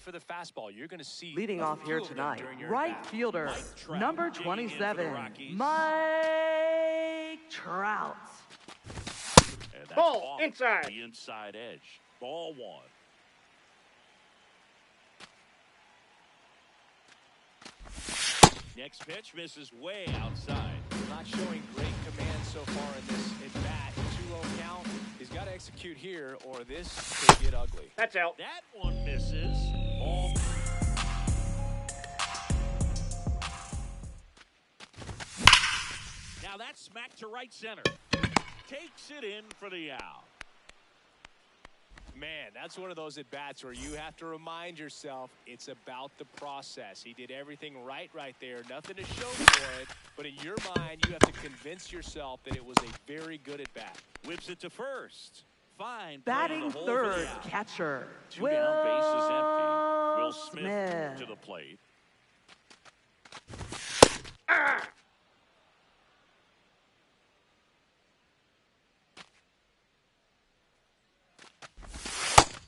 for the fastball. You're going to see leading off here tonight, right fielder, Trout number digging in 27, for the Mike Trout. And that's Ball off inside. the inside edge. Ball one. Next pitch misses way outside. Not showing great command so far in this at-bat. 2-0 count. He's got to execute here, or this could get ugly. That's out. That one misses. Ball. Now that's smacked to right center. Takes it in for the out. Man, that's one of those at-bats where you have to remind yourself it's about the process. He did everything right there. Nothing to show for it. But in your mind, you have to convince yourself that it was a very good at-bat. Whips it to first. Fine. Batting third, catcher, Two down, base is empty. Will Smith to the plate.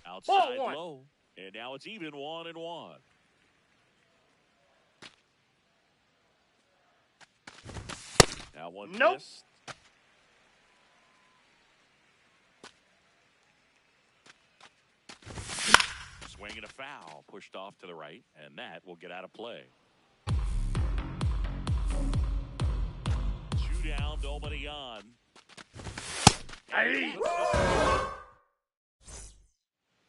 Outside low, and now it's even 1-1. Now one missed. Swing and a foul, pushed off to the right, and that will get out of play. 2 down, nobody on. Hey.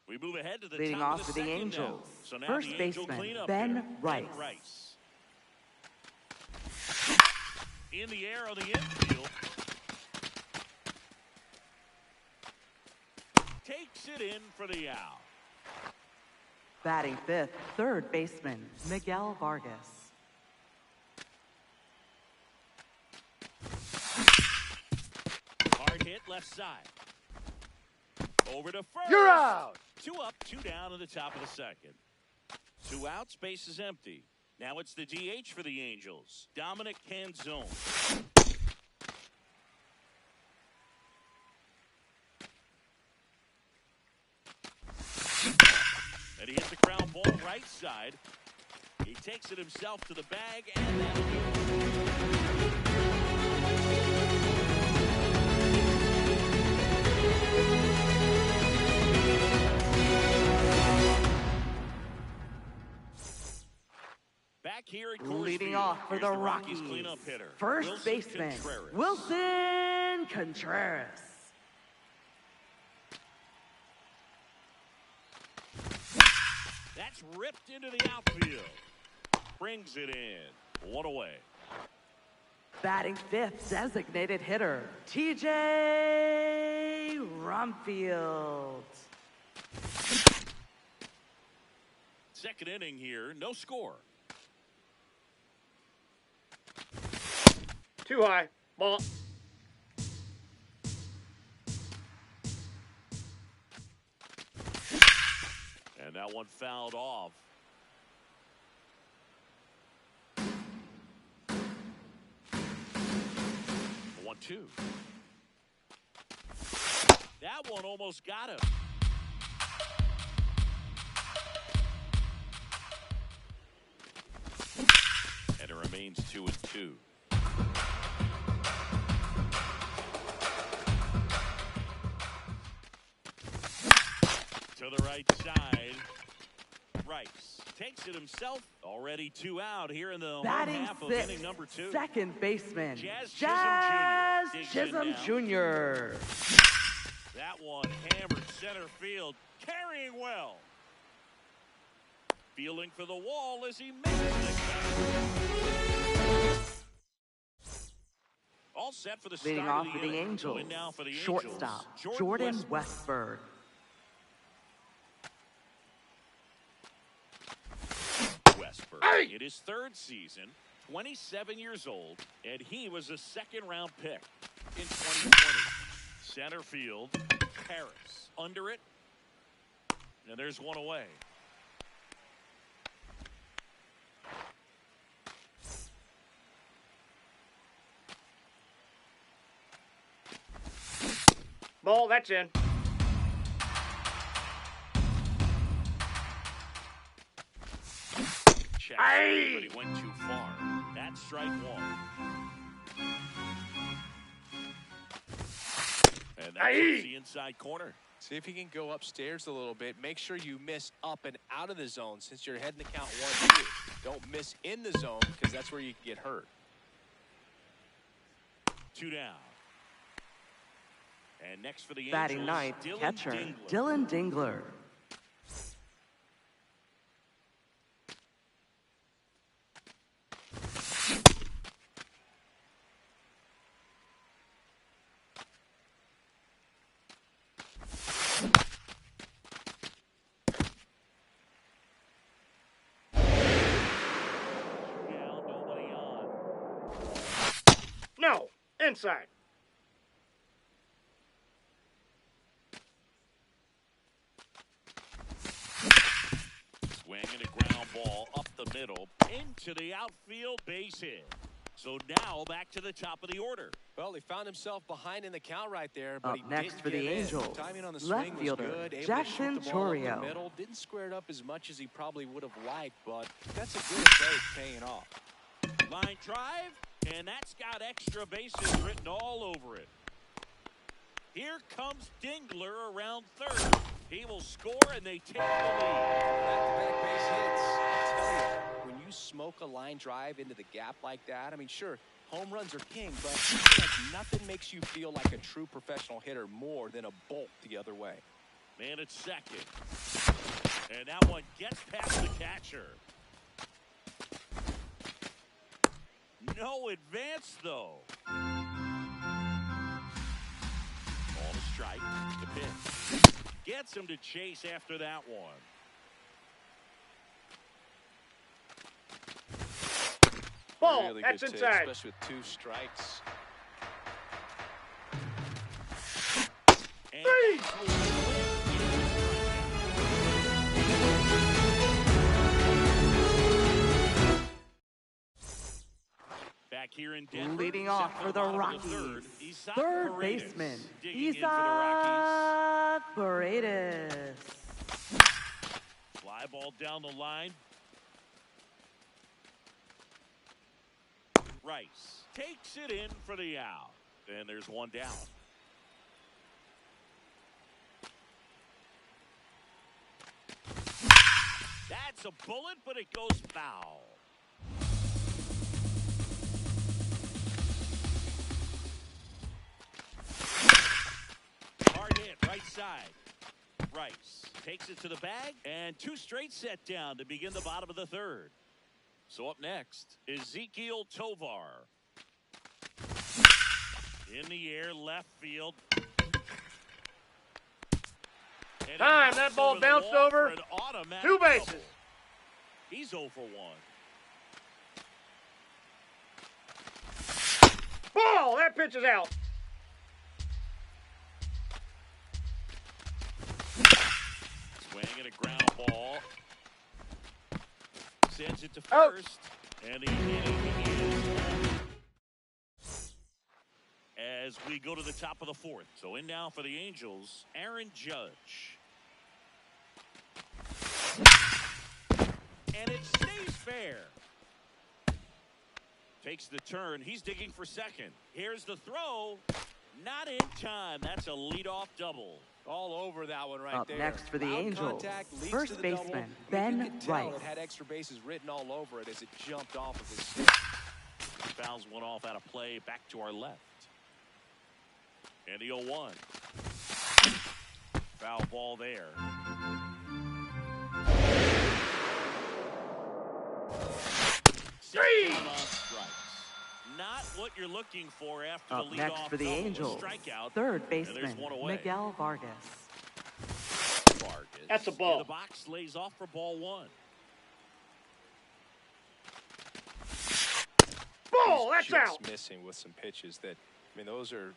We move ahead to the leading top off of for the Now. Angels. So now First the Angel baseman, cleanup Ben hitter, Rice. In the air on the infield. Takes it in for the out. Batting fifth, third baseman, Miguel Vargas. Hard hit left side. Over to first. You're out. 2 up, 2 down in the top of the second. 2 outs, base is empty. Now it's the DH for the Angels, Dominic Canzone. And he hits the ground ball right side. He takes it himself to the bag, and that'll do it. Back here at Coors Leading Field, off for here's the Rockies Rockies, cleanup hitter, first Wilson baseman, Contreras. Wilson Contreras. That's ripped into the outfield. Brings it in. 1 away. Batting fifth, designated hitter, TJ Rumfield. Second inning here, no score. Too high. Ball. And that one fouled off. The 1-2. That one almost got him. And it remains 2-2. To the right side. Rice takes it himself. Already 2 out here in the home Batting half of sixth, inning number 2. second baseman, Jazz Chisholm Jr. That one hammered center field, carrying well. Feeling for the wall as he misses the catch. All set for the Leading start off of for the the inning. Angels, Going now for the shortstop, Angels, Jordan Westberg. Westberg. In his 3rd season, 27 years old, and he was a 2nd-round pick in 2020. Center field, Harris under it, and there's 1 away. Ball, that's in. but he went too far. That's strike one. And that's the inside corner. See if he can go upstairs a little bit. Make sure you miss up and out of the zone since you're heading to count 1-2. Don't miss in the zone because that's where you can get hurt. 2 down. And next for the Batting Angels, ninth, Dylan catcher, Dingler. Dylan Dingler. Now nobody on. No. Inside. Swinging a ground ball up the middle into the outfield, base hit. So now back to the top of the order. Well, he found himself behind in the count right there, but Up he next didn't for the give in. Angels, Timing on the left swing was fielder, good. Able Jackson to shoot the ball up Chourio. the middle. Didn't square it up as much as he probably would have liked, but that's a good approach paying off. Line drive, and that's got extra bases written all over it. Here comes Dingler around third. He will score, and they take the lead. Back-to-back base hits. I tell you, when you smoke a line drive into the gap like that, I mean, sure, home runs are king, but like nothing makes you feel like a true professional hitter more than a bolt the other way. Man at second. And that one gets past the catcher. No advance, though. Ball to strike. The pitch. Gets him to chase after that one. Ball. Really That's good take, inside. especially with 2 strikes. And Three. back here in Denver. Leading off set for the bottom of Rockies, third, Isaac third Paredes baseman, digging in for the Rockies. Isaac Paredes. Fly ball down the line. Rice takes it in for the out. And there's one down. That's a bullet, but it goes foul. Hard hit, right side. Rice takes it to the bag, and 2 straight set down to begin the bottom of the third. So up next, Ezekiel Tovar. In the air, left field. And Time, it that ball over the bounced wall over. for an automatic 2 bases. double. He's 0 for 1. Ball. That pitch is out. Swinging a ground ball. Sends it to Out. first. And the inning is as we go to the top of the 4th. So in now for the Angels, Aaron Judge. And it stays fair. Takes the turn. He's digging for second. Here's the throw. Not in time. That's a leadoff double. All over that one right Up there. next for the Loud Angels, contact leads first to the double. baseman, You Ben could tell Rice. It had extra bases written all over it as it jumped off of his stick. Fouls one off out of play. Back to our left. And the 0-1. Foul ball there. Three. On strikes. Not what you're looking for after Up the next leadoff for the double. Angels, Strikeout. third And there's baseman, one away. Miguel Vargas. Vargas. That's a ball. In the box, lays off for ball 1. Ball. He's That's just out. missing with some pitches that, I mean,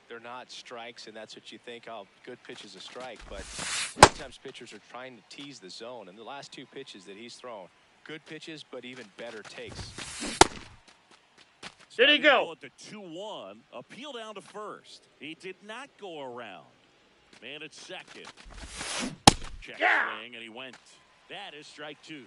they're not strikes, and that's what you think, oh, good pitch is a strike, but sometimes pitchers are trying to tease the zone, and the last 2 pitches that he's thrown, good pitches, but even better takes. Did he go? At the 2-1, appeal down to first. He did not go around. Man at second. Check Yeah. swing, and he went. That is strike 2.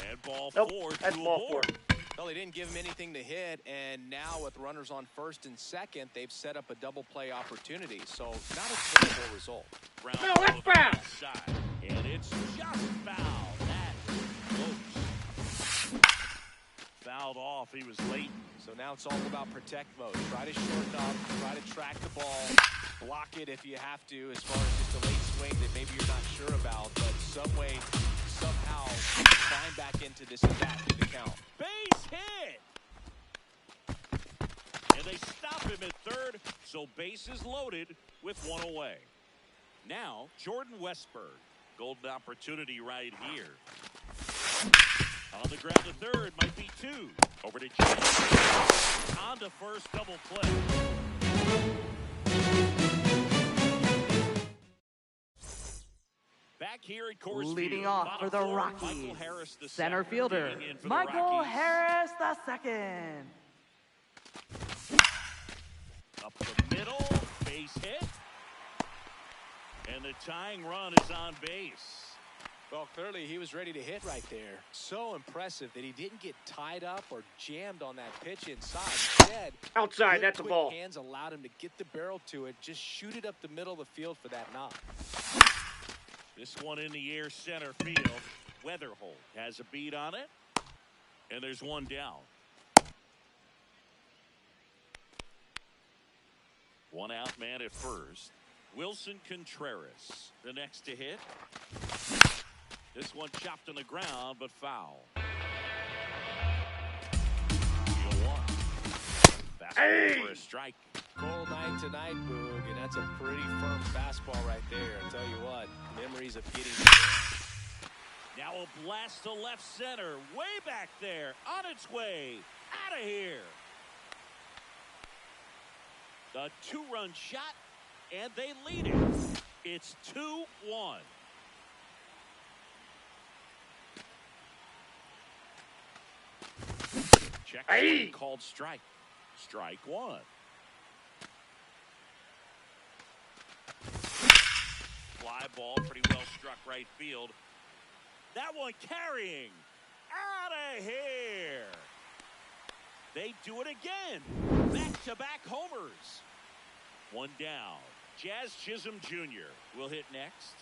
And ball Nope, four that's to ball abort. Well, they didn't give him anything to hit, and now with runners on first and second, they've set up a double play opportunity. So not a terrible result. Ground No, ball that's to the foul. right side. And it's just foul. That is close. Fouled off. He was late. So now it's all about protect mode. Try to shorten up, try to track the ball, block it if you have to, as far as just a late swing that maybe you're not sure about, but some way, somehow, climb back into this and that to the count. Base hit. And they stop him at third, so bases loaded with one away. Now, Jordan Westberg. Golden opportunity right here. On the ground to third, might be two. Over to James. On to first, double play. Back here at Coors Leading Field, off bottom for the four, Rockies, Michael Harris, the center second. fielder, Digging in for the Michael Rockies. Harris the second. Up the middle, base hit. And the tying run is on base. Well, clearly he was ready to hit right there. So impressive that he didn't get tied up or jammed on that pitch inside. Instead, Outside, good, that's a quick ball. hands allowed him to get the barrel to it, just shoot it up the middle of the field for that knock. This one in the air, center field. Weatherholt has a beat on it. And there's one down. One out man at first. Wilson Contreras, the next to hit. This one chopped on the ground, but foul. Deal one. Fastball for a strike. Cold night tonight, Boog, and that's a pretty firm fastball right there. I'll tell you what, memories of getting it down. Now a blast to left center, way back there, on its way, out of here. The two-run shot, and they lead it. It's 2-1. Check swing called strike. Strike one. Fly ball, pretty well struck right field. That one carrying. Out of here. They do it again. Back-to-back homers. One down. Jazz Chisholm Jr. will hit next.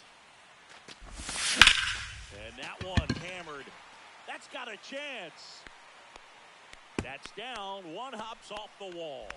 And that one hammered. That's got a chance. That's down. One hops off the wall.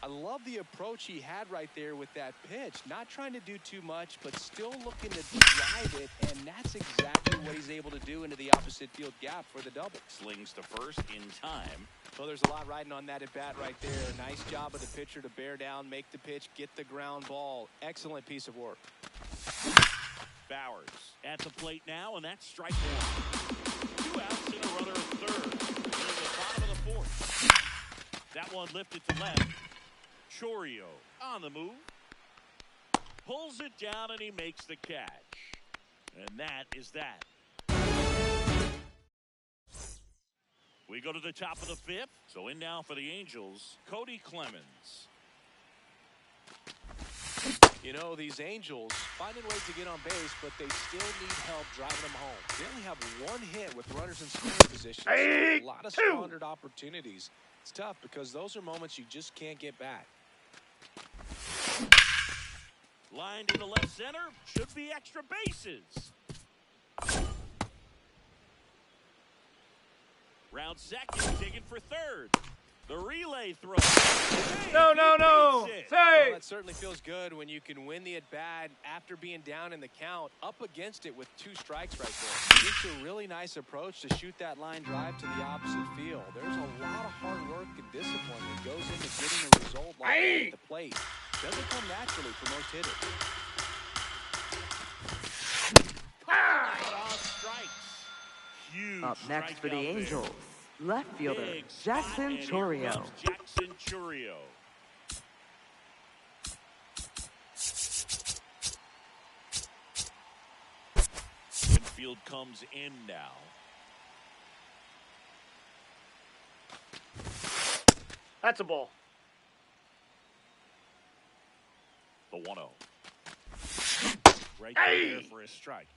I love the approach he had right there with that pitch. Not trying to do too much, but still looking to drive it, and that's exactly what he's able to do into the opposite field gap for the double. Slings to first in time. Well, there's a lot riding on that at bat right there. Nice job of the pitcher to bear down, make the pitch, get the ground ball. Excellent piece of work. Bowers at the plate now, and that's strike one. 2 outs and a runner at third. In the bottom of the fourth. That one lifted to left. Chourio on the move. Pulls it down, and he makes the catch. And that is that. We go to the top of the fifth. So in now for the Angels, Cody Clemens. You know, these Angels finding ways to get on base, but they still need help driving them home. They only have one hit with runners in scoring position. So a lot of squandered opportunities. It's tough because those are moments you just can't get back. Line to the left center. Should be extra bases. Round second, digging for third. The relay throw. No. Well, Say. that certainly feels good when you can win the at-bat after being down in the count, up against it with 2 strikes right there. It's a really nice approach to shoot that line drive to the opposite field. There's a lot of hard work and discipline that goes into getting a result like that at the plate. Doesn't come naturally for most hitters. On strikes. Huge Up next for the strikeout there. Angels, left fielder, Big spot, Jackson and here Chourio. comes Jackson Chourio. Infield comes in now. That's a ball. The 1-0. Right there for a strike.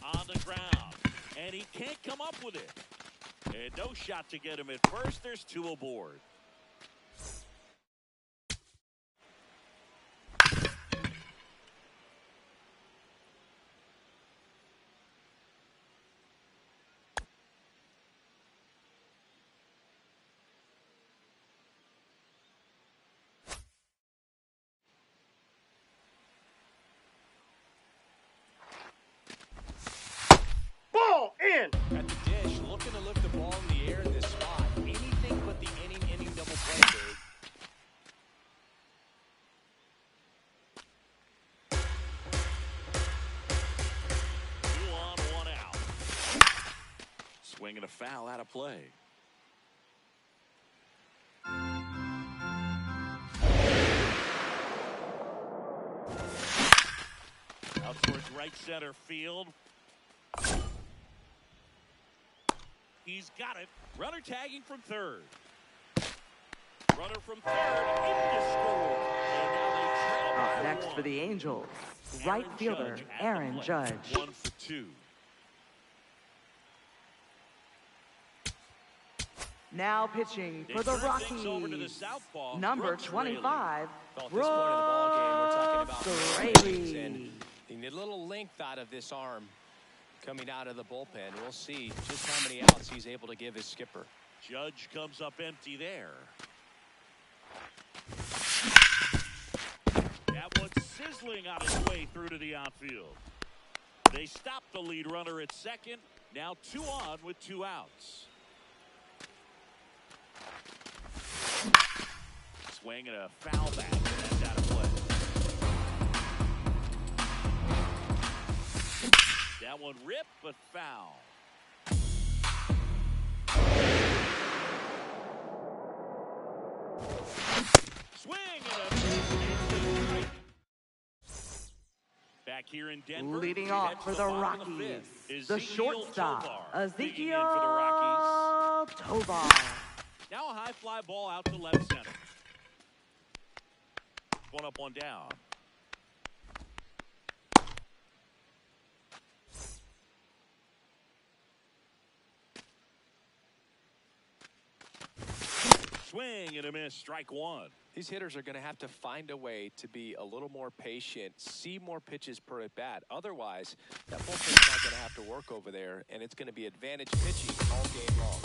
On the ground, and he can't come up with it. And no shot to get him at first. There's two aboard. Ball in. At the dish, looking to lift the ball in the air in this spot. Anything but the inning double play, Dave. Two on, one out. Swinging a foul out of play. Out towards right center field. He's got it. Runner tagging from third. Runner from third in to score. And now they trail by Next one. for the Angels, right fielder Judge at the Aaron plate. Judge. 1 for 2. Now pitching They for the turn things over to the Rockies, southpaw, number Brooks 25, Well, at this point in the ball game, we're talking about Brooks ratings and Raley. the little length out of this arm coming out of the bullpen. We'll see just how many outs he's able to give his skipper. Judge comes up empty there. That one's sizzling on its way through to the outfield. They stop the lead runner at second. Now 2 on with 2 outs. Swing and a foul back. That's out of play. That one ripped, but foul. Swing and a strike. Back here in Denver. Leading we off head to for the bottom of Rockies, fifth. the Ezekiel shortstop, Tovar digging in for the Rockies. Ezekiel Tovar. Now a high fly ball out to left center. One up, one down. Swing and a miss. Strike one. These hitters are going to have to find a way to be a little more patient, see more pitches per at bat. Otherwise, that bullpen's not going to have to work over there, and it's going to be advantage pitching all game long.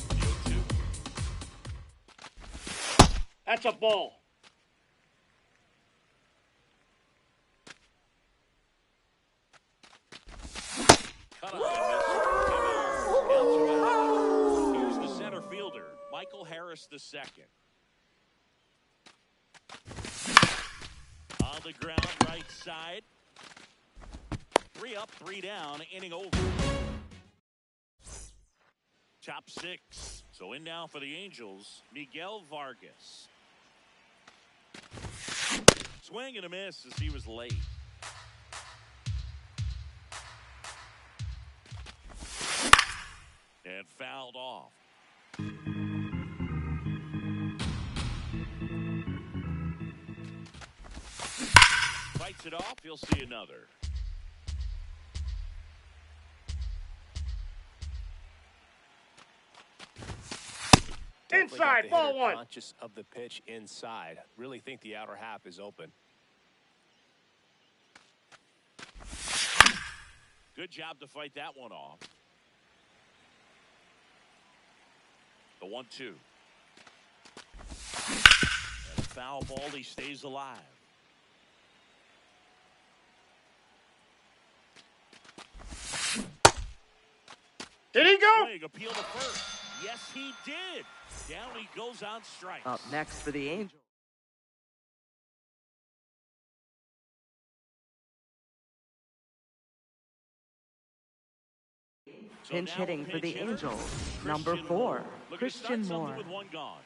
The 0-2. That's a ball. Cut off and miss. Here's the center fielder, Michael Harris II. On the ground, right side. 3 up, 3 down, inning over. Top 6. So in now for the Angels, Miguel Vargas. Swing and a miss as he was late. And fouled off. Fights it off. You'll see another. Definitely got Inside, the ball hitter one. Conscious of the pitch inside. Really think the outer half is open. Good job to fight that one off. The 1-2. And a foul ball. He stays alive. Did he go? Swing, appeal to first. Yes, he did. Down he goes on strikes. Up next for the Angels, So pinch now hitting a for the pinch hitter, Angels, number Christian 4, Moore. Looking to Christian start something Moore. with one gone.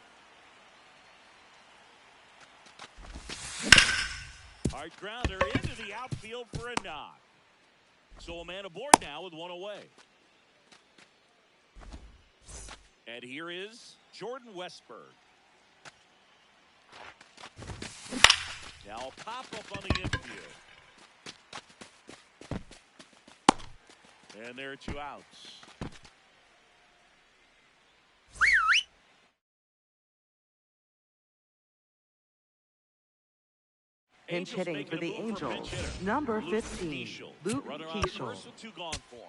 Hard grounder into the outfield for a knock. So a man aboard now with one away. And here is Jordan Westberg. Now a pop-up on the infield. And there are 2 outs. Pinch hitting for the Angels, number 15, Luke Keeschel. With 2 gone for him.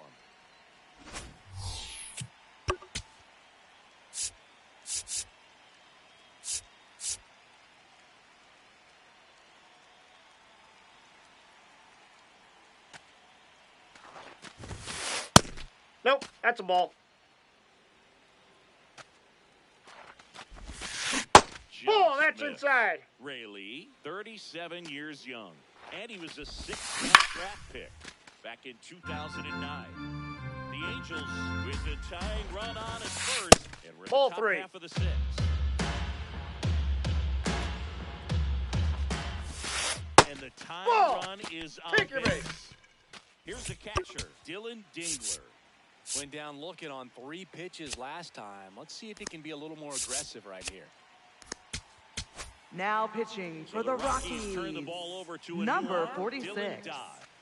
Nope, that's a ball. Ball, that's inside. Rayleigh, 37 years young, and he was a 6th-round draft pick back in 2009. The Angels with a tying run on at first, and we're in the top 3. half of the 6th. And the tying run is on Take your base. base. Here's the catcher, Dylan Dingler. Went down looking on 3 pitches last time. Let's see if he can be a little more aggressive right here. Now pitching for the Rockies, turn the ball over to a number new arm, 46, And this is an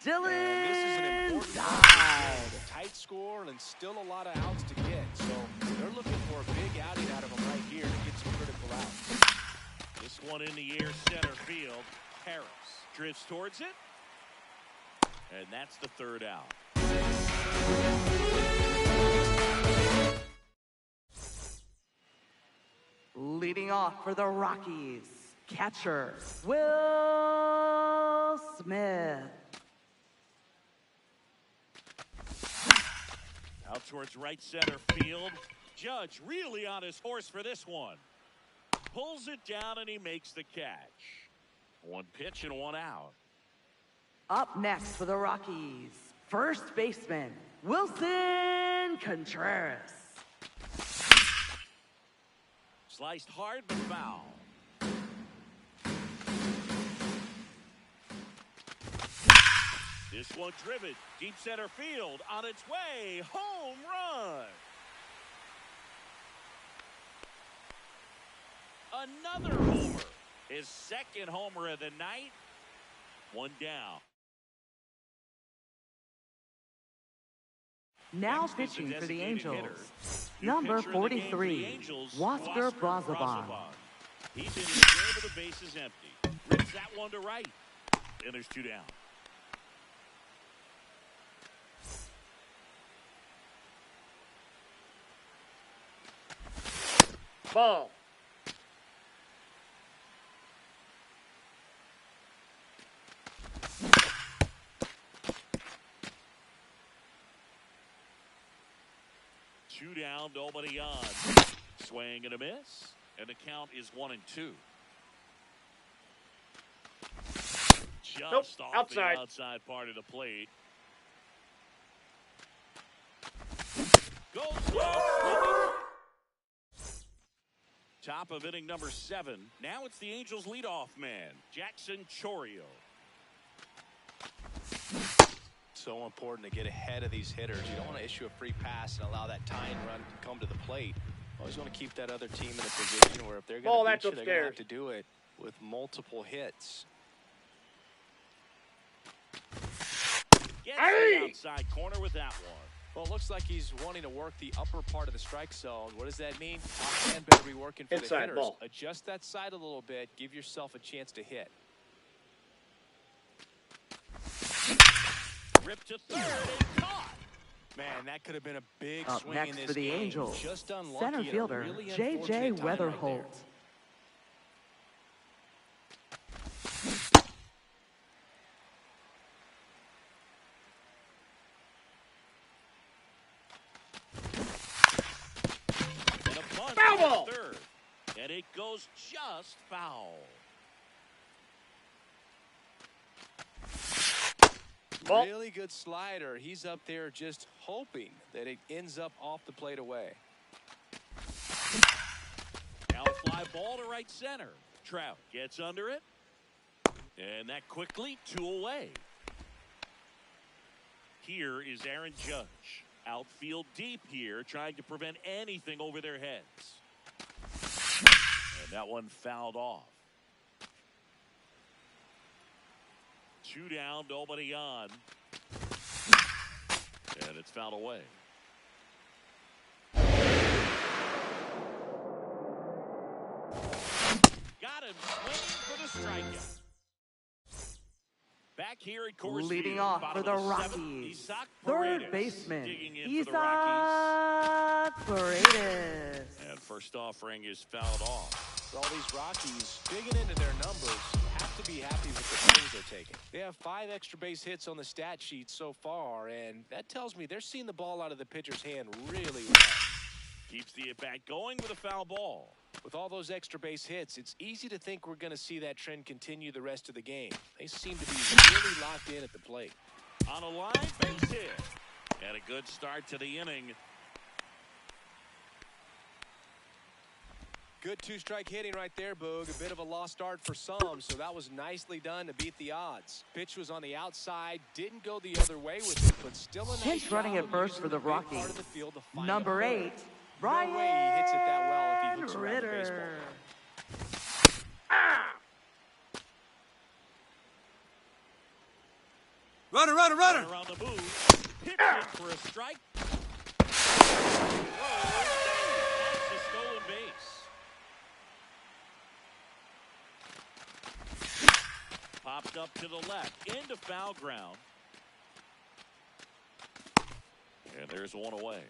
Dylan important Dye. tight score and still a lot of outs to get. So they're looking for a big outing out of him right here to get some critical outs. This one in the air, center field. Harris drifts towards it. And that's the 3rd out. Leading off for the Rockies, catcher, Will Smith. Out towards right center field. Judge really on his horse for this one. Pulls it down and he makes the catch. 1 pitch and 1 out. Up next for the Rockies, first baseman, Wilson Contreras. Sliced hard but foul. This one driven deep center field on its way. Home run. Another homer. His 2nd homer of the night. 1 down. Now Next is pitching for the designated Angels, hitter. number Pitcher in the game for the 43, Angels, Oscar Brazaban. He's in the game with the bases empty. Rips that one to right. And there's 2 down. Ball. Two down, nobody on. Swing and a miss. And the count is 1-2. Just off outside. the outside part of the plate. Goes low. Top of inning number 7. Now it's the Angels leadoff man, Jackson Chourio. So important to get ahead of these hitters. You don't want to issue a free pass and allow that tying run to come to the plate. Always want to keep that other team in a position where if they're going to beat you, they're going to have to do it with multiple hits. Gets the outside corner with that one. Well, it looks like he's wanting to work the upper part of the strike zone. What does that mean? Offhand better be working for the hitters. Ball. Adjust that side a little bit. Give yourself a chance to hit. Ripped to third and caught. Man, that could have been a big Up swing in next this for the game. Angels, Just unlucky. center fielder, really J.J. unfortunate time right Weatherholt. there. And a bunt Foul to ball. third. And it goes just foul. Ball. Really good slider. He's up there just hoping that it ends up off the plate away. Now a fly ball to right center. Trout gets under it. And that quickly 2 away. Here is Aaron Judge. Outfield deep here, trying to prevent anything over their heads. And that one fouled off. 2 down, nobody on. And it's fouled away. Got him swinging for the strikeout. Back here at Coors Leading Field, off for the Rockies, third baseman, Isaac Paredes. And first offering is fouled off. For all these Rockies digging into their numbers, have to be happy with the plays they're taking. They have 5 extra base hits on the stat sheet so far, and that tells me they're seeing the ball out of the pitcher's hand really well. Keeps the at-bat going with a foul ball. With all those extra base hits, it's easy to think we're going to see that trend continue the rest of the game. They seem to be really locked in at the plate. On a line base hit. And a good start to the inning. Good 2-strike hitting right there, Boog. A bit of a lost start for some, so that was nicely done to beat the odds. Pitch was on the outside, didn't go the other way with it, but still a nice Pinch running at first for the Rockies. Number 8, Ryan No way he hits it that well if he hooks around the baseball. Ritter. Runner. Runner on the move. Hits in for a strike. Whoa, that's a stolen base. Popped up to the left. Into foul ground. And there's one away.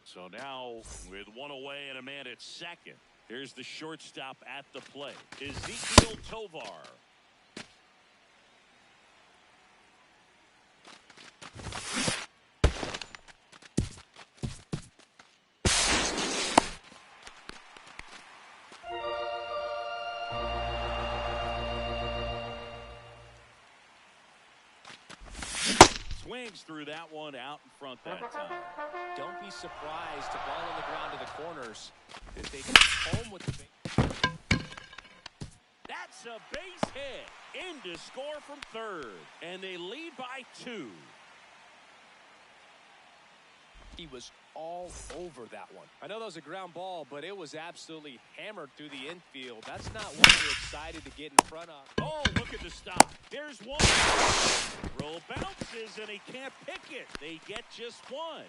So now, with one away and a man at second, here's the shortstop at the plate, Ezekiel Tovar. Swings through that one out in front that time. Don't be surprised to ball on the ground to the corners if they can home with the base. That's a base hit. In to score from third. And they lead by 2. He was all over that one. I know that was a ground ball, but it was absolutely hammered through the infield. That's not what you're excited to get in front of. Oh, look at the stop. Here's one. Roll bounces, and he can't pick it. They get just one.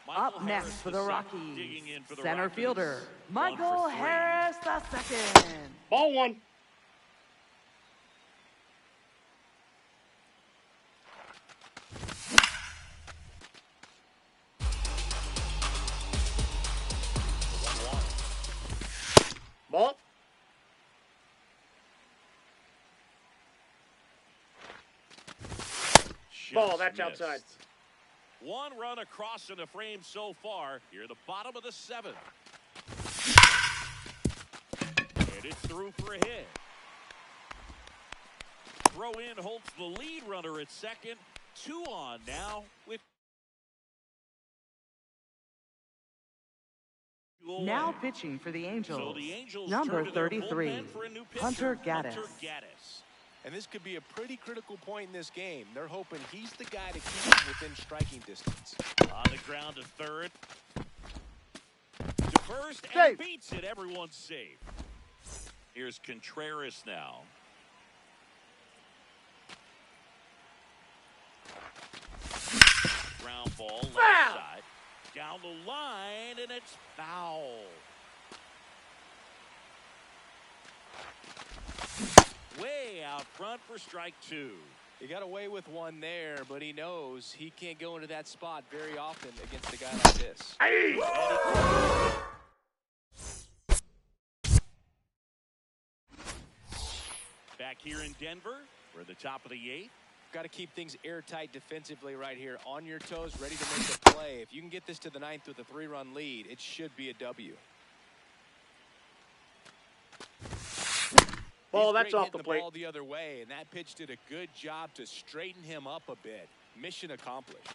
Up next for the Rockies, center Rockies. fielder, Michael 1 for 3. Harris II. Ball 1. Ball. Ball, that's missed. outside. 1 run across in the frame so far. Here at the bottom of the 7th. And it's through for a hit. Throw in holds the lead runner at second. 2 on now with. Now pitching for the Angels, So the Angels number turn to their 33, bullpen for a new pitcher, Hunter Gaddis. And this could be a pretty critical point in this game. They're hoping he's the guy to keep them within striking distance. On the ground to third. To first and Safe. beats it. Everyone's safe. Here's Contreras now. Ground ball left Foul. side. Down the line, and it's foul. Way out front for strike 2. He got away with one there, but he knows he can't go into that spot very often against a guy like this. Back here in Denver, we're at the top of the 8th. Got to keep things airtight defensively right here. On your toes, ready to make a play. If you can get this to the 9th with a 3-run lead, it should be a W. Ball, He's that's great off the hitting plate. ball the other way, and that pitch did a good job to straighten him up a bit. Mission accomplished.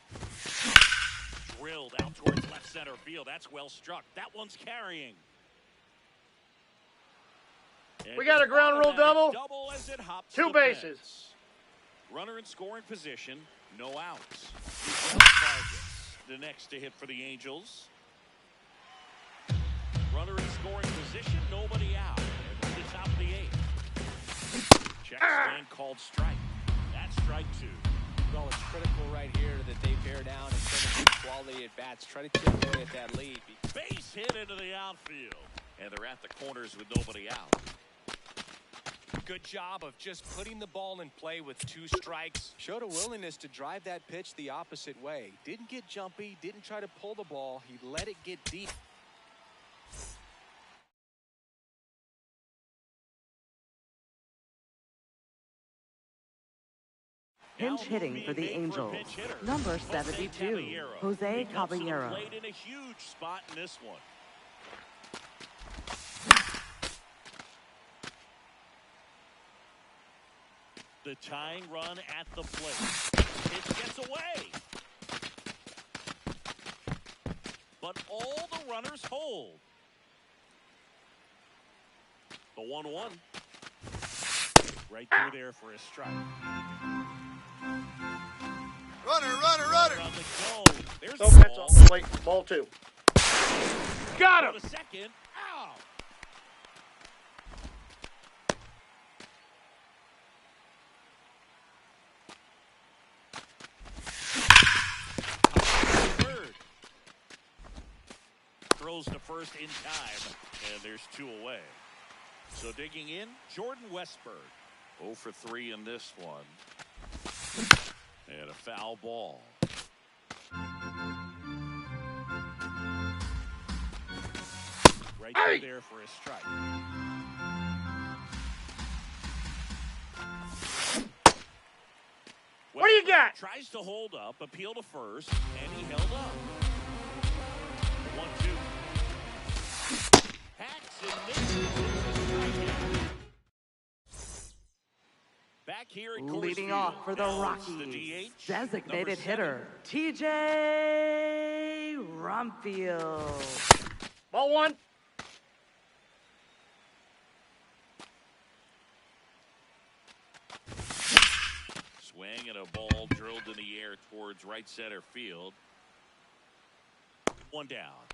Drilled out towards left center field. That's well struck. That one's carrying. And We got a ground rule double. Double as it hops 2 the bases. fence. Runner in scoring position. No outs. Vargas, the next to hit for the Angels. Runner in scoring position. Nobody out. And to the top of the 8th. Check swing called strike. strike two. Well, it's critical right here that they bear down and finish quality at bats. Try to chip away at that lead. Base hit into the outfield. And they're at the corners with nobody out. Good job of just putting the ball in play with 2 strikes. Showed a willingness to drive that pitch the opposite way. Didn't get jumpy, didn't try to pull the ball. He let it get deep. Pinch hitting for the Angels, number 72, Jose Caballero. Played in a huge spot in this one. The tying run at the plate. It gets away. But all the runners hold. The 1-1. Right through there for a strike. Runner. On the go. There's So the that's ball. off the plate. Ball 2. Got him. For the second. Ow! Third. Throws to first in time, and there's 2 away. So digging in, Jordan Westburg. 0 for 3 in this one. And a foul ball. Right through there for a strike. What do you got? Tries to hold up, appeal to first, and he held up. 1-2. Hacks and misses. Back here at Coors Leading Field, off for the now it's Rockies, the DH, designated number 7. hitter, TJ Rumfield. Ball 1. Swing and a ball drilled in the air towards right center field. 1 down.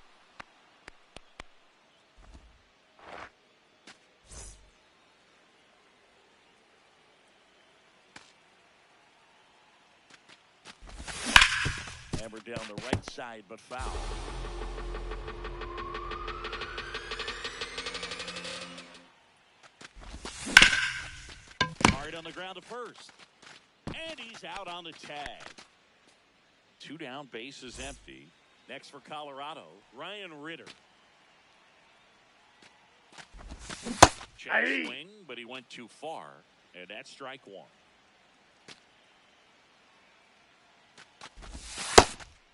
Hammered down the right side, but foul. Hard on the ground to first. And he's out on the tag. 2 down, bases empty. Next for Colorado, Ryan Ritter. Check swing, but he went too far. And that's strike 1.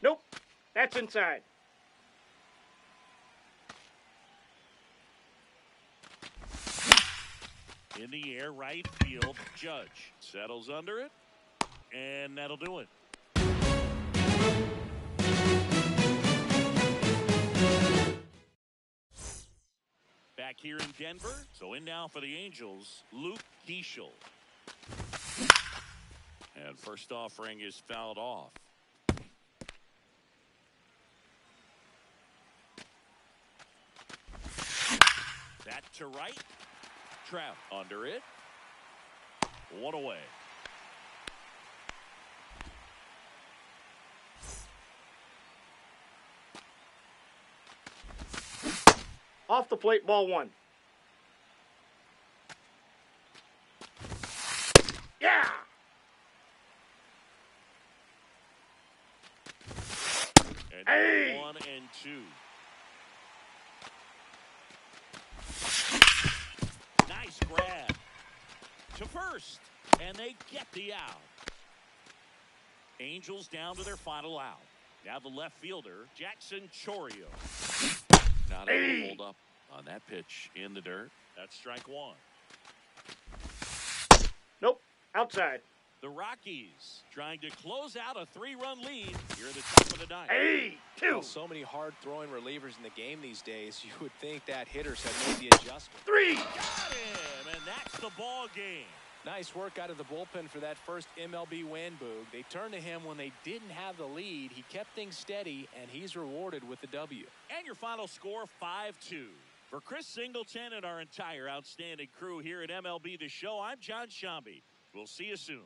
Nope. That's inside. In the air, right field, Judge settles under it, and that'll do it. Back here in Denver, so in now for the Angels, Luke Keeschel. And first offering is fouled off. That to right. Trout under it. 1 away. Off the plate. Ball 1. Yeah. And Hey! 1 and 2. Nice grab to first, and they get the out. Angels down to their final out. Now the left fielder, Jackson Chorio. Not able to hold up on that pitch in the dirt. That's strike 1. Nope. Outside. The Rockies trying to close out a 3-run lead here at the top of the 9th. Hey, 2. Well, so many hard-throwing relievers in the game these days, you would think that hitters had made the adjustment. 3. Got him, and that's the ball game. Nice work out of the bullpen for that first MLB win, Boog. They turned to him when they didn't have the lead. He kept things steady, and he's rewarded with the W. And your final score, 5-2. For Chris Singleton and our entire outstanding crew here at MLB The Show, I'm John Shambi. We'll see you soon.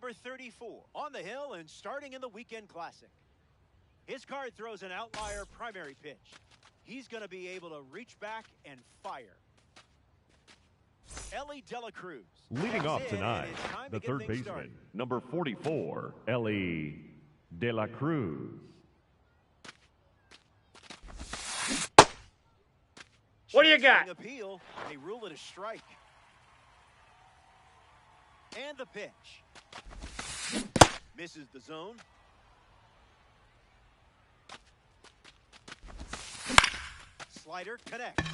number 34, on the hill and starting in the weekend classic. His card throws an outlier primary pitch. He's going to be able to reach back and fire. Ellie De La Cruz. Leading off tonight, the third baseman, number 44, Ellie De La Cruz. What do you got? Appeal. They rule it a strike. And the pitch. Misses the zone. Slider connects.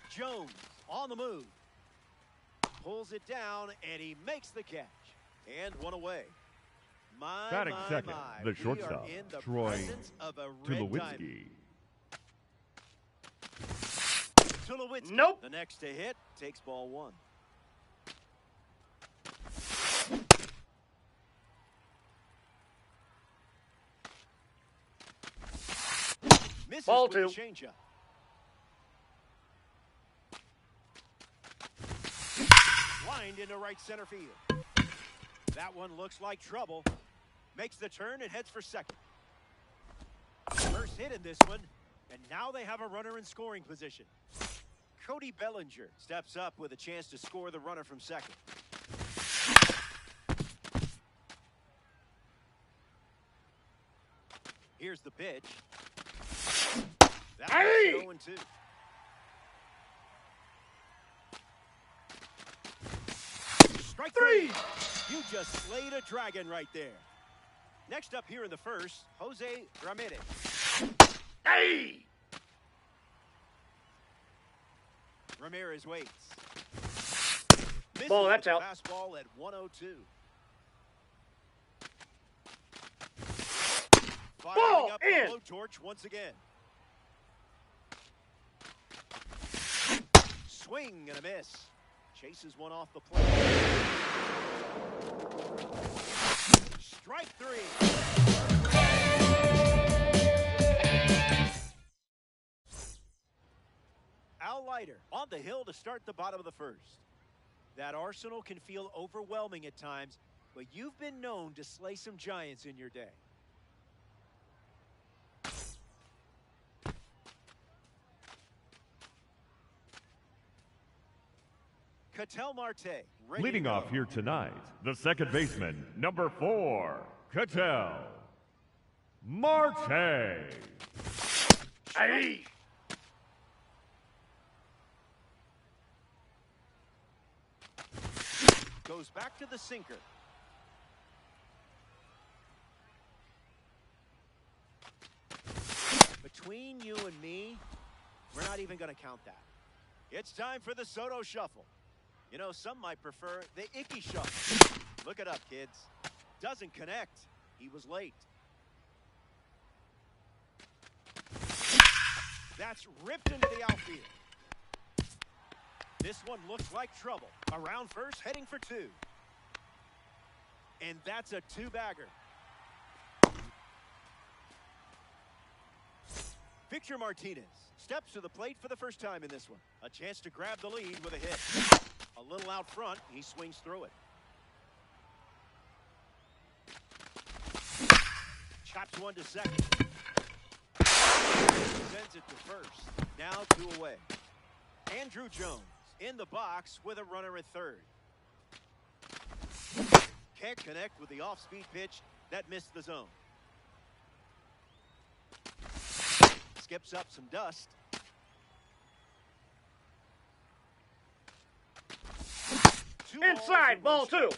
Jones on the move. Pulls it down, and he makes the catch. And one away. Batting second, the shortstop, Troy Tulowitzki. Tulowitzki. Nope. The next to hit takes ball one. Misses Ball with two. the changeup. Lined into right center field. That one looks like trouble. Makes the turn and heads for second. First hit in this one, and now they have a runner in scoring position. Cody Bellinger steps up with a chance to score the runner from second. Here's the pitch. That Hey! 0-2. Strike three. You just slayed a dragon right there. Next up here in the first, Jose Ramirez. Hey! Ramirez waits. Misses Ball, that's with out. the fastball at 102. Firing Ball up in. the blowtorch once again. Swing and a miss. Chases one off the plate. Strike three. Al Leiter on the hill to start the bottom of the first. That arsenal can feel overwhelming at times, but you've been known to slay some giants in your day. Ketel Marte. Leading off here tonight, the second baseman, number 4, Ketel Marte. Hey! Goes back to the sinker. Between you and me, we're not even going to count that. It's time for the Soto Shuffle. You know, some might prefer the Icky Shuffle. Look it up, kids. Doesn't connect. He was late. That's ripped into the outfield. This one looks like trouble. Around first, heading for two. And that's a two-bagger. Victor Martinez steps to the plate for the first time in this one. A chance to grab the lead with a hit. A little out front, he swings through it. Chops one to second. Sends it to first. Now two away. Andrew Jones in the box with a runner at third. Can't connect with the off-speed pitch that missed the zone. Skips up some dust. Inside, ball two.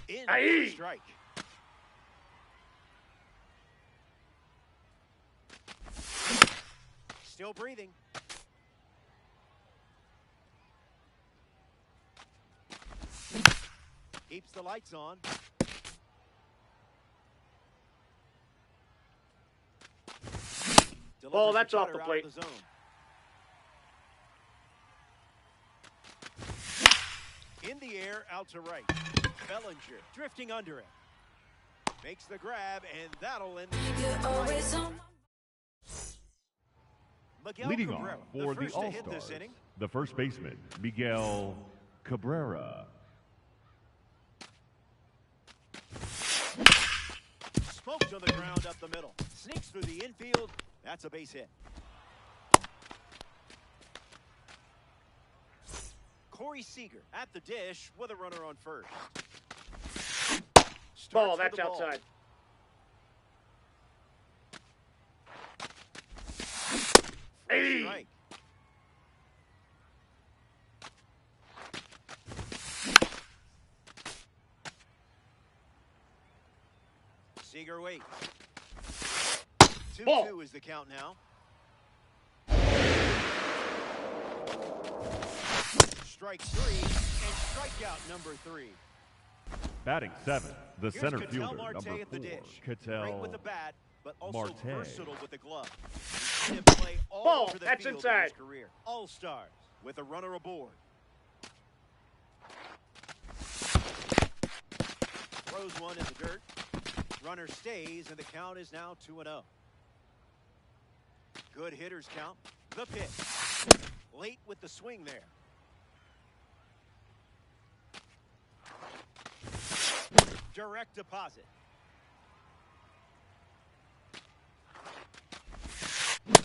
In Aye. strike. Still breathing. Keeps the lights on. Ball, Delivers that's the off the cutter out plate. of the zone. In the air, out to right. Bellinger drifting under it. Makes the grab, and that'll end. Miguel Leading Cabrera, off for the first to hit this All-Stars, inning. the first baseman, Miguel Cabrera. Smoked on the ground up the middle. Sneaks through the infield. That's a base hit. Corey Seager at the dish with a runner on first. Ball, that's outside. Hey! Strike. Seager waits. 2-2 is the count now. Strike 3 and strikeout number 3. Batting 7, the Here's center Ketel fielder, Marte number at the 4, dish. Ketel Great with the bat, but also Marte. versatile with the glove. He's seen him play all Ball, over the that's field inside. in his career. All-Stars with a runner aboard. Throws one in the dirt. Runner stays, and the count is now 2-0. Good hitters count. The pitch. Late with the swing there. Direct deposit.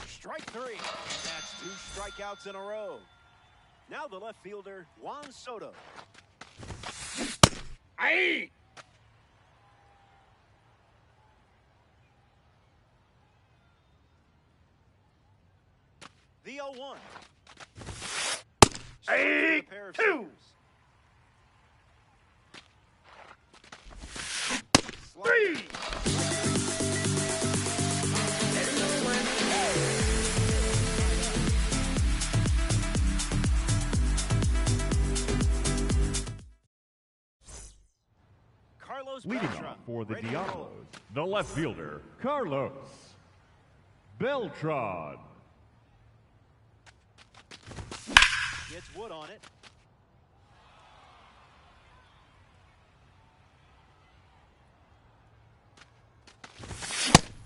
Strike 3. And that's 2 strikeouts in a row. Now the left fielder, Juan Soto. Aye! The 0-1. Aye! A pair of 2. singers. 3. Carlos Leading Beltran, off for the ready to roll. Diablos, the left fielder, Carlos Beltran. Gets wood on it.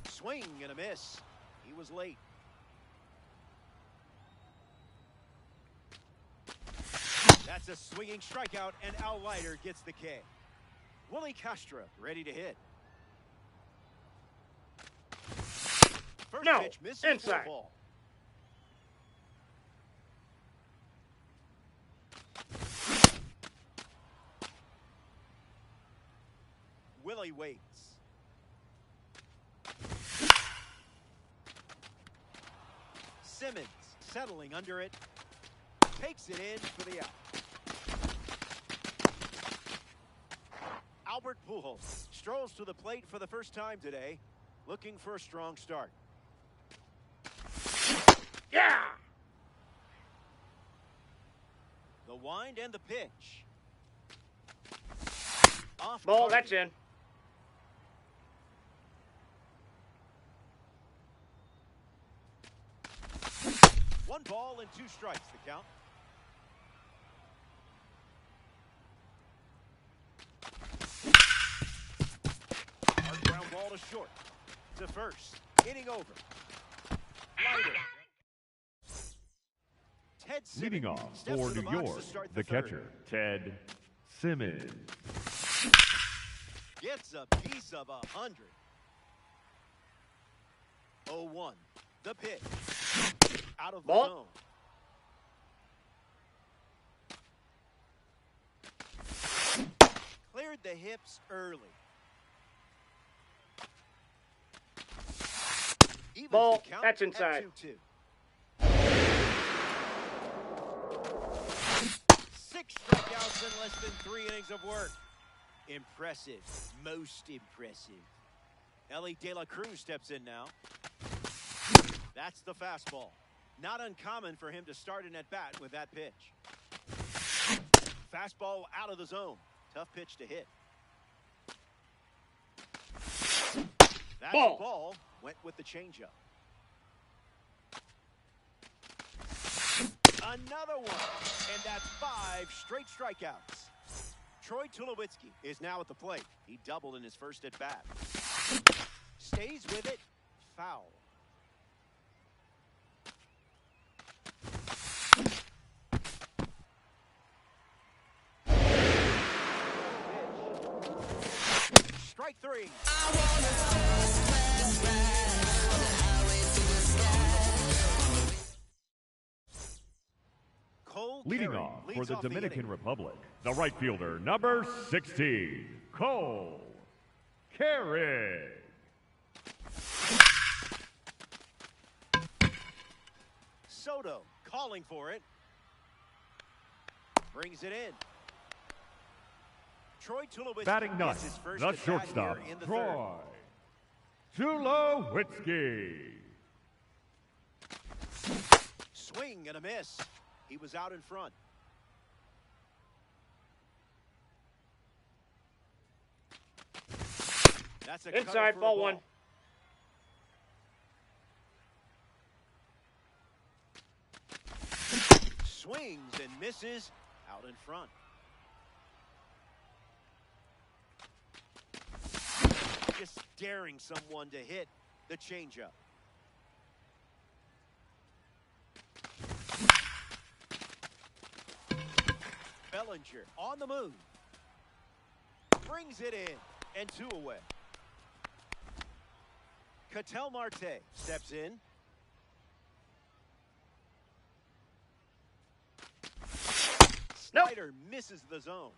Swing and a miss. He was late. That's a swinging strikeout, and Al Leiter gets the K. Willie Castro ready to hit. First No, pitch misses inside. for a ball. Willie waits. Simmons settling under it. Takes it in for the out. Albert Pujols strolls to the plate for the first time today, looking for a strong start. Yeah! The wind and the pitch. Off Ball, target. that's in. One ball and 2 strikes, the count. Hard ground ball to short. To first. Inning over. Leiter. Ted Simmons Leading off steps for to the New box York, to start the third. catcher, Ted Simmons. Gets a piece of 100. 0-1. The pitch. Out of the Ball. zone. Cleared the hips early. Evens Ball, the count that's at inside. 2-2. 6 strikeouts in less than 3 innings of work. Impressive. Most impressive. Ellie De La Cruz steps in now. That's the fastball. Not uncommon for him to start an at-bat with that pitch. Fastball out of the zone. Tough pitch to hit. That's Ball. the ball. Went with the changeup. Another one. And that's 5 straight strikeouts. Troy Tulowitzki is now at the plate. He doubled in his first at-bat. Stays with it. Foul. three. Cole Leading Carey off for leads the off Dominican inning. Republic, the right fielder, number 16, Cole Carey. Soto calling for it. Brings it in. Troy Tulowitzki Batting gets ninth, his first the at bat shortstop, here in the third. Troy Tulowitzki. Swing and a miss. He was out in front. That's a Inside, ball one. Swings and misses out in front. Just daring someone to hit the changeup. Bellinger on the move. Brings it in and two away. Ketel Marte steps in. Snyder misses the zone.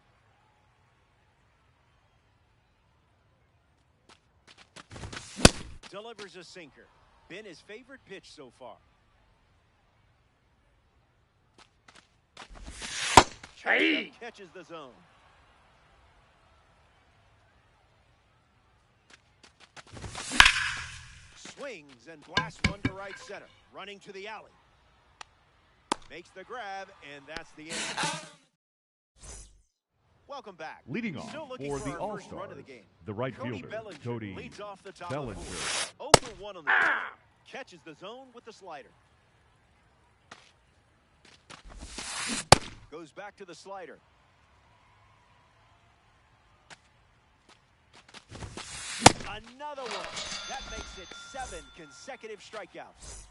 Delivers a sinker. Been his favorite pitch so far. Hey! Catches the zone. Swings and blasts one to right center. Running to the alley. Makes the grab, and that's the end. Welcome back. Leading off Still looking for our the first All-Stars, run of the game. the right Cody fielder, Bellinger Cody leads off the top Bellinger. of the fourth. 0 for 1 on the game. Catches the zone with the slider. Goes back to the slider. Another one. That makes it 7 consecutive strikeouts.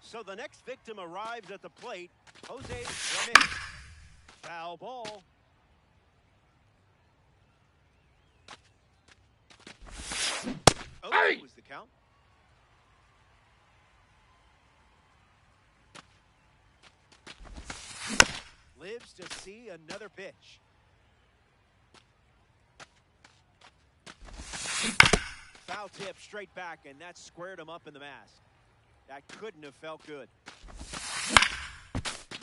So the next victim arrives at the plate. Jose Ramirez. Foul ball. Oh, Hey! was the count. Lives to see another pitch. Foul tip straight back, and that squared him up in the mask. That couldn't have felt good.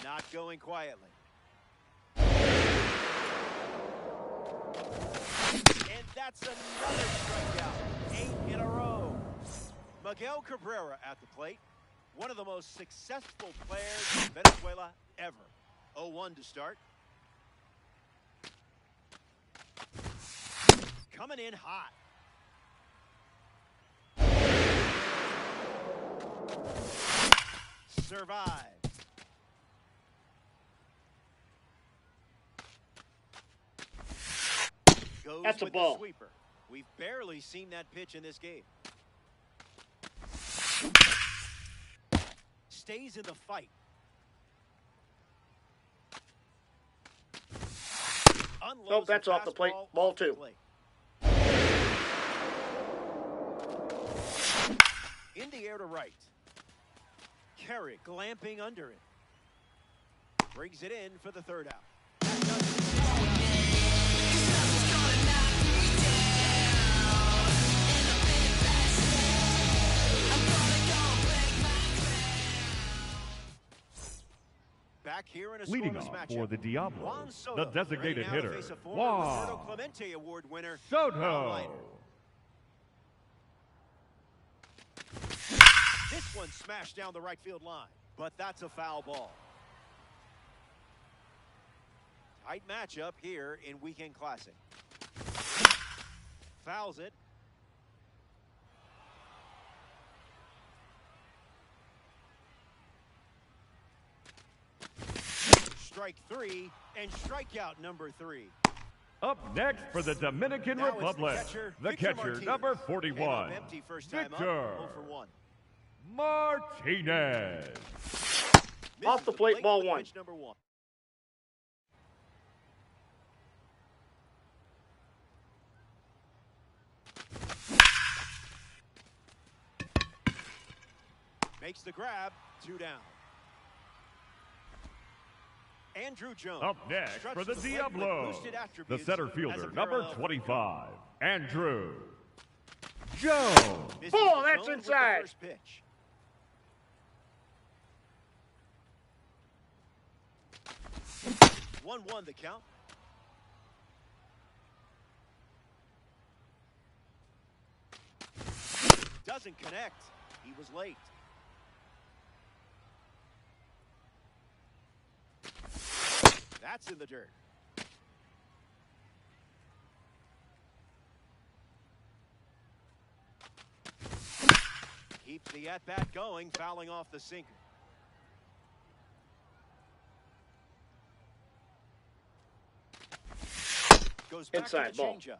Not going quietly. And that's another strikeout. 8 in a row. Miguel Cabrera at the plate. One of the most successful players in Venezuela ever. 0-1 to start. Coming in hot. Survive. Goes That's a with ball. the sweeper. We've barely seen that pitch in this game. Stays in the fight. Unloads Nope, that's off the plate. fastball Ball off the 2. plate. In the air to right. Carey glamping under it. Brings it in for the third out. That does it. Back here in a Leading scoreless off matchup. for the Diablo, Juan Soto, the designated ready now to hitter, face a former Juan Roberto Clemente Award winner, Soto. Carolina. This one smashed down the right field line, but that's a foul ball. Tight matchup here in Weekend Classic. Fouls it. Strike 3 and strikeout number 3. Up next for the Dominican Now it's Republic, the Victor catcher, Martinez. number Came up 41, empty first time Victor up, 0 for 1. Martinez. Off the plate, Late ball with 1. pitch number 1. Makes the grab. 2 down. Andrew Jones. Up next for the Diablos, the center fielder, number 25, Andrew Jones. Ball, that's inside. First pitch. One the count. Doesn't connect. He was late. That's in the dirt. Keeps the at-bat going, fouling off the sinker. Goes back Inside to the ball. changeup.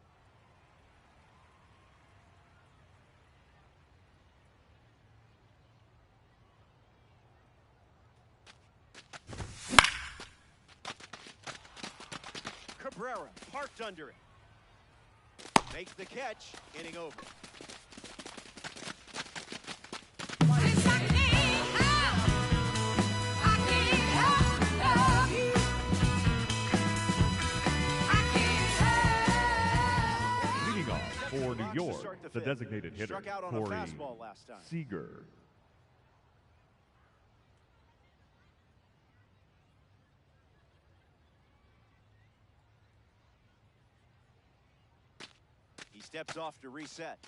Cabrera parked under it. Makes the catch, inning over. Leading off for New York, the designated hitter, Struck out on a Corey fastball last time. Seager. He steps off to reset.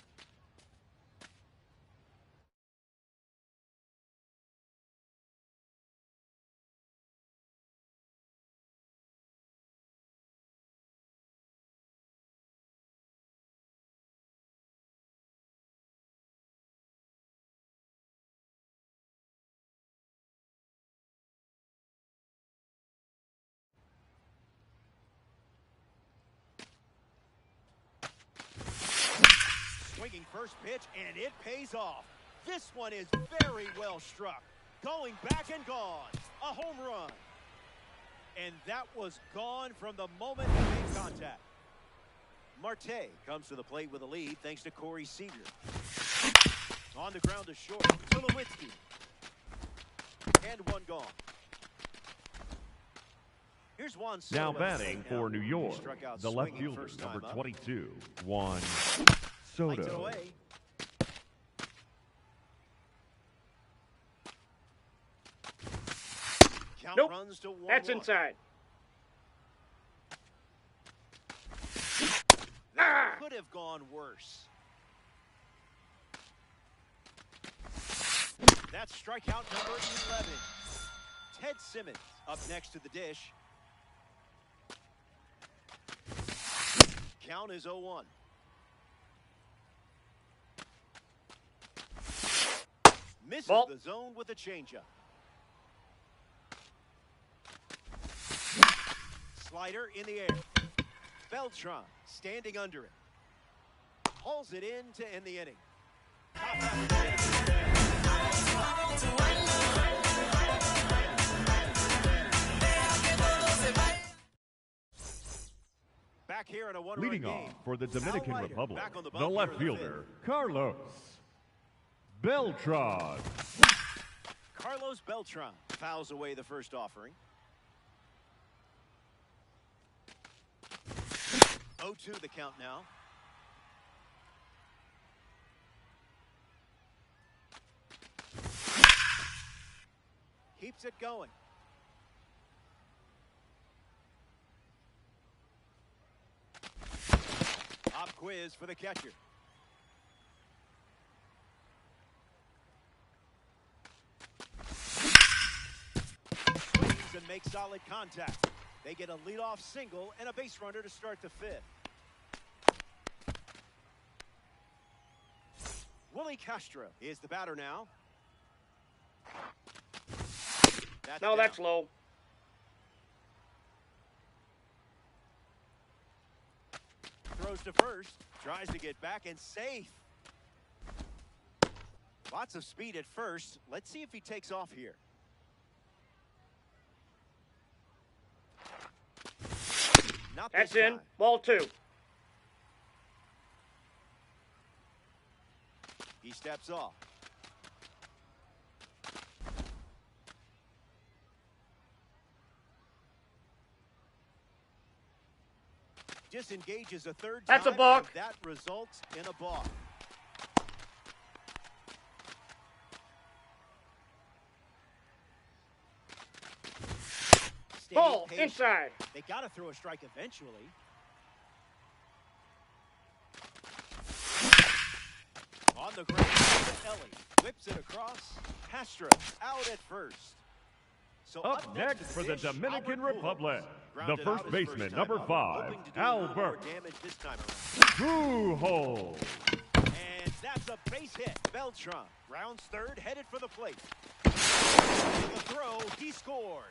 Swinging first pitch, and it pays off. This one is very well struck. Going back and gone. A home run. And that was gone from the moment he made contact. Marte comes to the plate with a lead thanks to Corey Seager. On the ground to short. Tulowitzki. And one gone. Here's Juan Soto. Now batting for New York, Struck out the left swinging fielder, first time number up. 22, Juan Lights it Soto. away. Count Nope. runs to 1-1. That's inside. That could have gone worse. That's strikeout number 11. Ted Simmons up next to the dish. Count is 0-1. Misses Ball. the zone with a changeup. Slider in the air. Beltran standing under it. Hauls it in to end the inning. Back here in a one-run Leading game. off for the Dominican Al Leiter Republic, back on the the bump left here in the fielder, Carlos Beltran. Carlos Beltran fouls away the first offering. 0-2 the count now. Keeps it going. Pop quiz for the catcher. Swings and makes solid contact. They get a leadoff single and a base runner to start the fifth. Willie Castro is the batter now. No, that's low. Throws to first, tries to get back and safe. Lots of speed at first. Let's see if he takes off here. Not That's this in. time. Ball 2. He steps off. Disengages a third That's a time, balk. and that results in a balk. Stay Ball patient. inside. They got to throw a strike eventually. On the ground, Ellie whips it across. Castro out at first. So Up next for the dish, Dominican Albert Republic, Pujols. the Grounded first out his baseman, time number up, 5, hoping to do a little more Albert damage this time around. Pujols. And that's a base hit. Beltran rounds third, headed for the plate. The throw, he scores.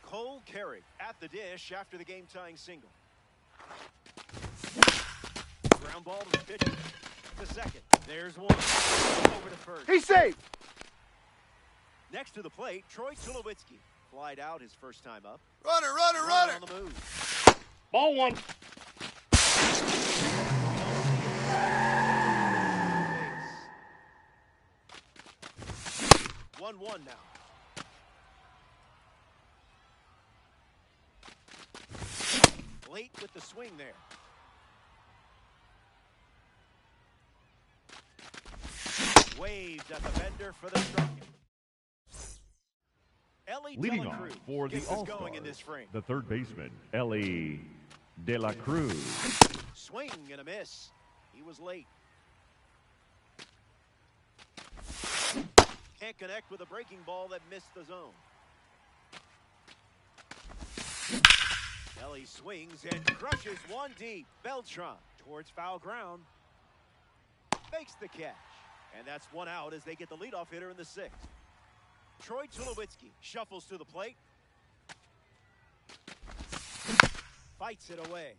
Cole Carrick at the dish after the game-tying single. Ground ball to the pitcher. To second. There's one. Over to first. He's safe. Next to the plate, Troy Tulowitzki. Flied out his first time up. Runner, runner, Runner runner. on the move. Ball one. Base. 1-1 now. Late with the swing there. Waved at the bender for the strike. Ellie Leading De La off Cruz for the gets us All-Stars, going in this frame. the third baseman, Ellie De La Cruz. Swing and a miss. He was late. Can't connect with a breaking ball that missed the zone. Ellie swings and crushes one deep. Beltran towards foul ground. Makes the catch. And that's one out as they get the leadoff hitter in the sixth. Troy Tulowitzki shuffles to the plate. Fights it away.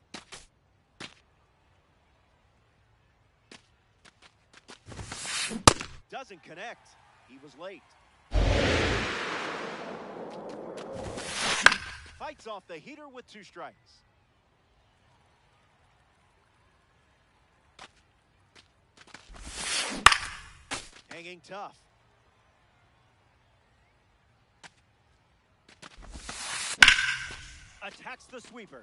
Doesn't connect. He was late. Fights off the heater with 2 strikes. Hanging tough. Attacks the sweeper.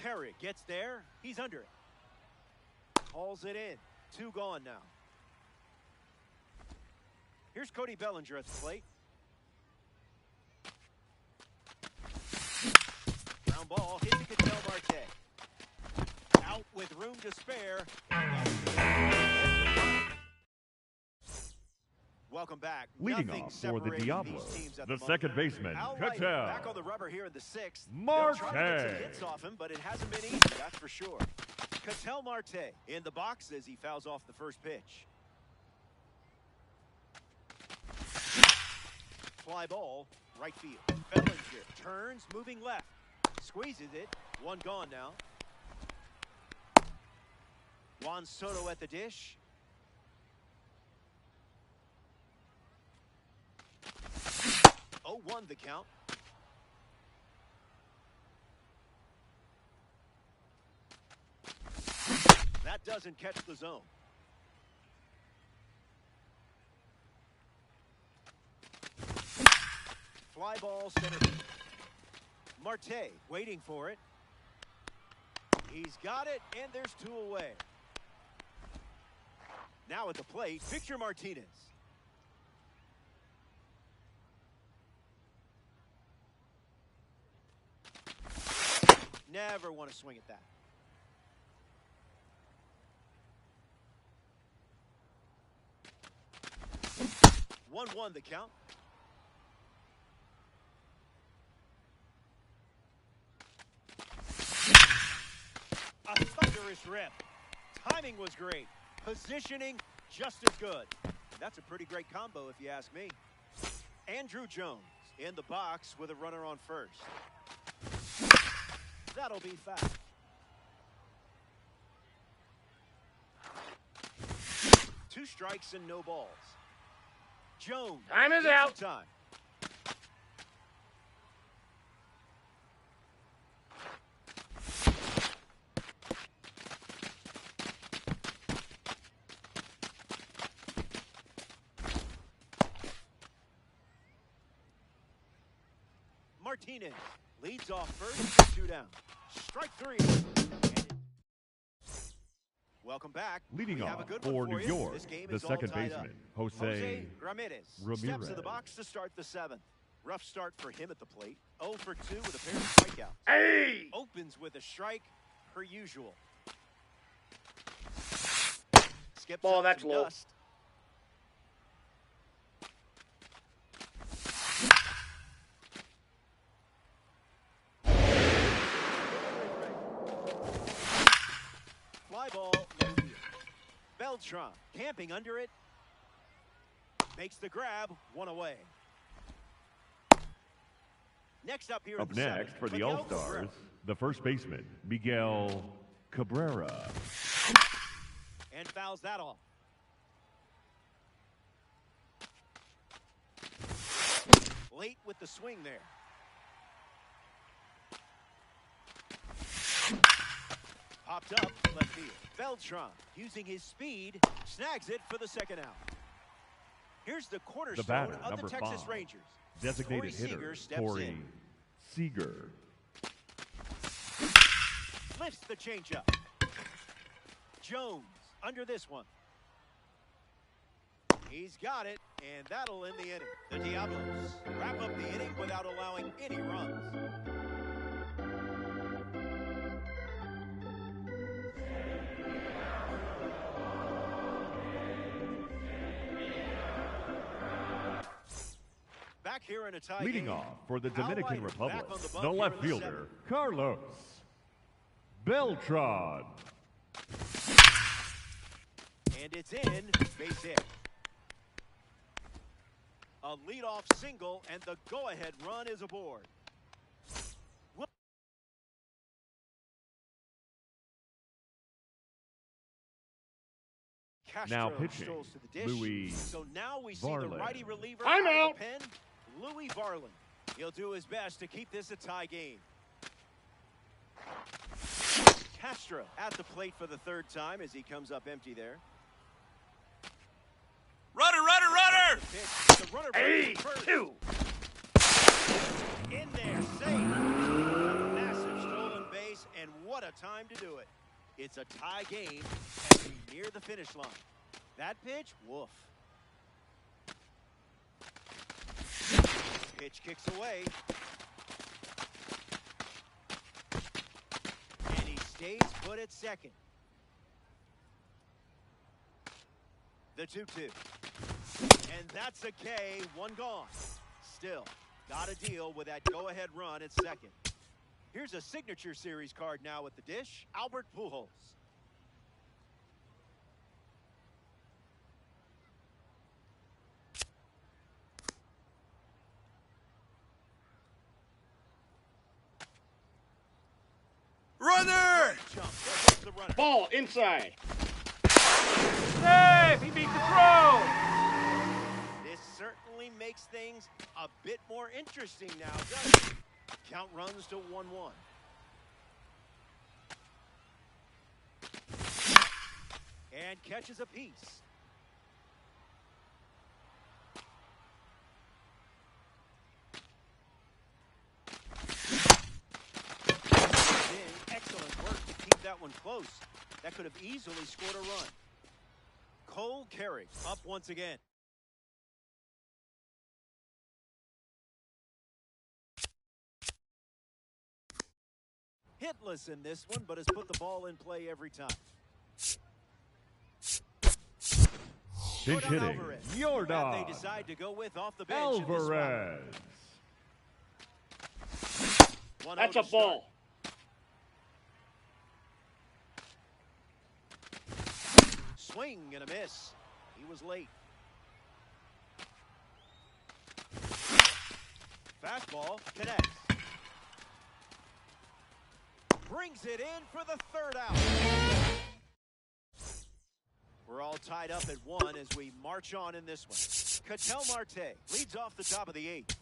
Carrick gets there. He's under it. Hauls it in. 2 gone now. Here's Cody Bellinger at the plate. Ground ball hit to Ketel Marte. Out with room to spare. Welcome back. Leading Nothing off for the separating Diablos, these teams at the moment. second baseman, Al Leiter Ketel back on the rubber here in the 6th. Marte. They'll try to get some hits off him, but it hasn't been easy, that's for sure. Ketel Marte in the box as he fouls off the first pitch. Fly ball, right field. Bellinger turns, moving left. Squeezes it. 1 gone now. Juan Soto at the dish. Oh, 1 the count. That doesn't catch the zone. Fly ball center. Marte waiting for it. He's got it, and there's 2 away. Now at the plate, Victor Martinez. Never want to swing at that. One the count. A thunderous rip. Timing was great. Positioning just as good. And that's a pretty great combo if you ask me. Andrew Jones in the box with a runner on first. That'll be foul. Two strikes and no balls. Jones. Time is gets out. some time. Martinez leads off first, 2 down. Strike 3. Welcome back. Leading we have off a good for one New you. York, This game the is all second tied baseman, up. Jose Ramirez steps to the box to start the 7th. Rough start for him at the plate. 0 for 2 with a pair of strikeouts. Hey! Opens with a strike, per usual. Skips Ball, up that's some low. dust. Fly ball, left field. Beltran camping under it. Makes the grab, 1 away. Next up here Up in the next 7th, for the Miguel All-Stars, Cabrera. the first baseman, Miguel Cabrera. And fouls that off. Late with the swing there. Popped up, left field. Beltran, using his speed, snags it for the 2nd out. Here's the cornerstone batter, of number the Texas 5, Rangers. Designated Corey hitter, Seager steps Corey in. Seager. Lifts the changeup. Jones under this one. He's got it, and that'll end the inning. The Diablos wrap up the inning without allowing any runs. Back here in a tie Leading game. off for the Al Dominican Leiter Republic, back on the bump the here left in the fielder, 7th. Carlos Beltran. And it's in, base hit. A leadoff single, and the go-ahead run is aboard. Now Castro pitching, strolls to the dish. Louis So now we see Varland. the righty reliever I'm out out. of the pen, Louis Varland. He'll do his best to keep this a tie game. Castro at the plate for the 3rd time as he comes up empty there. Runner, runner, runner! The pitch, the runner Hey, back first. 2. In there, safe. A massive stolen base, and what a time to do it. It's a tie game as we near the finish line. That pitch, woof. Pitch kicks away. And he stays put at second. The 2-2. And that's a K, 1 gone. Still, got to deal with that go-ahead run at second. Here's a signature series card now at the dish, Albert Pujols. Runner! Jump, there goes the runner. Ball, inside. Safe! He beat the throw! This certainly makes things a bit more interesting now, doesn't it? Count runs to 1-1. And catches a piece. Excellent work to keep that one close. That could have easily scored a run. Cole Carey up once again. Hitless in this one, but has put the ball in play every time. Pinch Jordan hitting, Alvarez. your And dog, they decide to go with off the bench in this one. Alvarez. 1-0 That's to a start. ball. Swing and a miss. He was late. Fastball connects. Brings it in for the 3rd out. We're all tied up at 1 as we march on in this one. Ketel Marte leads off the top of the 8th.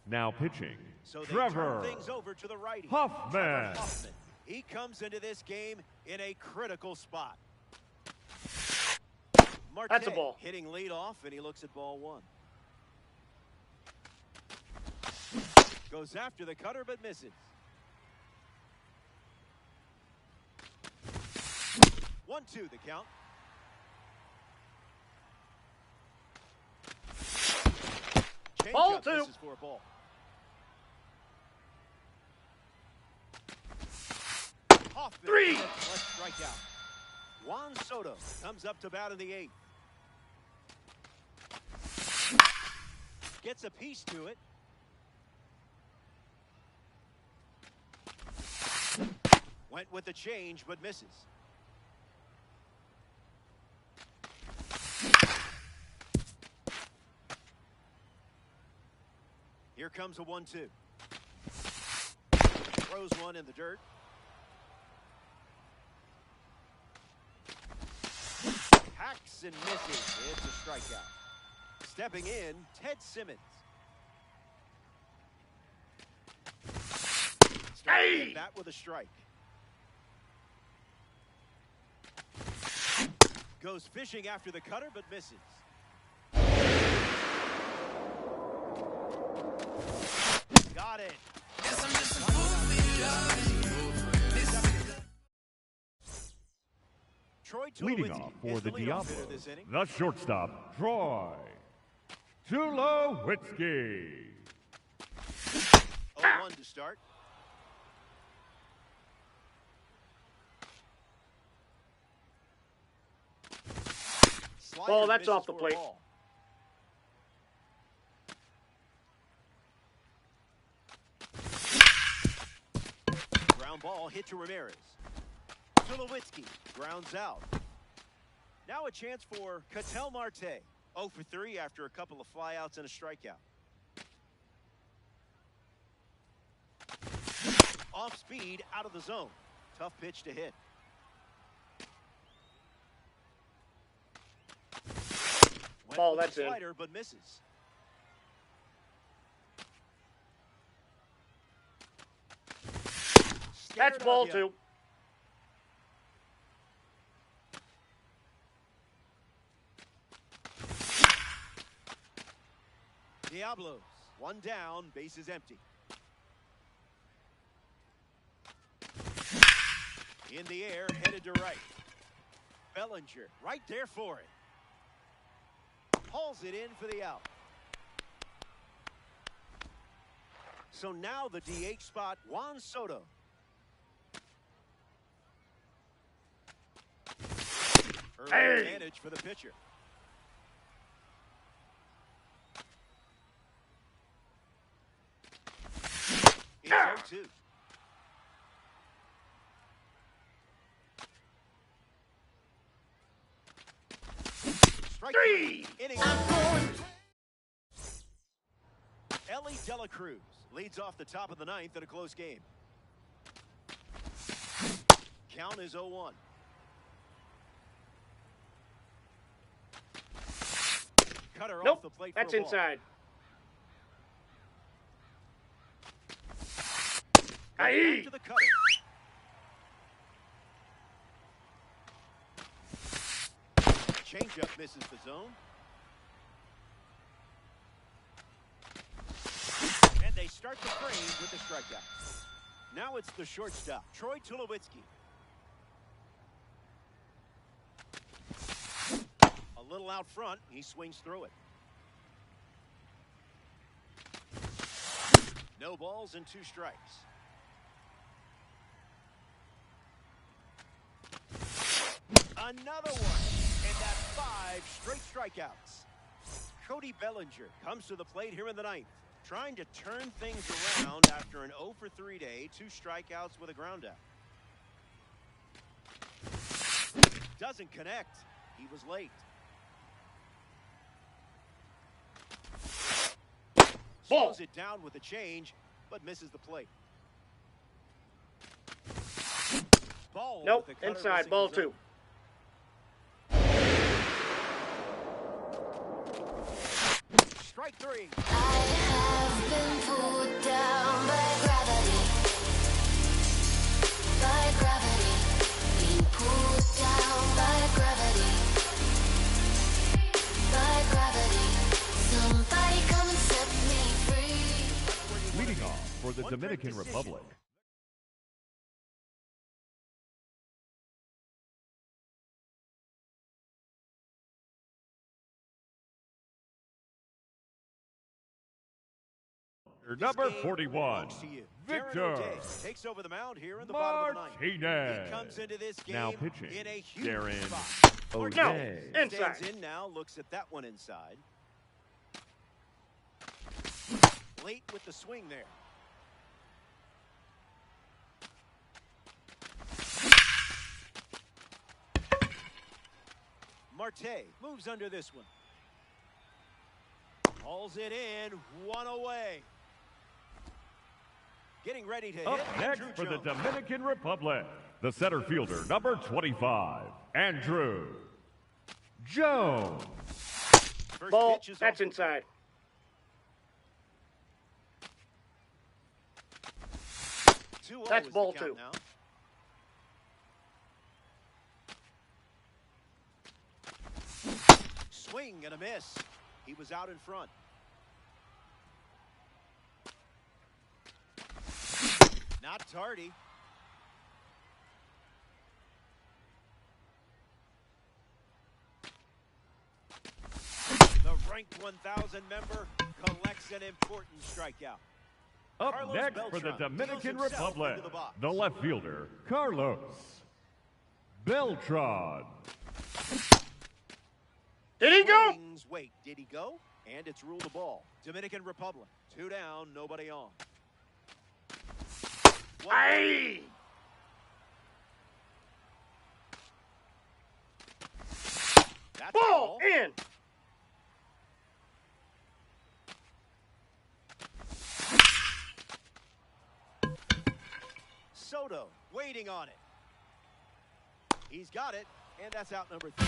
Now pitching, So they Trevor turn things over to the righty. Hoffman. Trevor Hoffman. He comes into this game in a critical spot. Marte That's a ball. hitting lead off, and he looks at ball one. Goes after the cutter, but misses. 1-2 the count. Ball Changeup two. misses for a ball. Hoffman Three. gets one strikeout. Juan Soto comes up to bat in the eighth. Gets a piece to it. Went with the change, but misses. Here comes a 1-2. Throws one in the dirt. Hacks and misses. It's a strikeout. Stepping in, Ted Simmons. Starting that with a strike. Goes fishing after the cutter, but misses. Got it. Troy Leading Tulowitzki off for is the leadoff hitter Diablos, this inning. the shortstop, Troy Tulowitzki. 0-1 to start. Slider Ball, that's misses off the for a plate. ball. Ground ball hit to Ramirez. Tulowitzki grounds out. Now a chance for Ketel Marte. 0 for 3 after a couple of flyouts and a strikeout. Off speed, out of the zone. Tough pitch to hit. Went Ball, with that's the in. slider, but misses. That's Scared ball of ya. two. Diablos, one down, base is empty. In the air, headed to right. Bellinger, right there for it. Hauls it in for the out. So now the DH spot, Juan Soto. Early advantage for the pitcher. It's 0-2. Strike three. Inning. Ellie Dela Cruz leads off the top of the ninth in a close game. Count is 0-1. Cutter off the plate. That's for a ball. inside. Back to the cutter. Changeup misses the zone. And they start the frame with the strikeout. Now it's the shortstop, Troy Tulowitzki. A little out front, he swings through it. No balls and 2 strikes. Another one, and that's 5 straight strikeouts. Cody Bellinger comes to the plate here in the ninth, trying to turn things around after an 0 for 3 day, 2 strikeouts with a ground out. Doesn't connect. He was late. Ball. Slows it down with a change, but misses the plate. Ball. Nope, with the cutter inside, missing ball the zone. 2. Strike 3. I have been Dominican Republic. Number 41, Victor takes over the mound here in the bottom of the ninth. Martinez. He comes into this game Now pitching, in a huge Darren spot. O'Day. Stands in now, looks at that one inside. Late with the swing there. Marte moves under this one. Hauls it in, one away. Getting ready to Up hit. next for the Dominican Republic, the center fielder, number 25, Andrew Jones. Ball. That's inside. That's ball 2. Now. Swing and a miss. He was out in front. Not tardy. The ranked 1,000 member collects an important strikeout. Up Carlos next Beltran for the Dominican deals himself Republic, into the box. the left fielder, Carlos Beltran. Did he go? Swings, wait, did he go? And it's ruled a ball. Dominican Republic, 2 down, nobody on. Aye. That's Ball in. Soto waiting on it. He's got it, and that's out number 3.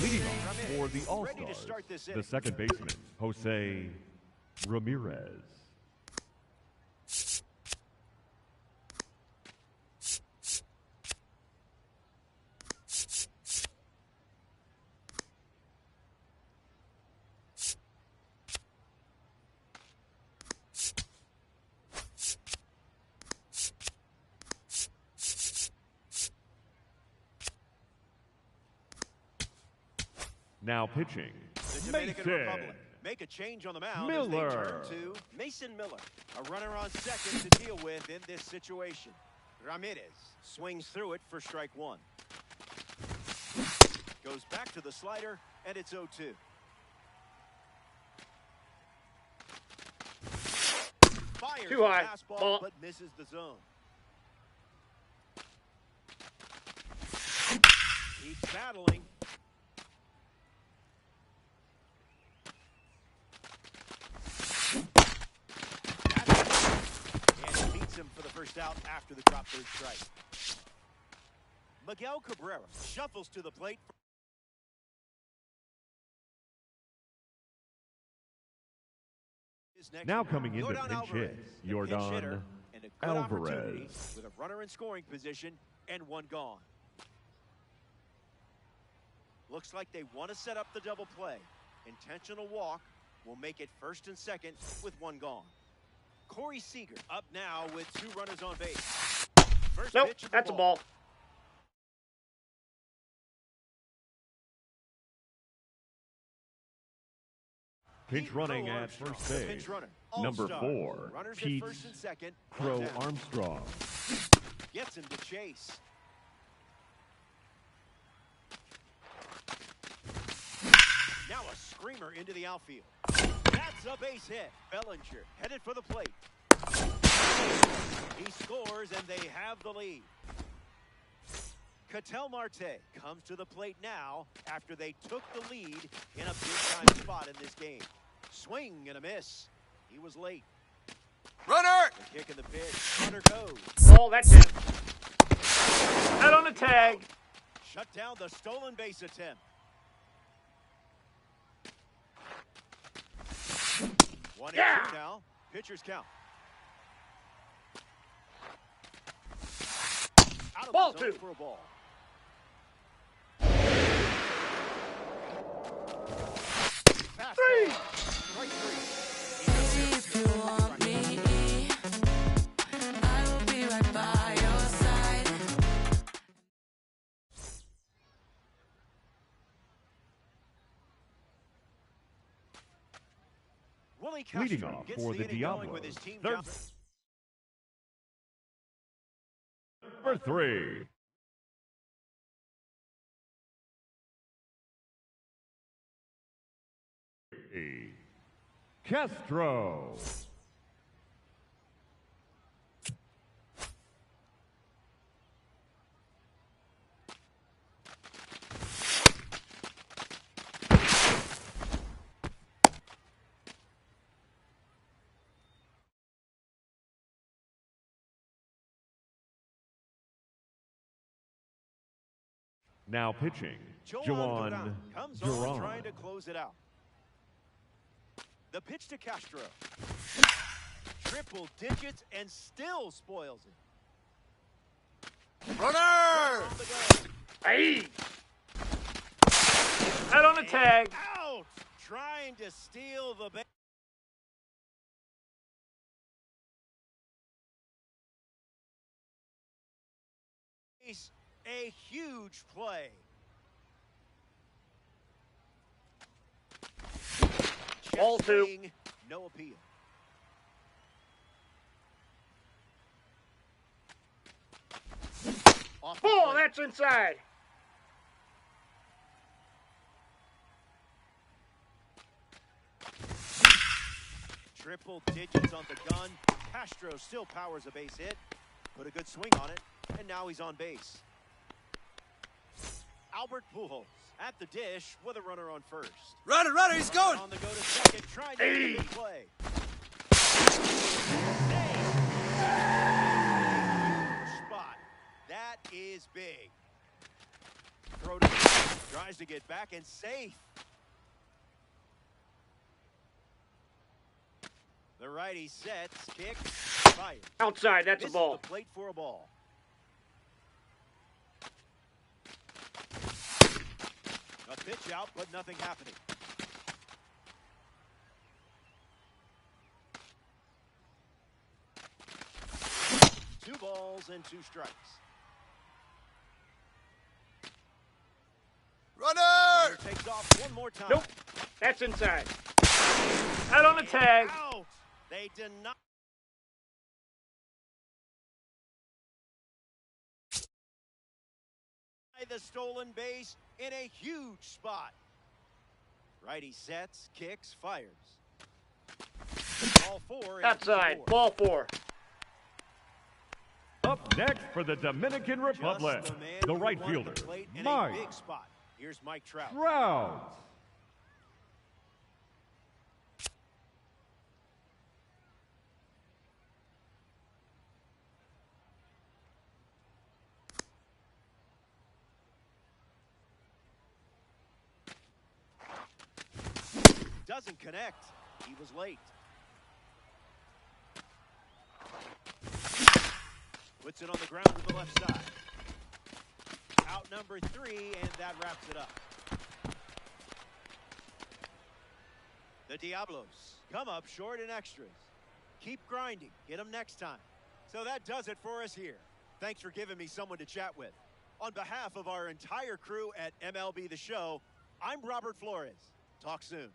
Leading off for the All-Stars, the second baseman, Jose Ramirez. Now pitching, The Dominican Mason Republic make a change on the mound Miller. as they turn to Mason Miller. A runner on second to deal with in this situation. Ramirez swings through it for strike 1. Goes back to the slider, and it's 0-2. Fires Too high. a fastball, Ball. but misses the zone. Keeps battling. And beats him for the first out after the drop third strike. Miguel Cabrera shuffles to the plate. Now coming into Yordan pinch Alvarez, hit, the pinch Yordan hitter, and a good opportunity Alvarez. with a runner in scoring position and one gone. Looks like they want to set up the double play. Intentional walk will make it first and second with one gone. Corey Seager up now with 2 runners on base. First Nope, pitch of the that's a ball. Pinch Pete running Crow at Armstrong, first the base, pinch runner. number All-star. 4, Runners at Pete first and second. Crow One down. Armstrong. Gets him to chase. Now a screamer into the outfield. That's a base hit. Bellinger headed for the plate. He scores, and they have the lead. Ketel Marte comes to the plate now after they took the lead in a big-time spot in this game. Swing and a miss. He was late. Runner! The kick in the pitch. Runner goes. Ball. That's it. Head on the tag. Shut down the stolen base attempt. 1-2 now. Pitcher's count. Out of Ball the zone 2. for a ball. Willie Leading Castro off gets for the the inning going Diablos, with his team. Number 3. Castro. Now pitching, Joan comes Duran. on trying to close it out. The pitch to Castro. Triple digits and still spoils it. Runner! Hey! Head on the tag. Out! Trying to steal the base. A huge play. Ball Check 2. swing, no appeal. Off the Ball, plate. that's inside. Triple digits on the gun. Castro still powers a base hit. Put a good swing on it, and now he's on base. Albert Pujols at the dish with a runner on first. Runner, he's going! On the go to second, trying to make a big play. Huge spot. That is big. Throw to tries to get back and safe. The righty sets, kicks, fires. Outside, that's a Misses ball. the plate for a ball. A pitch out, but nothing happening. Two balls and two strikes. Runner! Runner takes off one more time. Nope, that's inside. Head on the tag. Out. They deny. The stolen base in a huge spot. Righty sets, kicks, fires. Ball 4. Outside, ball 4. Up next for the Dominican Republic, the right fielder, Mike Big spot. Here's Mike Trout. Trout. Doesn't connect. He was late. Puts it on the ground to the left side. Out number 3, and that wraps it up. The Diablos come up short in extras. Keep grinding. Get them next time. So that does it for us here. Thanks for giving me someone to chat with. On behalf of our entire crew at MLB The Show, I'm Robert Flores. Talk soon.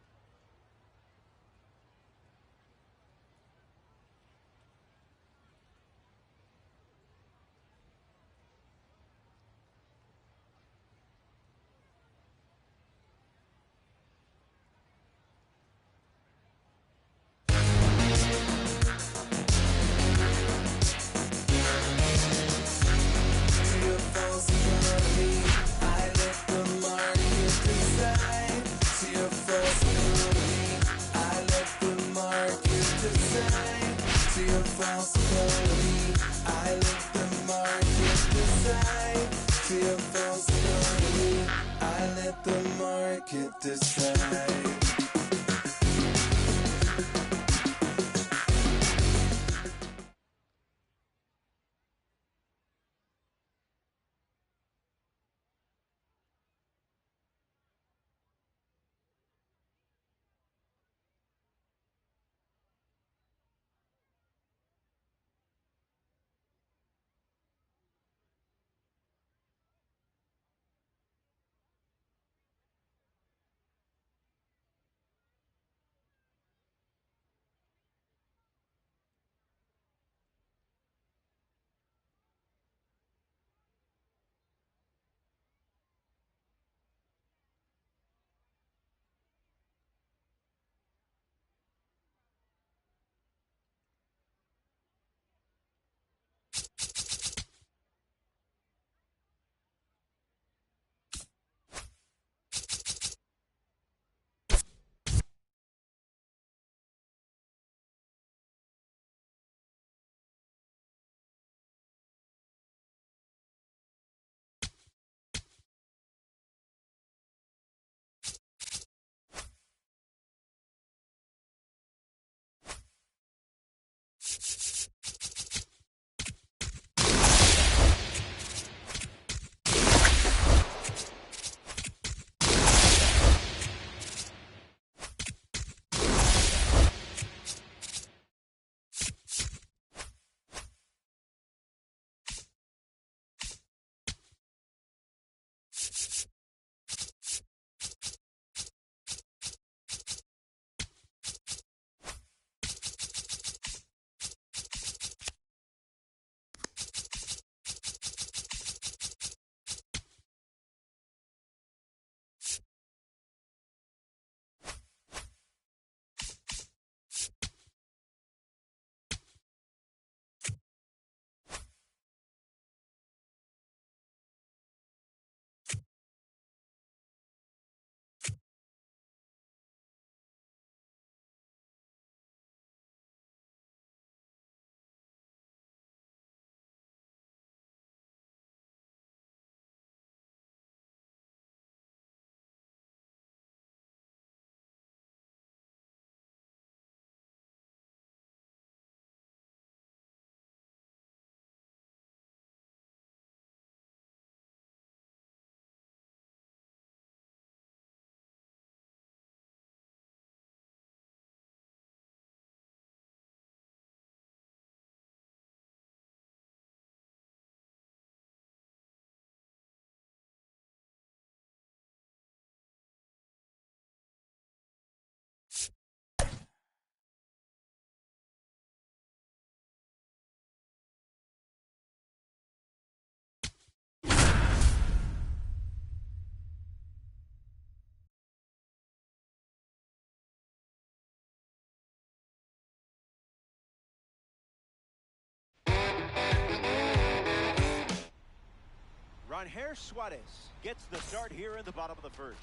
Ronher Suarez gets the start here in the bottom of the first.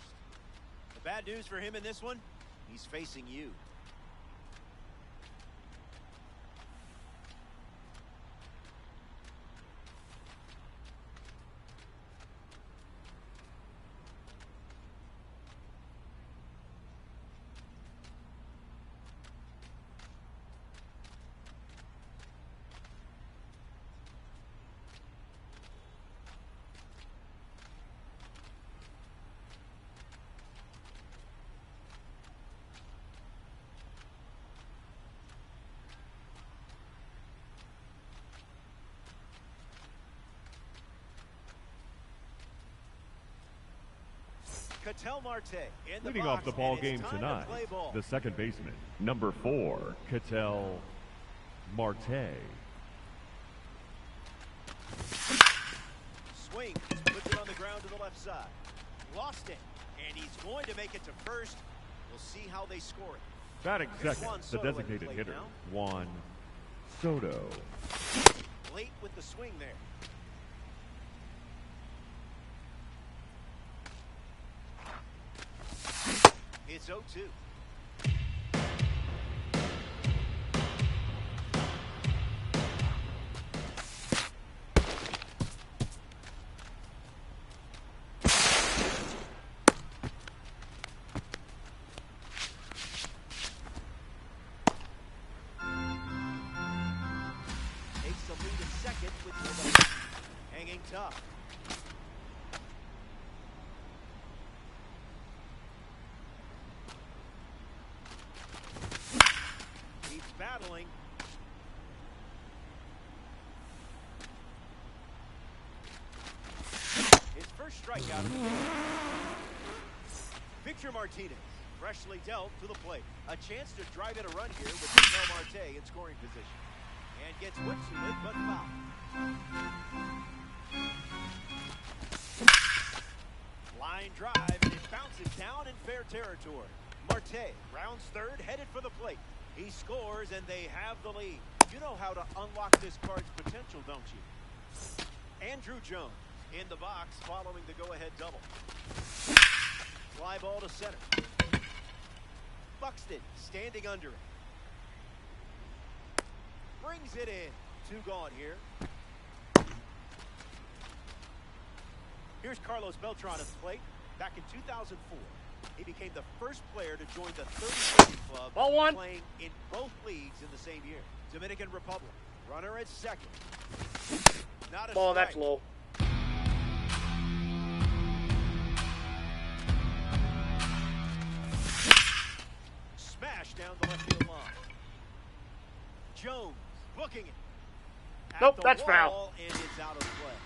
The bad news for him in this one, he's facing you. Ketel Marte in the Leading box, off the ball and it's game time to tonight, play ball. the second baseman, number 4, Ketel Marte. Swing, puts it on the ground to the left side. Lost it, and he's going to make it to first. We'll see how they score it. Batting second, Juan the Soto at the designated plate hitter, now. Juan Soto. Late with the swing there. It's 0-2. Takes the lead at second with nobody. Hanging tough. Keeps battling. His first strikeout of the game. Victor Martinez, freshly dealt to the plate. A chance to drive in a run here with Ketel Marte in scoring position. And gets woodsy with, but foul. Line drive, and it bounces down in fair territory. Marte rounds third, headed for the plate. He scores, and they have the lead. You know how to unlock this card's potential, don't you? Andrew Jones in the box following the go-ahead double. Fly ball to center. Buxton standing under it. Brings it in. 2 gone here. Here's Carlos Beltran at the plate. Back in 2004, he became the first player to join the 30-30 club, Ball one. playing in both leagues in the same year. Dominican Republic. Runner at second. Not a Ball, strike. that's low. Smash down the left field line. Jones booking it. At Nope, the that's wall, foul. and it's out of play.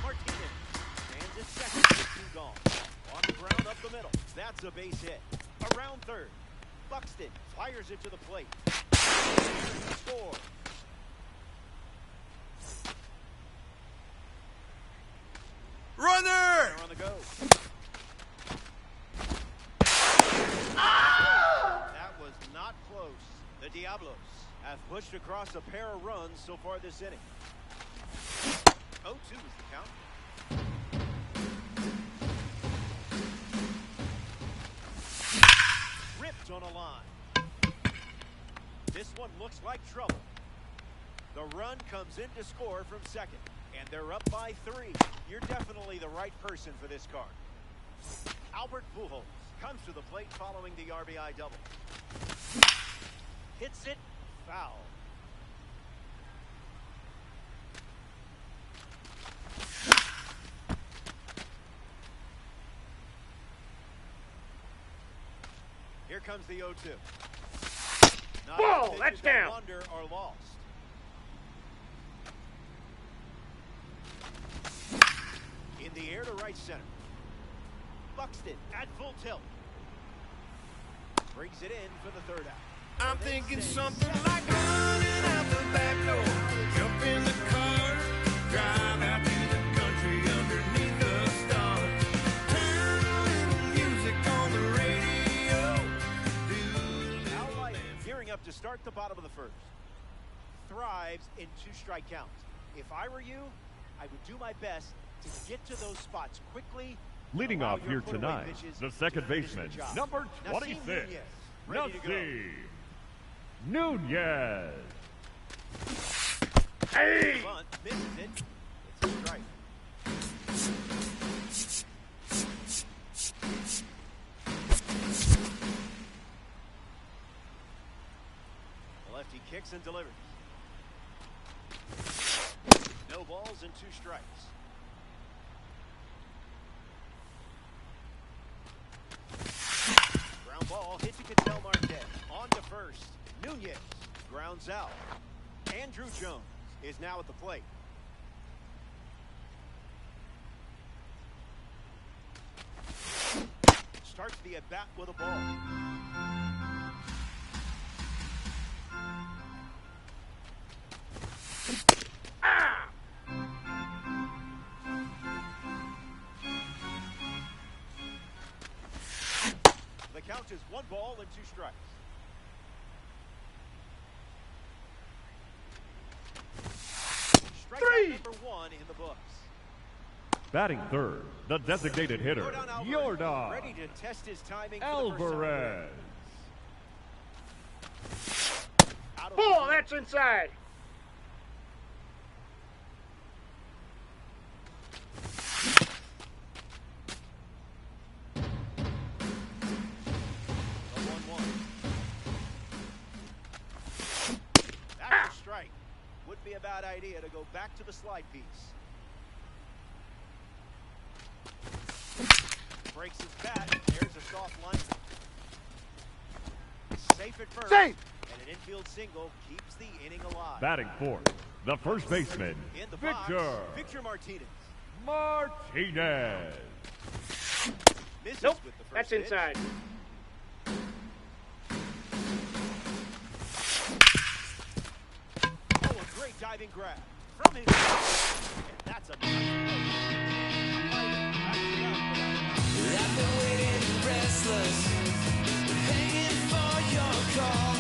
Martinez stands at second with 2 gone. On the ground up the middle. That's a base hit. Around third. Buxton fires it to the plate. Score. Runner! They're on the go. That was not close. The Diablos have pushed across a pair of runs so far this inning. 0-2 is the count. Ripped on a line. This one looks like trouble. The run comes in to score from second, and they're up by 3. You're definitely the right person for this card. Albert Pujols comes to the plate following the RBI double. Hits it, foul. Here comes the 0-2. Not Whoa, pitches that's that down. wander or lost. In the air to right center. Buxton at full tilt. Brings it in for the third out. I'm thinking something like running out the back door, jump in the car, drive out to the country underneath the stars, turn a little music on the radio. Now Light gearing up to start the bottom of the first. Thrives in 2 strike counts. If I were you, I would do my best to get to those spots quickly. Leading Allow off your here put-away tonight, pitches the to second finish the baseman, job. number Nasim 26, Nunez, ready to go. Nunez. Hey! Bunt, misses it. It's a strike. The lefty kicks and delivers. No balls and 2 strikes. Ground ball hit to Ketel Marte. On to first. Nunez grounds out. Andrew Jones is now at the plate. Starts the at-bat with a ball. Ah! The count is 1 ball and 2 strikes. Strikeout number 1 in the books. Batting third, the designated hitter, Yordan ready to test his timing for the Alvarez. first time. Out of Ball, the that's inside. The 1-1. That's a strike. Would be a bad idea to go back to the slide piece. Breaks his bat. There's a soft line. Safe at first. Safe. And an infield single keeps the inning alive. Batting fourth, the first baseman, In the box, Victor Martinez. Martinez. Misses Nope, with the first that's pitch. inside. Oh, a great diving grab from his and that's a I've been waiting restless, hanging for your call.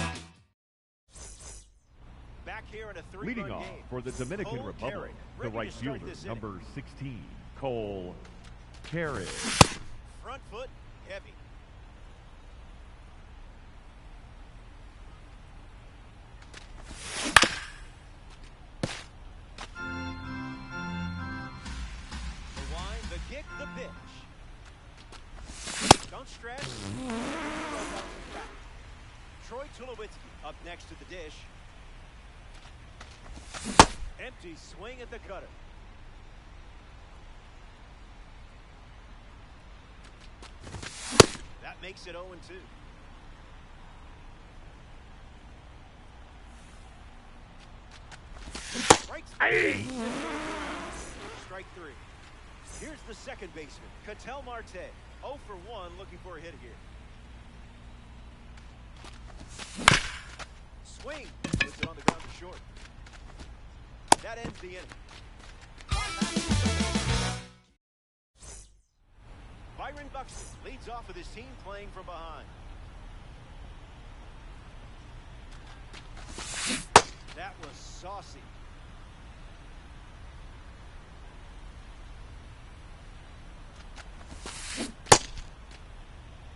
back here in a 3-run Leading game. off for the Dominican Cole Republic, Carey, the ready right to start fielder, this inning. number 16, Cole Carey. Front foot heavy. The wind, the kick, the pitch. Don't stress. Troy Tulowitzki up next to the dish. Empty swing at the cutter. That makes it 0-2. Strikes Hey! Strike 3. Here's the second baseman, Ketel Marte. 0 for 1, looking for a hit here. Swing. Puts it on the ground to short. That ends the inning. Byron Buxton leads off with his team playing from behind. That was saucy.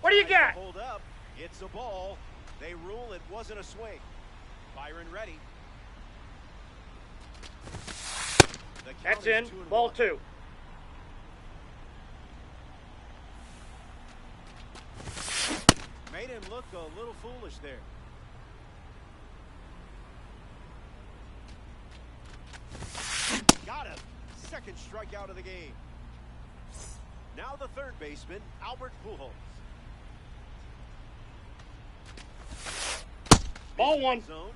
What do you got? Hold up. It's a ball. They rule it wasn't a swing. Byron ready. The count That's is in. 2-1. Ball 2. Made him look a little foolish there. Got him. Second strikeout of the game. Now the third baseman, Albert Pujols. Ball 1. Zone.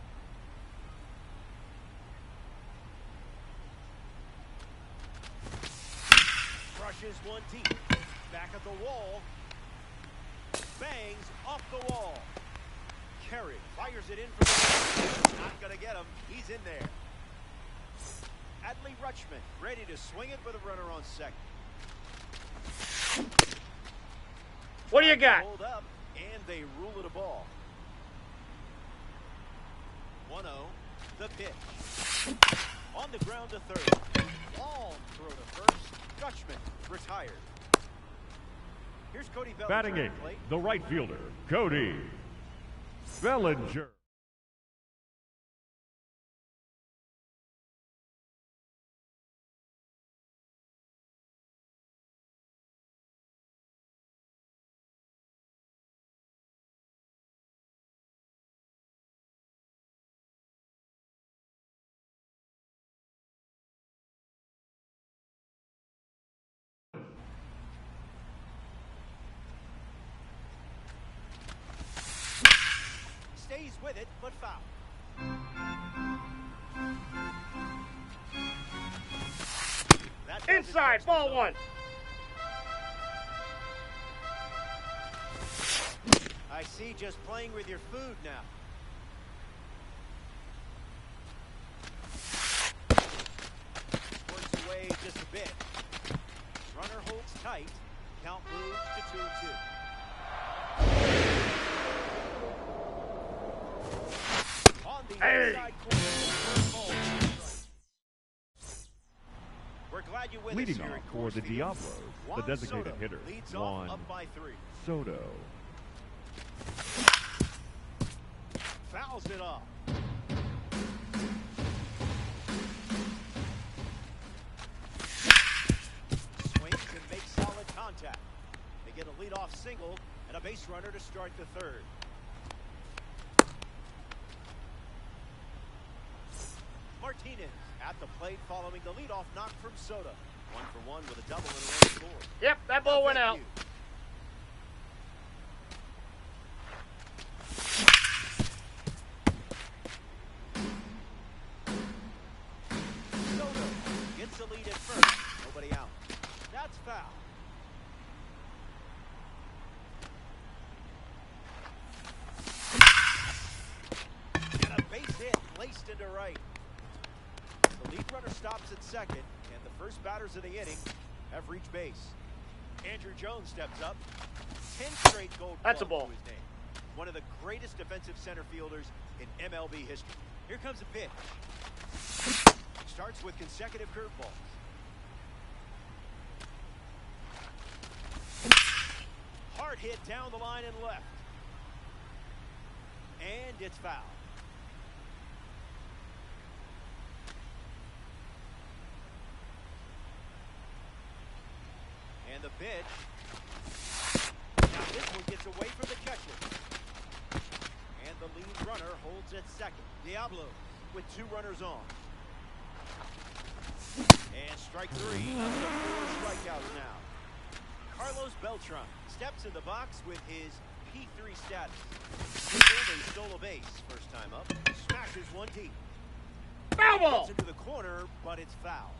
Crushes one deep. Back at the wall. Bangs off the wall. Carey fires it in for the not gonna get him. He's in there. Adley Rutschman ready to swing it with a runner on second. What do you got? Hold up, and they rule it a ball. 1-0, the pitch. On the ground to third. Long throw to first. Dutchman retired. Here's Cody Bellinger. Batting eighth, the right fielder, Cody Bellinger. Stays with it, but foul. That Inside, ball one. I see, just playing with your food now. Works away just a bit. Runner holds tight. Count moves to 2-2. On the inside corner. We're glad you're with Leading us here off at for the Coors Field. Diablos, the Juan designated Soto hitter, leads Juan off up by 3. Soto. Fouls it off. Swings and makes solid contact. They get a leadoff single and a base runner to start the third. Martinez at the plate following the leadoff knock from Soto. 1 for 1 with a double and a run score. Yep, that ball went out. Soto gets the lead at first. Nobody out. That's foul. And a base hit placed into right. The lead runner stops at second, and the first batters of the inning have reached base. Andrew Jones steps up. 10 straight gold That's a gloves ball. to his name. One of the greatest defensive center fielders in MLB history. Here comes a pitch. Starts with consecutive curveballs. Hard hit down the line and left. And it's foul. And the pitch. Now this one gets away from the catcher. And the lead runner holds at second. Diablo with 2 runners on. And strike 3. Up to 4 strikeouts now. Carlos Beltran steps in the box with his P3 status. He stole a base first time up. Smashes one deep. Foul ball. Gets into the corner, but it's foul.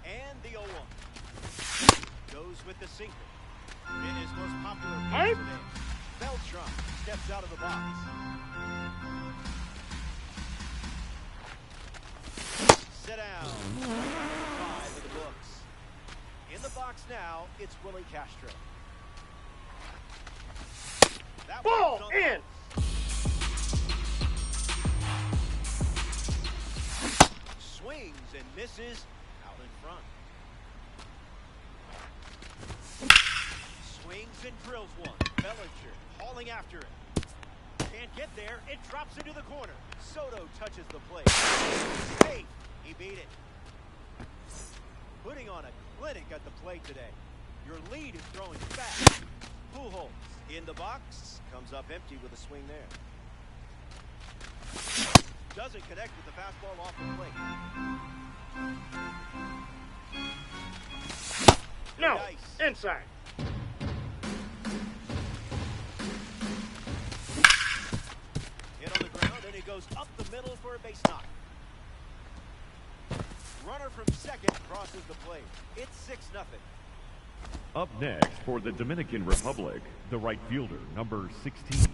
And the 0-1. Goes with the sinker. In his most popular pitch today. Beltran steps out of the box. Sit down. 5 in the books. In the box now, it's Willie Castro. That Ball one's on in. Swings and misses out in front. Swings and drills one. Bellinger hauling after it. Can't get there. It drops into the corner. Soto touches the plate. Safe. He beat it. Putting on a clinic at the plate today. Your lead is throwing fast. Pujols in the box. Comes up empty with a swing there. Doesn't connect with the fastball off the plate. No, Nice. inside. Hit on the ground, and he goes up the middle for a base knock. Runner from second crosses the plate. It's 6-0. Up next for the Dominican Republic, the right fielder, number 16.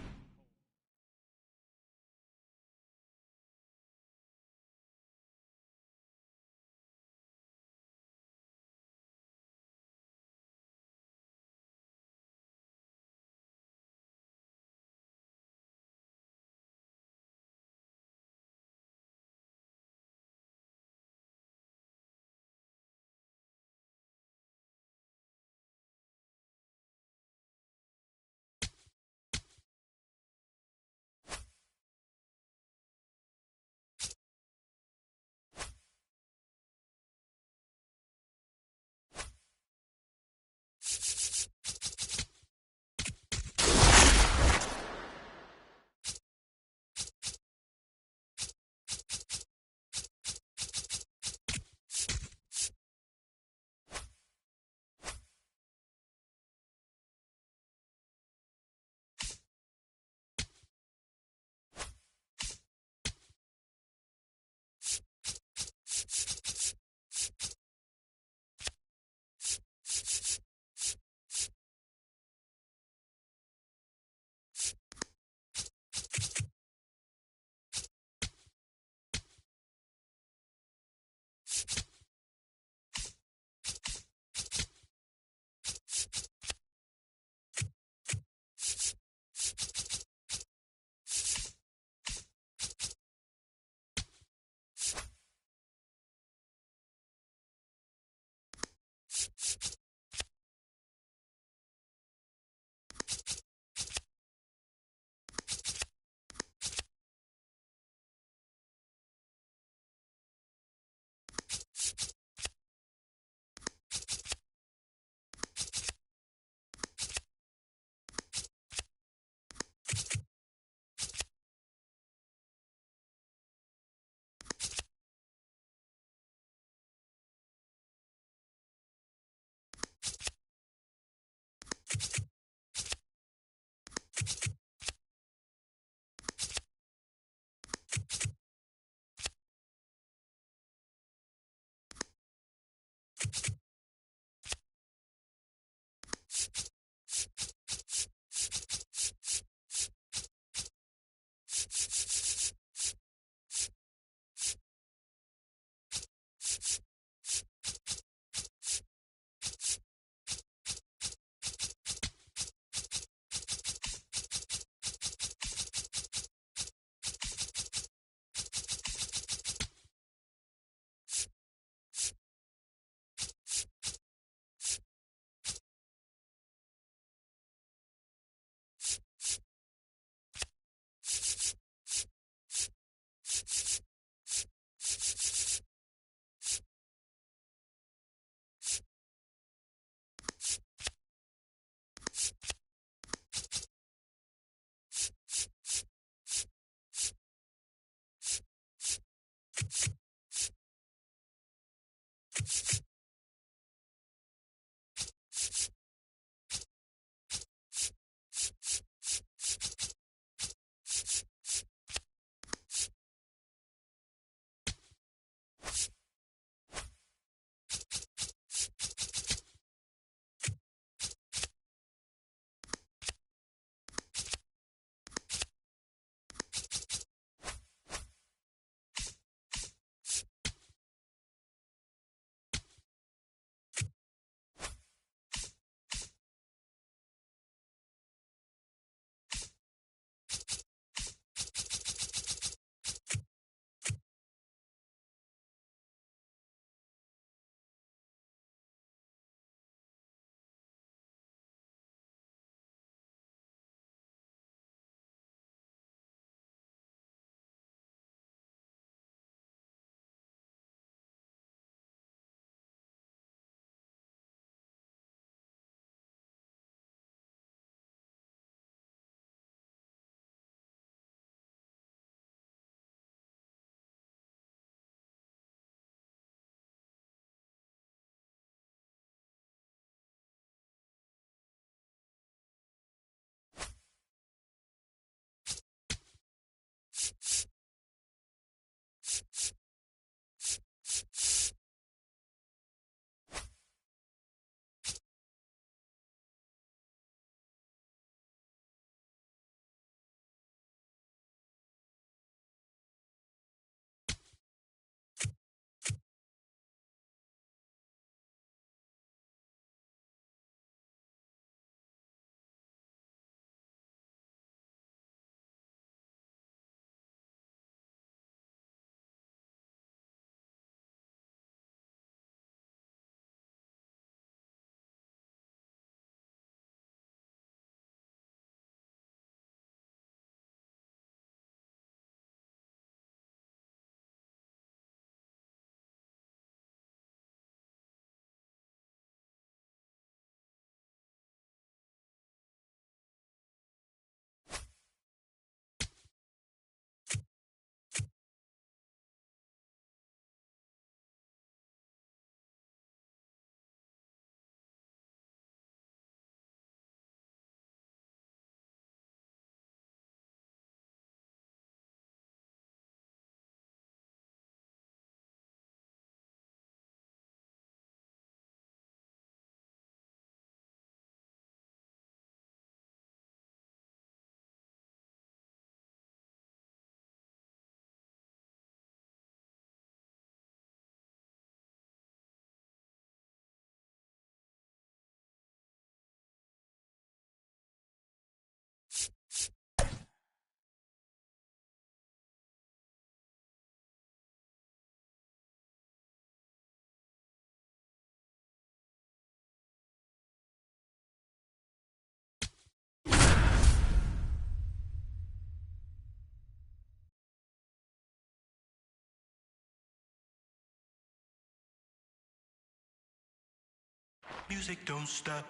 Music don't stop.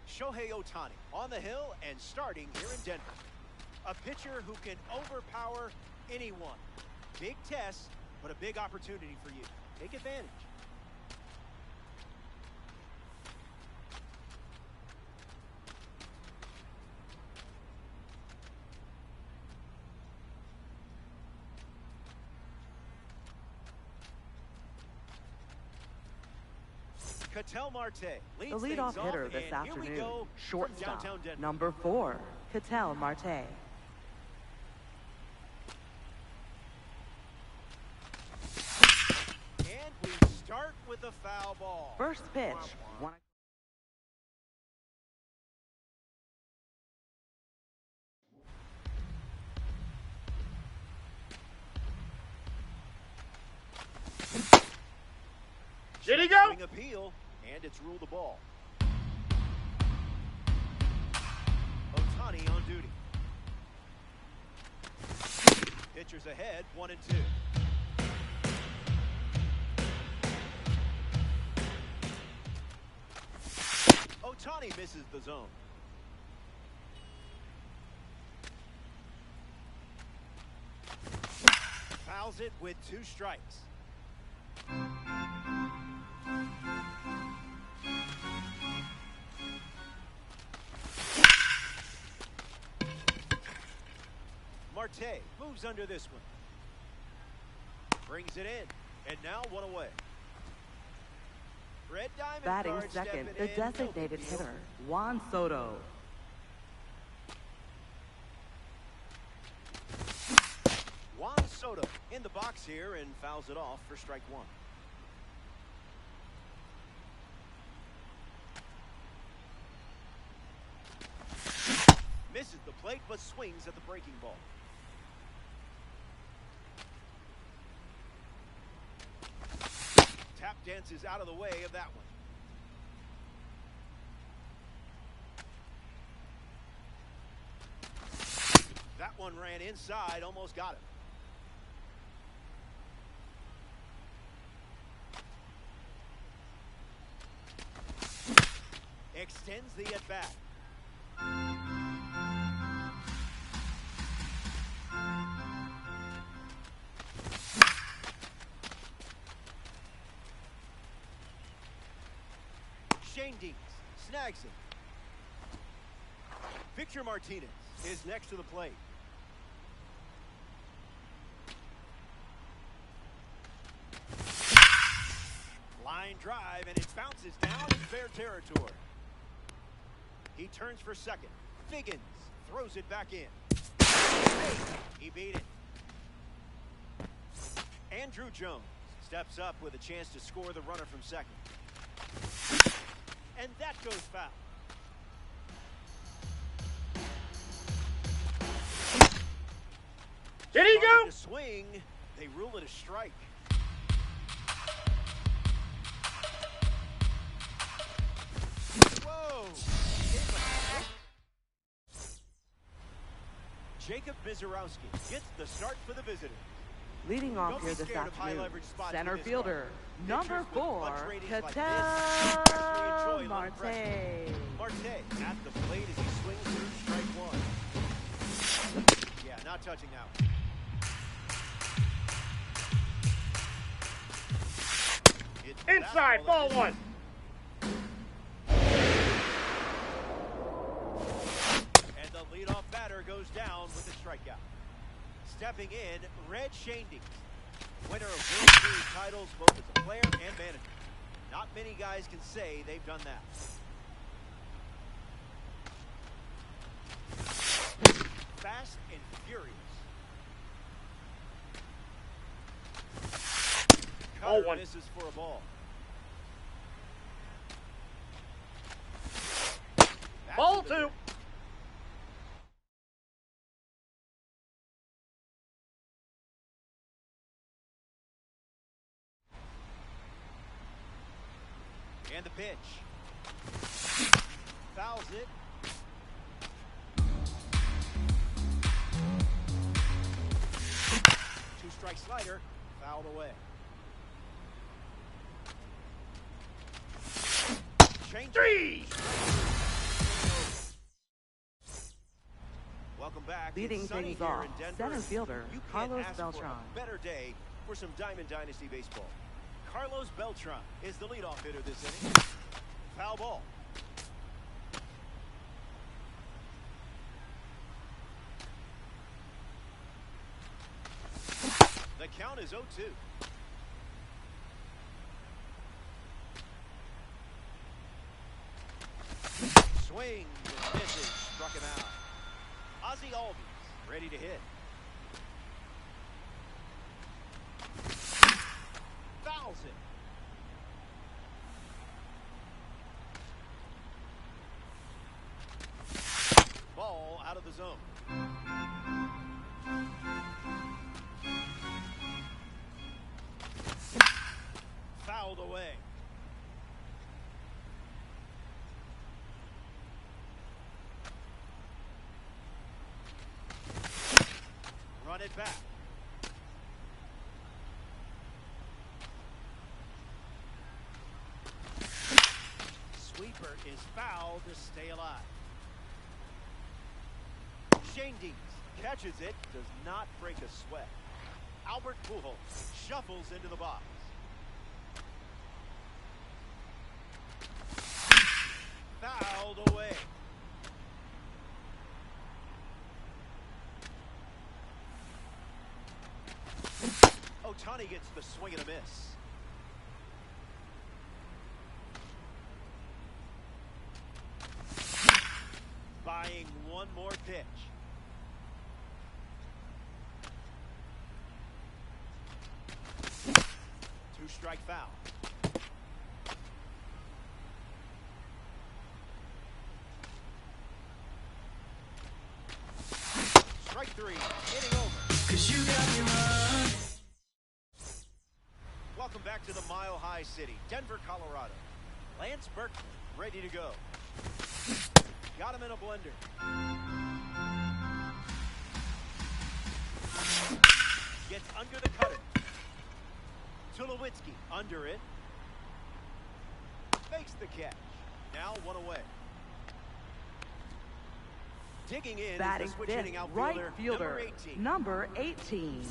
Shohei Ohtani on the hill and starting here in Denver. A pitcher who can overpower anyone. Big test, but a big opportunity for you. Take advantage. Ketel Marte leads The leadoff things hitter off, this and here we afternoon, go from shortstop, downtown Denver. number 4, Ketel Marte. And we start with a foul ball. First pitch. Did he go? Swing appeal, and it's ruled a ball. Ohtani on duty. Pitchers ahead, 1-2. Ohtani misses the zone. Fouls it with 2 strikes. Marte moves under this one. Brings it in. And now 1 away. Red Diamond Batting Guard second, stepping the in. designated hitter, Juan Soto. Juan Soto in the box here and fouls it off for strike 1. Misses the plate but swings at the breaking ball. Tap dances out of the way of that one. That one ran inside, almost got him. Extends the at-bat. Shane Deans snags him. Victor Martinez is next to the plate. Line drive, and it bounces down in fair territory. He turns for second. Figgins throws it back in. He beat it. Andrew Jones steps up with a chance to score the runner from second. And that goes foul. Did he go? To swing, they rule it a strike. Whoa! Jacob Mizorowski gets the start for the visitors. Leading off Don't here be this scared of high afternoon, leverage spots center in this fielder, one. number Pitchers with 4, bunch ratings like Ketel this especially enjoy low pressure. Marte. Marte at the plate as he swings through strike 1. Yeah, not touching that one. It's Inside, ball 1. And the leadoff batter goes down with a strikeout. Stepping in, Red Shanding, winner of World Series titles both as a player and manager. Not many guys can say they've done that. Fast and furious. Ball Cutter 1. misses for a ball. That's Ball the 2. And the pitch. Fouls it. Two-strike slider. Fouled away. Change. 3. Welcome back. Leading It's sunny things here off, in Denver. center fielder, You can't Carlos ask for Beltran. a better day for some Diamond Dynasty baseball. Carlos Beltran is the leadoff hitter this inning. Foul ball. The count is 0-2. Swings and misses. Struck him out. Ozzie Albies ready to hit. Fouls it. Ball out of the zone. Fouled away. Run it back. Sweeper is fouled to stay alive. Shane Dees catches it, does not break a sweat. Albert Pujols shuffles into the box. Fouled away. Ohtani gets the swing and a miss. Buying one more pitch. Two-strike foul. Strike three, hitting over. 'Cause you got me run. Welcome back to the Mile High City, Denver, Colorado. Lance Berkman ready to go. Got him in a blender. Gets under the cutter. Tulowitzki under it. Makes the catch. Now one away. Digging in Batting is the switch fifth, hitting outfielder, right fielder, number 18. Number 18.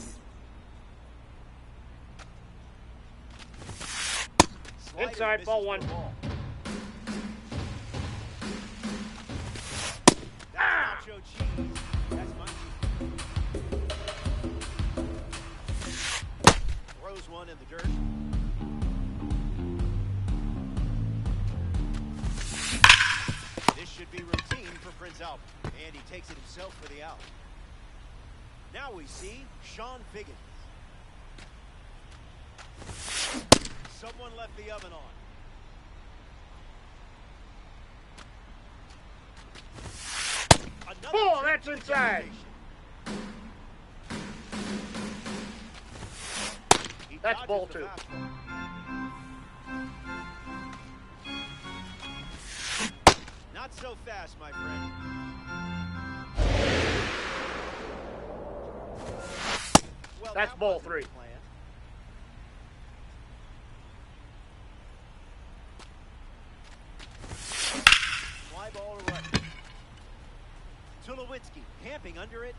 Slider Inside, ball misses one. the ball. That's nacho cheese. That's my throws one in the dirt. This should be routine for Prince Albert, and he takes it himself for the out. Now we see Sean Figgins. Someone left the oven on. Another Ball, trip that's to the inside. destination. He That's dodges ball the two. fastball. Not so fast, my friend. Well, That's that ball wasn't three. the plan. Fly ball to right. Tulowitzki camping under it.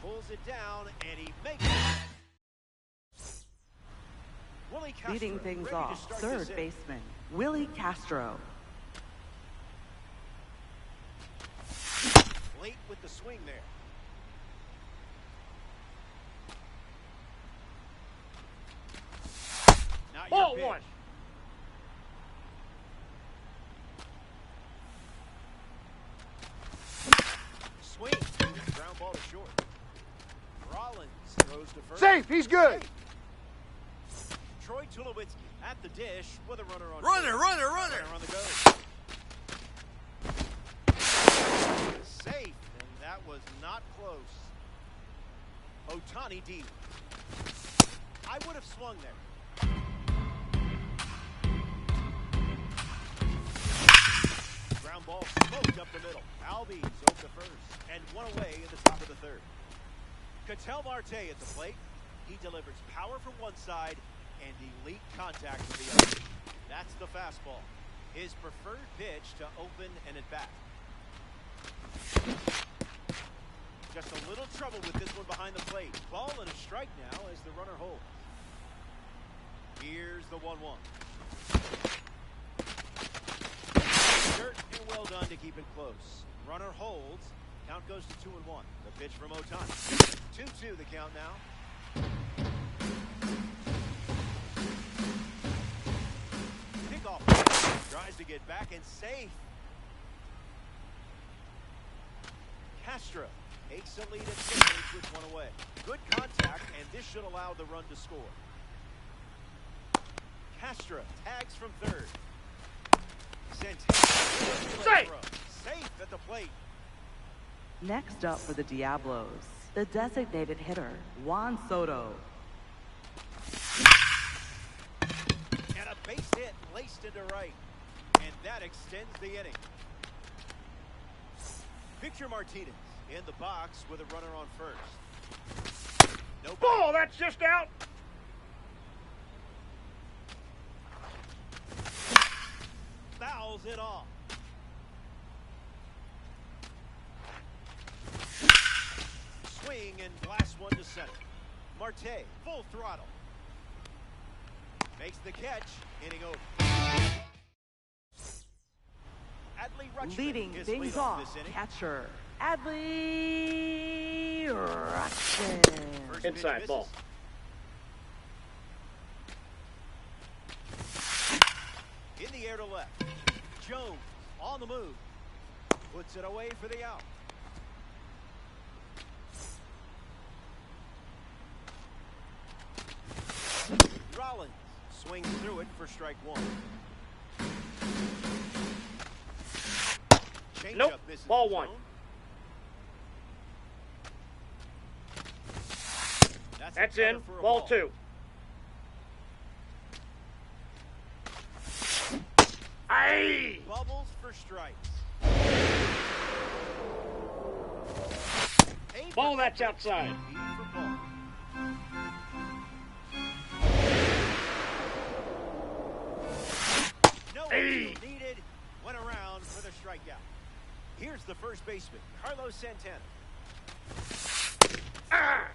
Pulls it down, and he makes it. Willie Castro Leading things ready to off, start third this inning. baseman, Willie Castro. Late with the swing there. Not your Ball pitch. one. Swing. Ground ball to short. Rollins throws to first. Safe, he's good. Safe. Troy Tulowitzki at the dish with a runner on Runner, first. runner. Runner on the go. Safe, and that was not close. Ohtani deep. I would have swung there. Ground ball smoked up the middle. Albies over the first, and one away in the top of the third. Ketel Marte at the plate. He delivers power from one side and elite contact from the other. That's the fastball. His preferred pitch to open and at bat. Just a little trouble with this one behind the plate. Ball and a strike now as the runner holds. Here's the 1-1. Dirt and well done to keep it close. Runner holds. Count goes to 2-1. The pitch from Ohtani. 2-2 the count now. Pickoff tries to get back and safe. Castro takes the lead at stage with one away. Good contact, and this should allow the run to score. Castro tags from third. Safe. Safe at the plate. Next up for the Diablos, the designated hitter, Juan Soto. And a base hit laced into right. And that extends the inning. Victor Martinez in the box with a runner on first. No Ball, that's just out. Fouls it off. Swing and blast one to center. Marte, full throttle. Makes the catch, inning over. Adley Rutschman Leading is things leadoff off, this inning. catcher, Adley Rutschman. First Inside pitch ball. misses. In the air to left. Jones on the move. Puts it away for the out. Rollins swings through it for strike one. Nope. Changeup misses Ball the one. zone. That's a in. cutter for a Ball two. Aye. Bubbles for strikes. Ball, that's outside. No Hey. appeal needed. Went around for the strikeout. Here's the first baseman, Carlos Santana. Ah.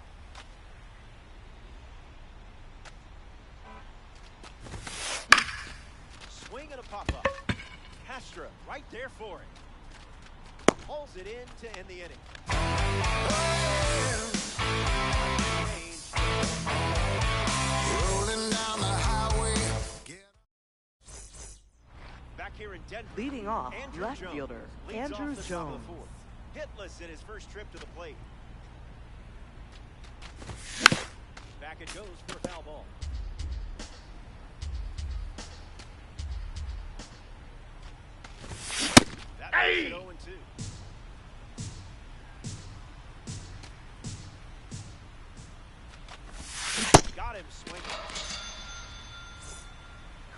Swing and a pop-up. Castro right there for it. Pulls it in to end the inning. Rolling down the highway. Back here in Denver. Leading off, Andrew left Jones fielder, leads Andrew off the top of Jones. the fourth. Hitless in his first trip to the plate. Back it goes for a foul ball. That makes it 0-2. Got him swinging.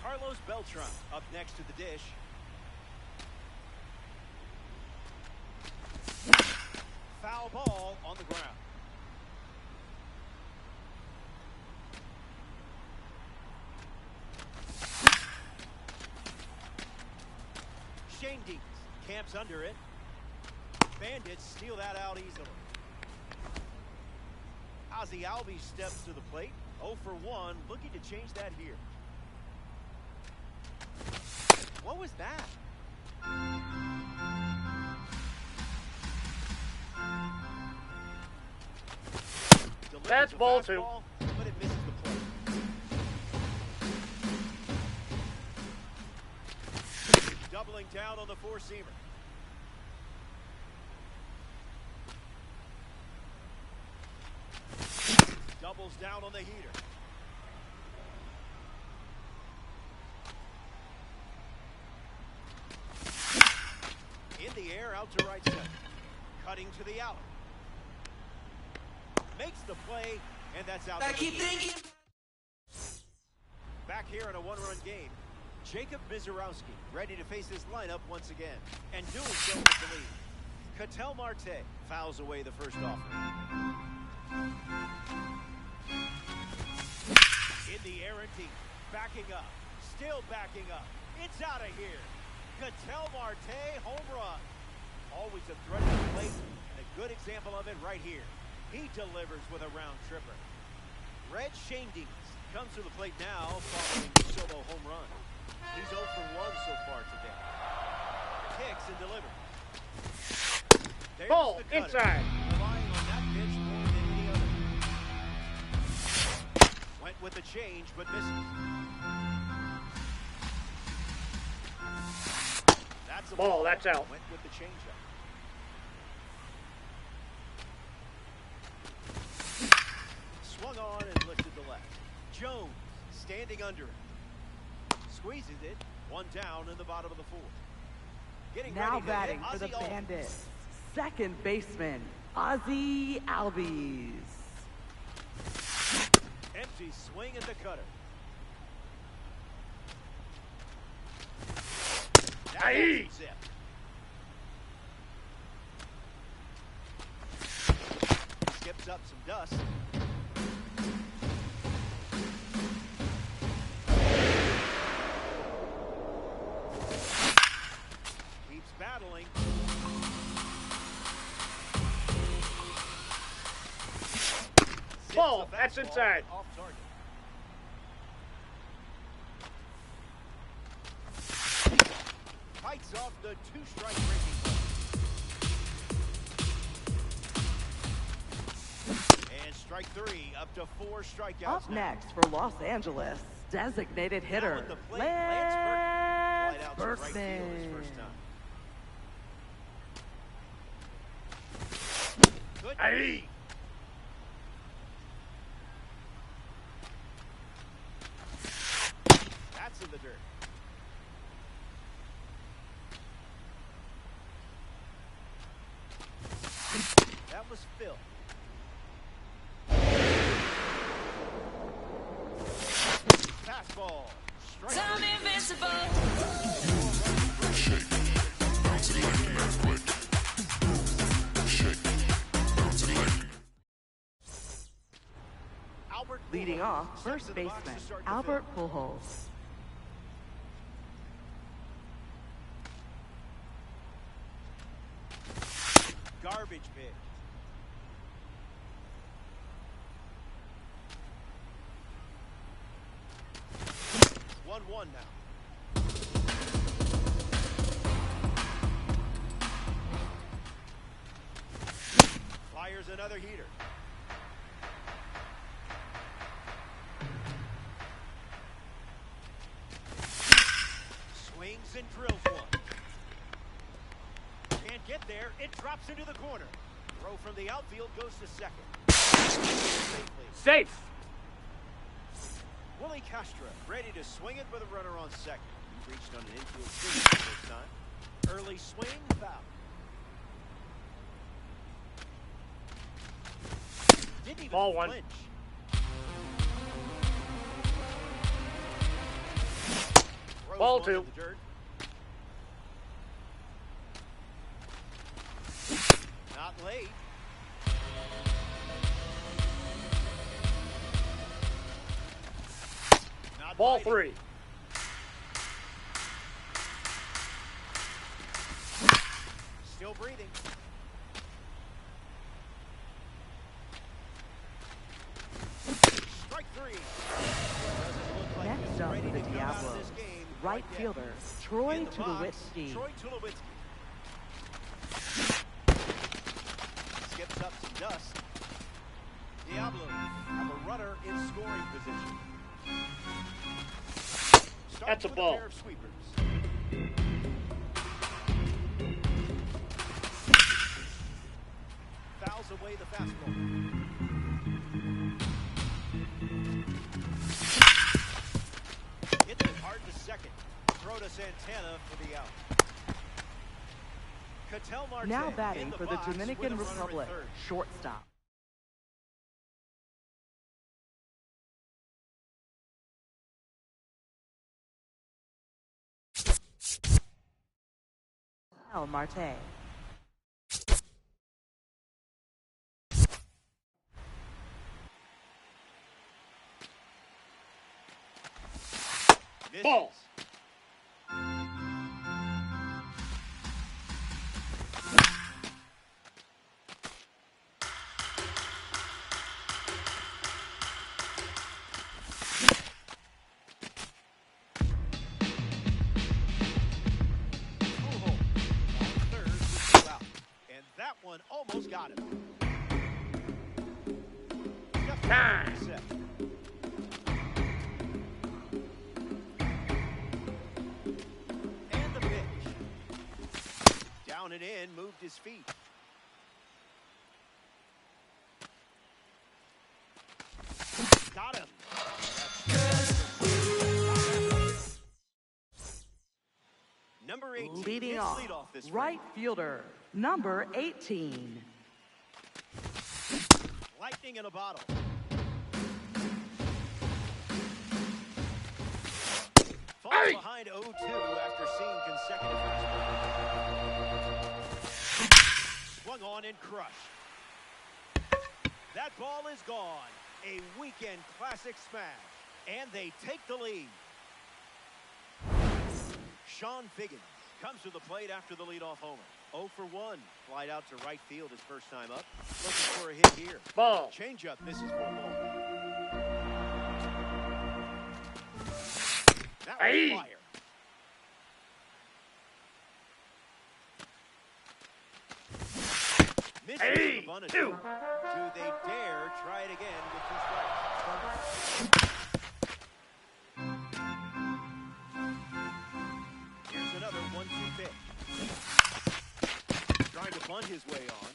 Carlos Beltran up next to the dish. Foul ball on the ground. Shane Deeks camps under it. Bandits steal that out easily. Ozzie Albies steps to the plate. 0 for 1, looking to change that here. What was that? Delivers That's a ball two. fastball, but it misses the plate. Doubling down on the four-seamer. Doubles down on the heater. In the air, out to right center. Cutting to the out. Makes the play, and that's out. I keep thinking. Back here in a one-run game. Jacob Mizorowski ready to face his lineup once again. And doing so with the lead. Ketel Marte fouls away the first offering. In the air and deep. Backing up. Still backing up. It's out of here. Ketel Marte, home run. Always a threat to the plate, and a good example of it right here. He delivers with a round tripper. Red Shane Deeks comes to the plate now following the solo home run. He's 0 for 1 so far today. Kicks and delivers. There's Ball, the cutter, inside. relying on that pitch more than any other. Went with the change, but misses. That's a Ball, that's out. Went with the changeup. Swung on and lifted the left. Jones standing under it. Squeezes it. One down in the bottom of the fourth. Getting Now ready to batting hit for the Ozzie Albies. Bandits, second baseman, Ozzie Albies. Empty swing at the cutter. Aye. Zip. Skips up some dust. Keeps battling. Zips Ball. the That's fastball inside. Off target. Fights off the two-strike breaking ball. And strike three, up to 4 strikeouts. Up now. next for Los Angeles, designated Now hitter, at the plate, Lance Lance Berkman. Flied out to right field his Berkman. first time. Good. Aye. That's in the dirt. That was Phil. Fastball. Strike I'm three. invincible. Albert Leading Pujols off, steps first to the box baseman, to start the Albert fifth. Pujols. Garbage pitch. It's 1-1 now. Fires another heater. Swings and drills one. Can't get there. It drops into the corner. Throw from the outfield goes to second. Safely. Safe. Willie Castro ready to swing it with a runner on second. He reached on an infield single the first time. Early swing, foul. Didn't even Ball one. flinch. Throws Ball one two. in the dirt. Not late. Not Ball biting. 3. Still breathing. Strike three. Doesn't look like Next he's up ready for the to come out of Diablos, this game right quite yet. fielder, Troy In the box, Tulowitzki. Troy Tulowitzki. Skips up some dust. Diablos have a runner in scoring position. Starts That's a with ball. pair of sweepers. Fouls away the fastball. Hits it hard to second. Throw to Santana for the out. Ketel Marte Now in batting for the box with a Dominican runner at Republic, third. shortstop. Ketel Marte. Misses. Ball. Pujols on third with two out. And that one almost got him. Just Nine. set. And the pitch. Down and in, moved his feet. Got him. Number 18 Leading hits off, leadoff this right fielder, number 18. Lightning in a bottle. Falls behind 0-2 after seeing consecutive runs. Swung on and crushed. That ball is gone. A weekend classic smash. And they take the lead. Sean Figgins comes to the plate after the leadoff homer. 0 for 1. Flied out to right field his first time up. Looking for a hit here. Ball. Changeup misses for a ball. That was fire. Misses with a bunt. Do they dare try it again with 2 strikes? Here's another 1-2 pitch. Trying to bunt his way on.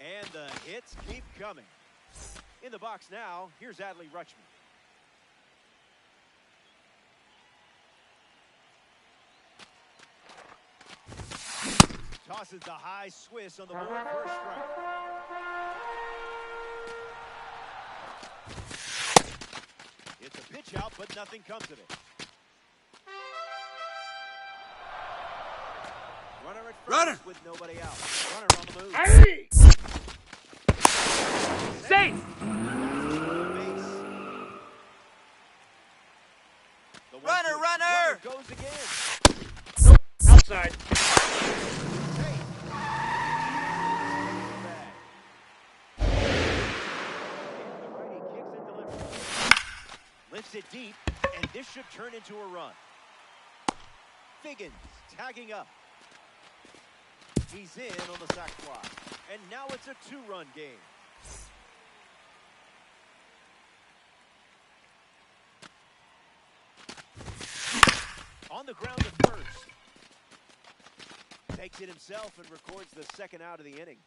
And the hits keep coming. In the box now, here's Adley Rutschman. Tosses the high Swiss on the board for a strike. It's a pitch out, but nothing comes of it. Runner at first with nobody out. Runner on the move. Hey! Safe! Runner goes again. Outside. Lifts it deep, and this should turn into a run. Figgins tagging up. He's in on the sac fly. And now it's a 2-run game. On the ground at first. Takes it himself and records the second out of the inning.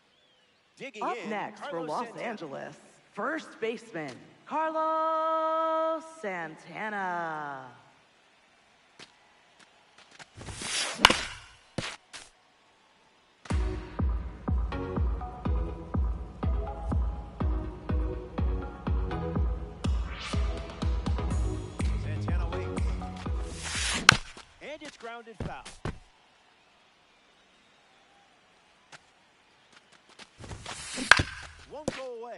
Digging Up in, next for Carlos Los Santana. Angeles, first baseman, Carlos Santana. Santana waits. And it's grounded foul. Won't go away.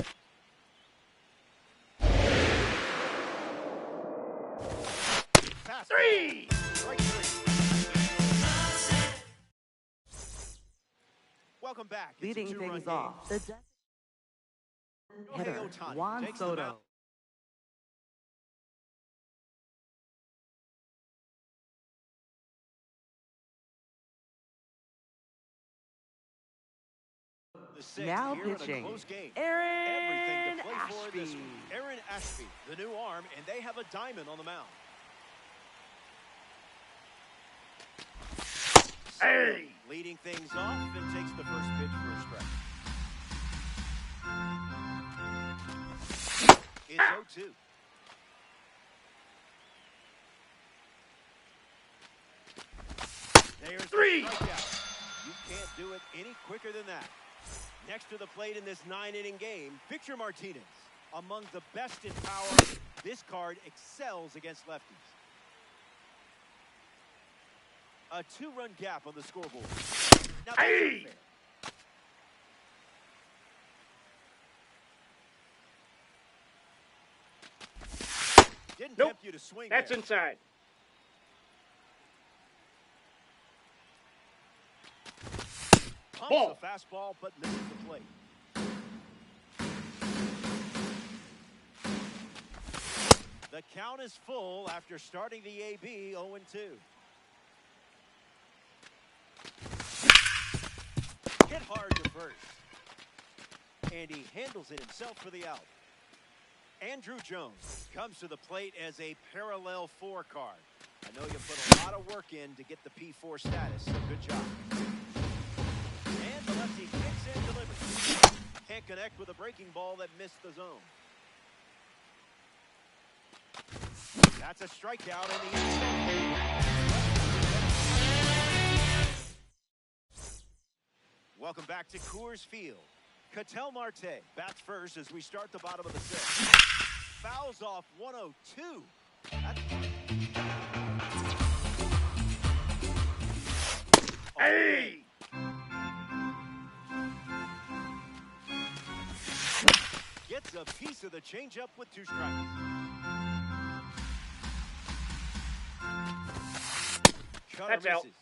Pass. 3! Strike 3. Welcome back. It's a Leading 2-run things game. off, the hitter, Shohei Ohtani Juan takes the Soto. mound. The sixth Now here in a pitching, close game. Aaron Everything to play for this Ashby. week. Aaron Ashby, the new arm, and they have a diamond on the mound. Hey! Leading things off and takes the first pitch for a strike. It's 0-2. There's 3. the strikeout. You can't do it any quicker than that. Next to the plate in this 9-inning game, Victor Martinez. Among the best in power, this card excels against lefties. A 2-run gap on the scoreboard. Now that's Hey! unfair. Didn't Nope. tempt you to swing That's there. inside. Pumps Ball. a fastball, but misses the plate. The count is full after starting the AB 0-2. Hit hard to first. And he handles it himself for the out. Andrew Jones comes to the plate as a parallel 4 card. I know you put a lot of work in to get the P4 status, so good job. And the lefty kicks and delivers. Can't connect with a breaking ball that missed the zone. That's a strikeout in the end. Welcome back to Coors Field. Ketel Marte bats first as we start the bottom of the sixth. Fouls off 102. Hey! Gets a piece of the changeup with 2 strikes. Cutter That's out. misses.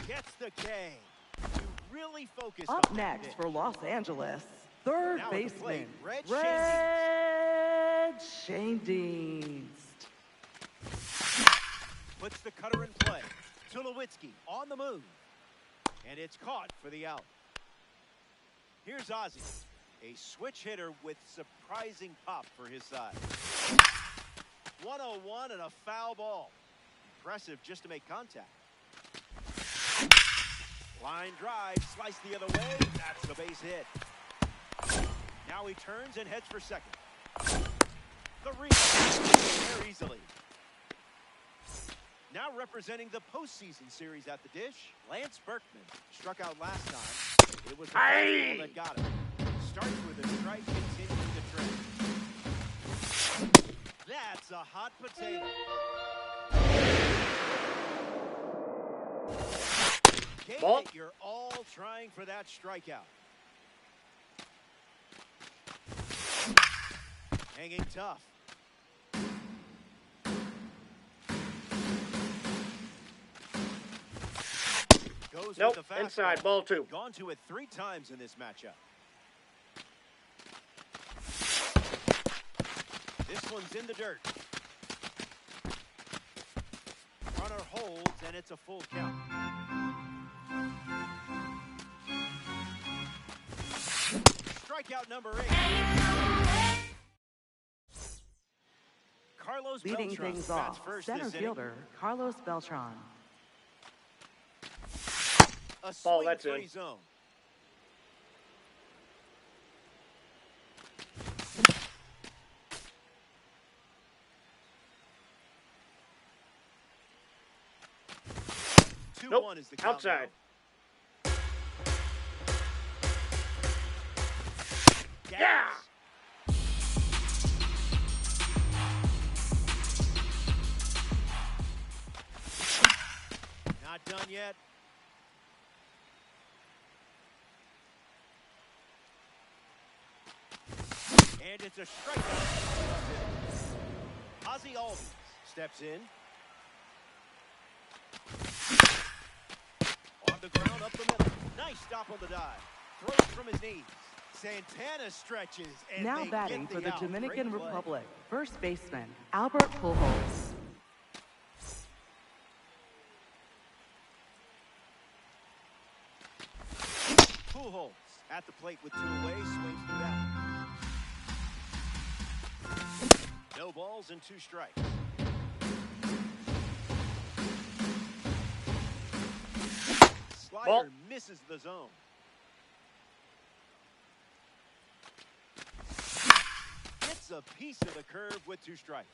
Gets the K. You really focus Up on that next pitch. for Los Angeles, third Now at the baseman, plate, Red Shane Deans. Puts the cutter in play. Tulowitzki on the move. And it's caught for the out. Here's Ozzie, a switch hitter with surprising pop for his side. 101 and a foul ball. Impressive just to make contact. Line drive, slice the other way. That's the base hit. Now he turns and heads for second. The rebound there easily. Now representing the postseason series at the dish, Lance Berkman struck out last time. It was the fastball that got him. Starts with a strike, continuing the trend. That's a hot potato. Ball. You're all trying for that strikeout. Hanging tough. Goes Nope, with the fastball. inside, ball 2. Gone to it 3 times in this matchup. This one's in the dirt. Runner holds, and it's a full count. Strikeout number 8. Carlos Leading Beltran things bats off, first center this inning. fielder Carlos Beltran. A Ball, swing that's free in. zone. Nope, 2-1 is the count outside. now. Yeah! Not done yet. And it's a strikeout. Ozzie Albies steps in. On the ground, up the middle. Nice stop on the dive. Throws from his knees. Santana stretches. And Now they batting get for the out. Dominican Great play. Republic, first baseman Albert Pujols. Pujols at the plate with 2 away, swings through that. No balls and 2 strikes. Slider Ball. misses the zone. Gets a piece of the curve with 2 strikes.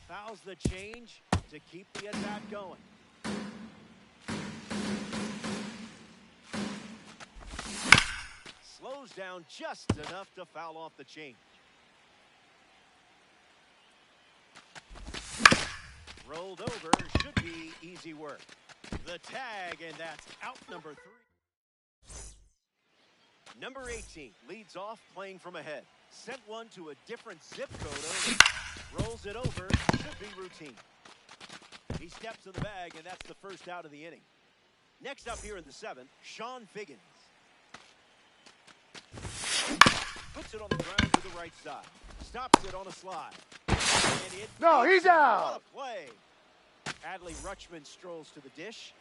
Fouls the change to keep the at-bat going. Slows down just enough to foul off the change. Rolled over, should be easy work. The tag, and that's out number 3. Number 18 leads off playing from ahead. Sent one to a different zip code early. Rolls it over, should be routine. He steps in the bag, and that's the first out of the inning. Next up here in the 7th, Sean Figgins. Puts it on the ground to the right side. Stops it on a slide. And it No, he's out. What a play. Adley Rutschman strolls to the dish.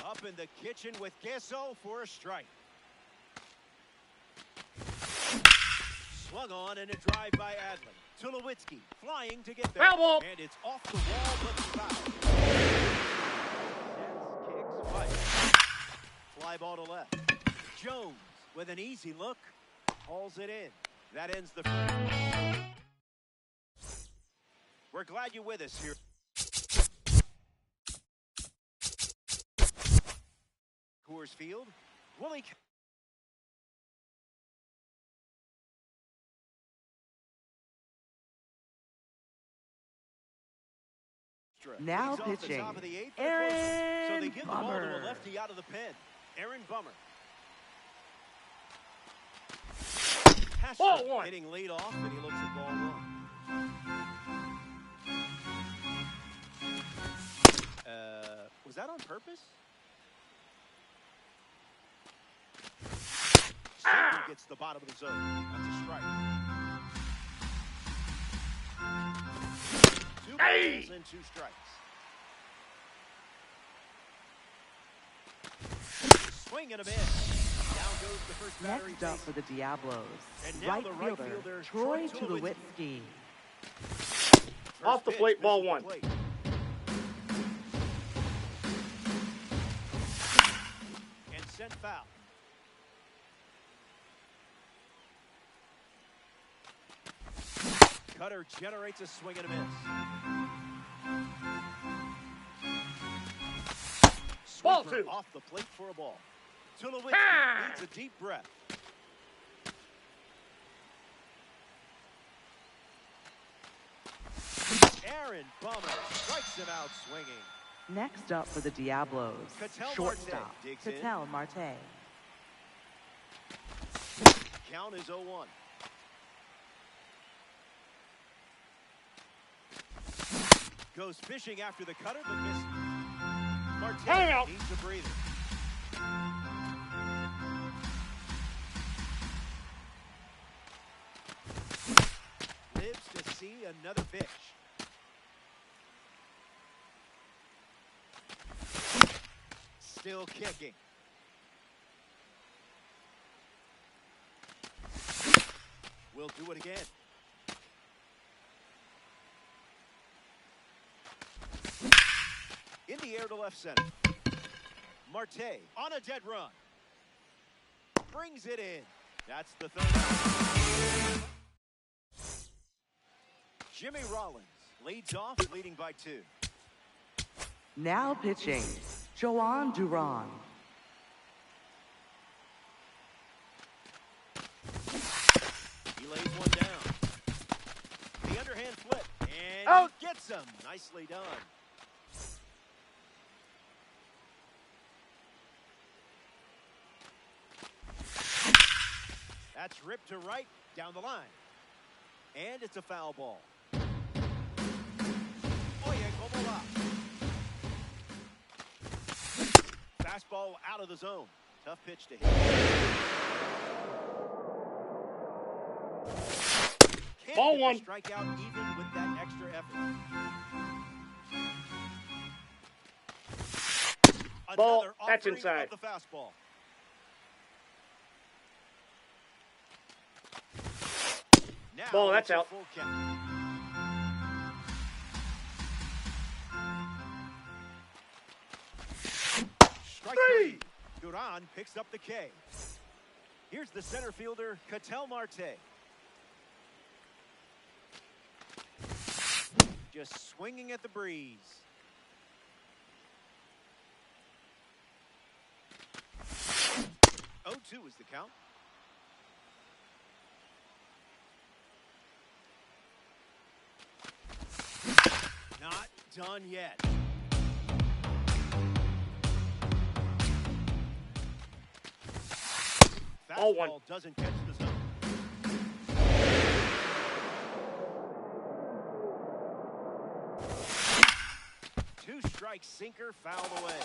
Up in the kitchen with Queso for a strike. Swung on and a drive by Adley. Tulowitzki flying to get there. Foul ball. And it's off the wall, but foul. Jets kicks fight. Fly ball to left. Jones with an easy look. Hauls it in. That ends the frame. We're glad you're with us here. Coors Field. Willie. Now Leads off the pitching, top of the eighth for the closer. So they Aaron give the ball to a Bummer. lefty out of the pen. Aaron Bummer. Ball Hester one. hitting lead off, and he looks at ball one. Was that on purpose? Simply gets the bottom of the zone. That's a strike. Two balls and two strikes. Swing and a miss. Down goes the first battery. Next up for the Diablos, And now right the right fielder, fielder, Troy Tulowitzki. Tulowitzki. Off the First plate, pitch ball misses the one. plate. And sent foul. Cutter generates a swing and a miss. Ball Sweeper two. off the plate for a ball. Tulowitzki Ah! needs a deep breath. Aaron Bummer strikes him out swinging. Next up for the Diablos, Ketel shortstop, Marte digs in. Ketel Marte. Count is 0-1. Goes fishing after the cutter, but misses. Hang out. Marte needs a breather. Lives to see another pitch. Still kicking. We'll do it again. In the air to left center. Marte on a dead run. Brings it in. That's the third out. Jimmy Rollins leads off, leading by 2. Now pitching, Joan Duran. He lays one down. The underhand flip. And Out. he gets him. Nicely done. That's ripped to right down the line. And it's a foul ball. Oye, como va? Fastball out of the zone. Tough pitch to hit. Can't Ball get the one. strikeout even with that extra effort. Ball. Another That's offering inside. of the fastball. Now Ball, that's it's a out. full count. Strike 3. Duran picks up the K. Here's the center fielder, Ketel Marte. Just swinging at the breeze. Oh, 2 is the count. Not done yet. Ball one. Fastball doesn't catch the zone. Two strike sinker fouled away.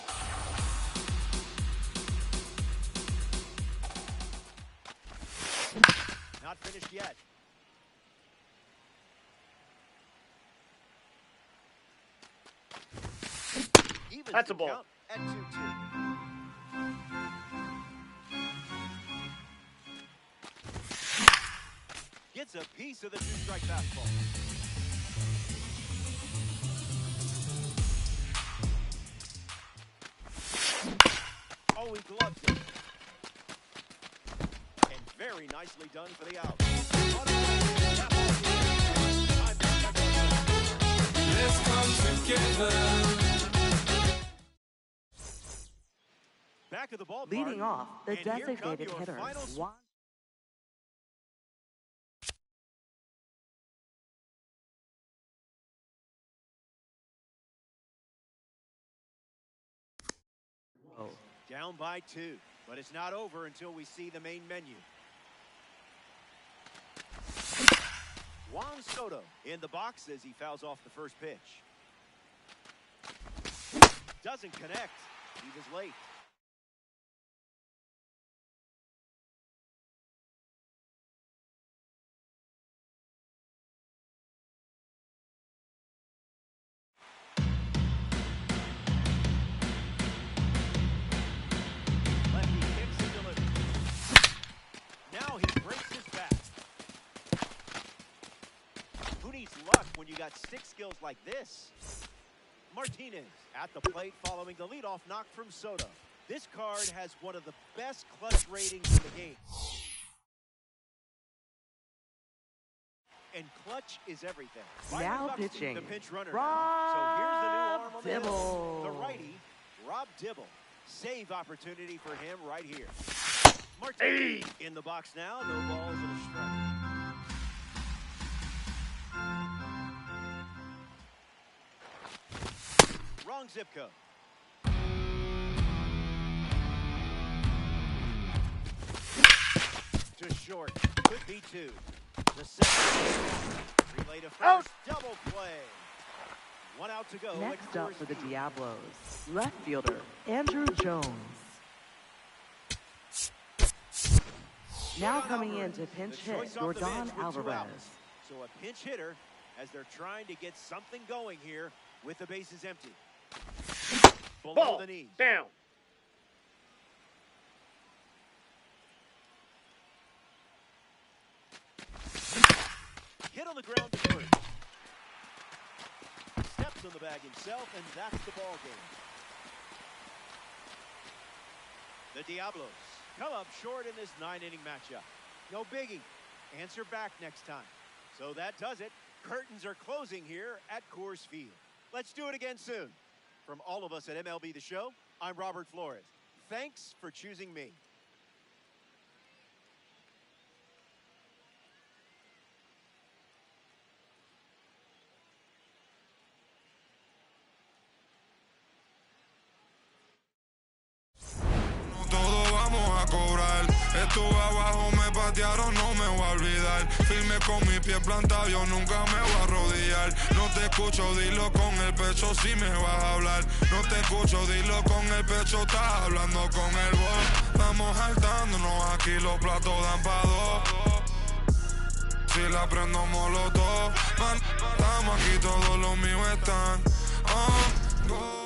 Not finished yet. Evens That's the a ball. count at 2-2. Gets a piece of the two-strike fastball. Oh, he gloves it. And very nicely done for the out. Let's come together. Back of the ballpark. Leading off, the And here come designated your hitter. final Down by 2, but it's not over until we see the main menu. Juan Soto in the box as he fouls off the first pitch. Doesn't connect. He was late. Lefty kicks and delivers. Now he breaks his back. Who needs luck when you got stick skills like this? Martinez at the plate following the leadoff knock from Soto. This card has one of the best clutch ratings in the game. And clutch is everything. Now Buxton, pitching, the pinch runner Rob now. So here's the new arm on the hill. Dibble. The righty, Rob Dibble. Save opportunity for him right here. Martinez in the box now. No balls and a strike. Wrong zip code. To short. Could be 2. The second. Relay to first. Double play. 1 out to go. Next up for the Diablos, left fielder Andrew Jones. Now coming in to pinch hit Jordan Alvarez. So a pinch hitter as they're trying to get something going here with the bases empty. Below Ball the knees. down. Hit on the ground to first. Steps on the bag himself, and that's the ball game. The Diablos come up short in this 9-inning matchup. No biggie. Answer back next time. So that does it. Curtains are closing here at Coors Field. Let's do it again soon. From all of us at MLB The Show, I'm Robert Flores. Thanks for choosing me. Todo vamos a cobrar. Estuve abajo, me patearon, no me voy a olvidar. Firme con mi pie plantado, yo nunca me voy a arrodillar. No te escucho, dilo con el pecho si me vas a hablar. No te escucho, dilo con el pecho, estás hablando con el voz. Vamos saltándonos, aquí los platos dan pa' 2. Si la prendo molotov, man, estamos aquí, todos los míos están. Go.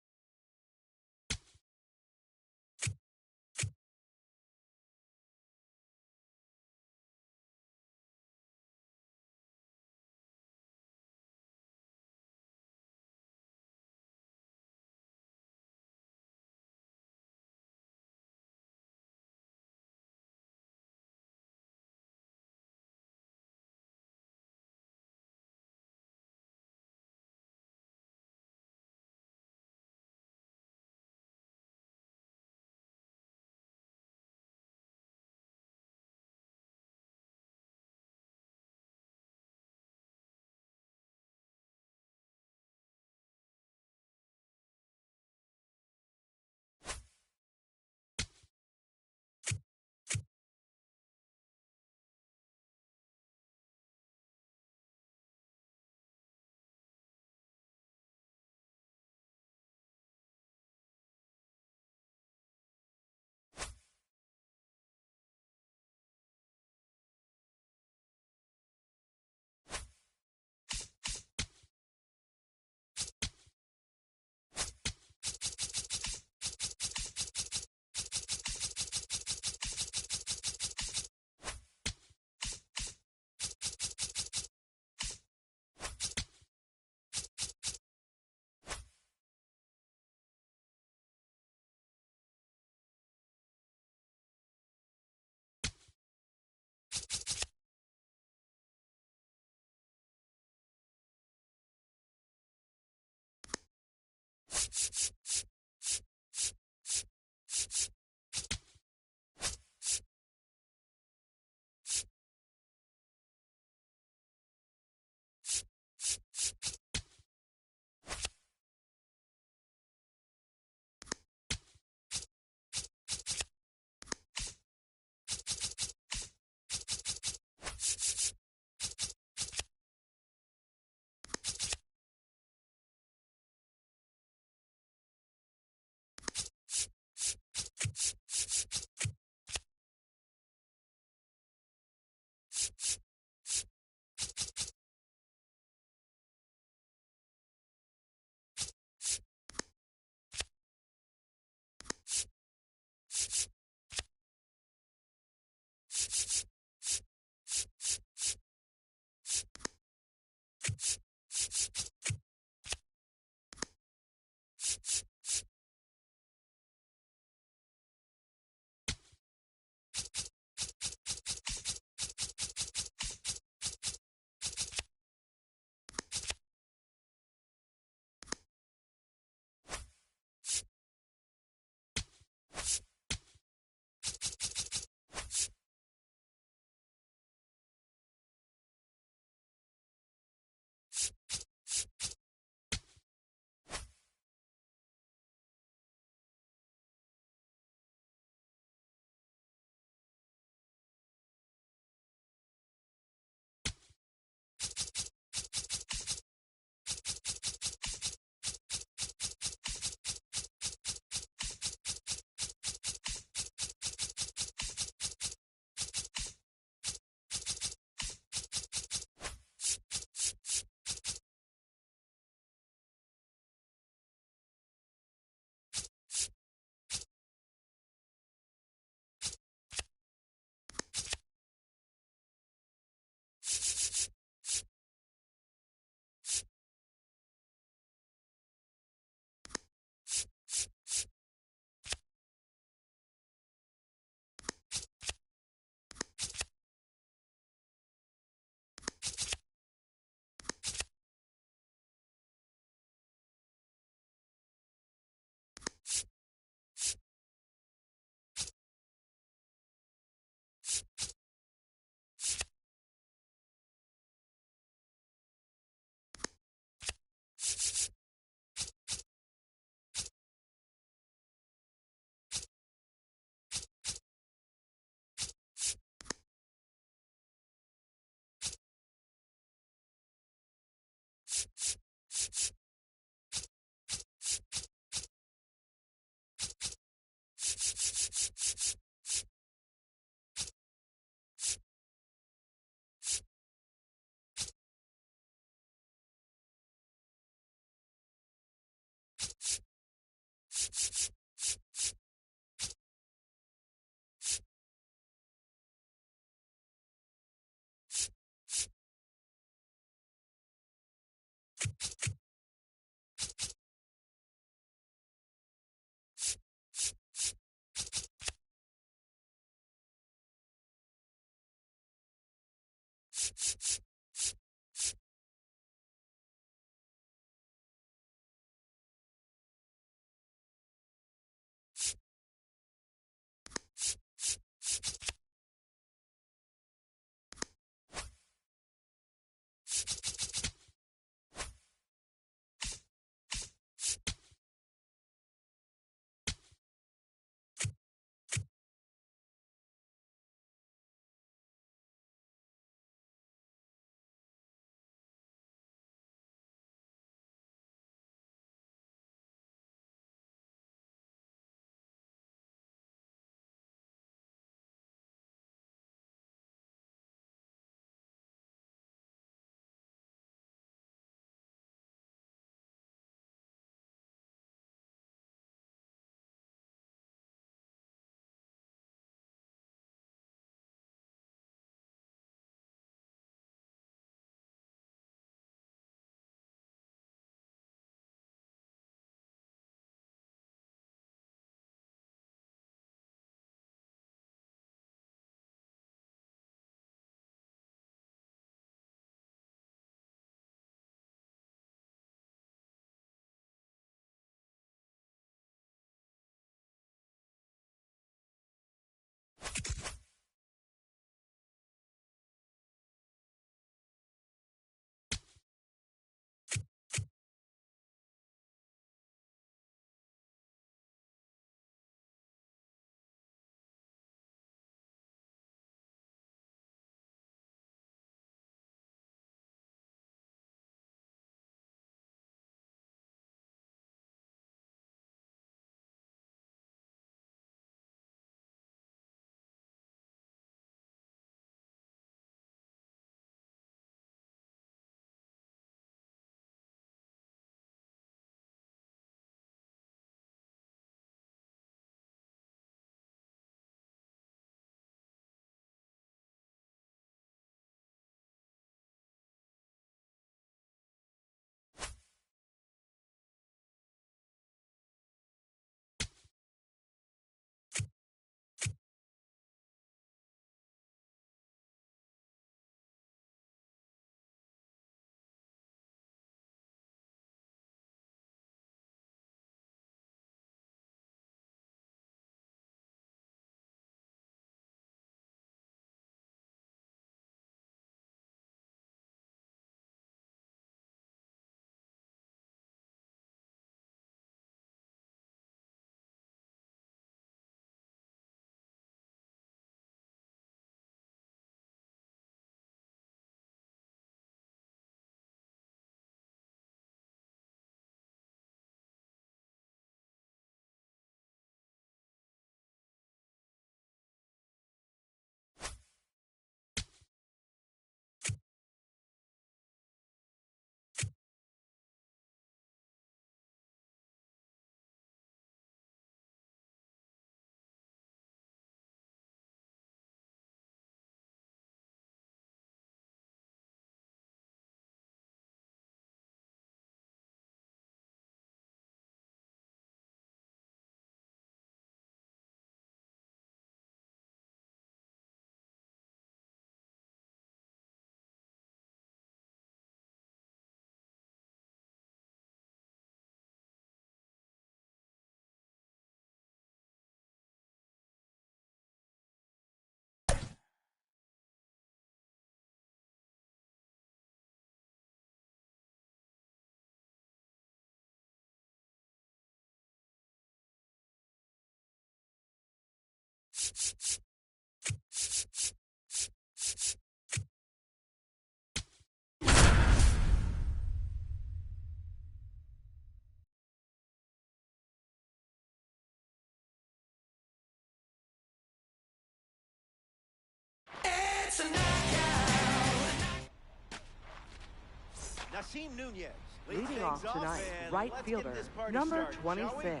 Nasim Nunez Leading off tonight, right fielder, number 26,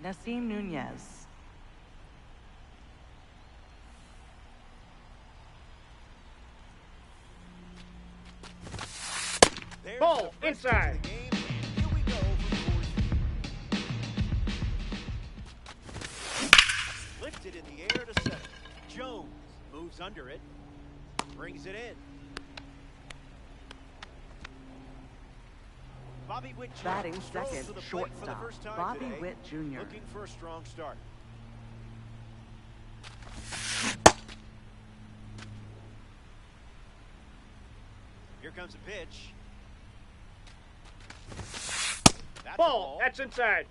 Nasim Nunez. There Ball the first inside. pitch of the game. Here we go for Coors. Lifted in the air to center. Jones moves under it. Brings it in. Bobby Witt Jr. Batting strolls second, to the plate for the shortstop, first time Bobby today, Witt Jr. looking for a strong start. Here comes a pitch. That's a Ball. That's inside.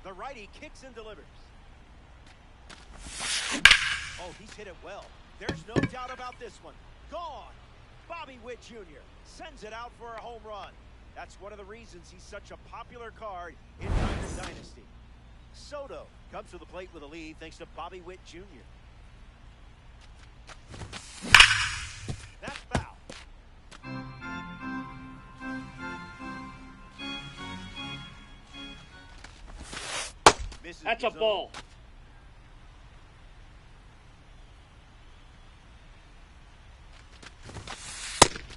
The righty kicks and delivers. Oh, he's hit it well. There's no doubt about this one. Gone. Bobby Witt Jr. sends it out for a home run. That's one of the reasons he's such a popular card in Tigers Dynasty. Soto comes to the plate with a lead thanks to Bobby Witt Jr. That's foul. Misses That's the a zone. ball.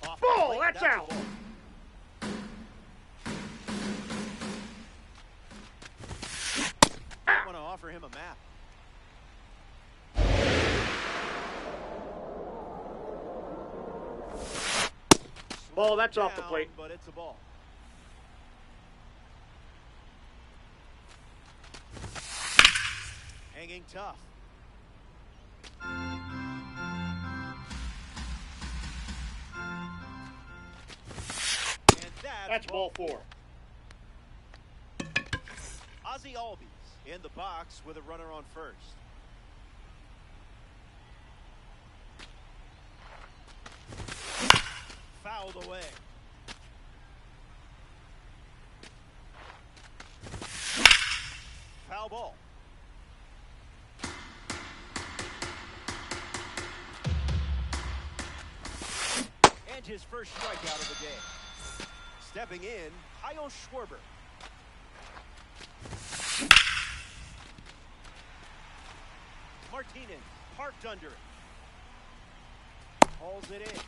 Off the Ball. plate, That's a out. ball. I want to offer him a map. Ball. That's off the Down, plate. but it's a ball. Hanging tough. And That's ball 4. Ozzie Albies in the box with a runner on first. Fouled away. Foul ball. And his first strikeout of the day. Stepping in, Kyle Schwarber. Martinez parked under it. Hauls it in.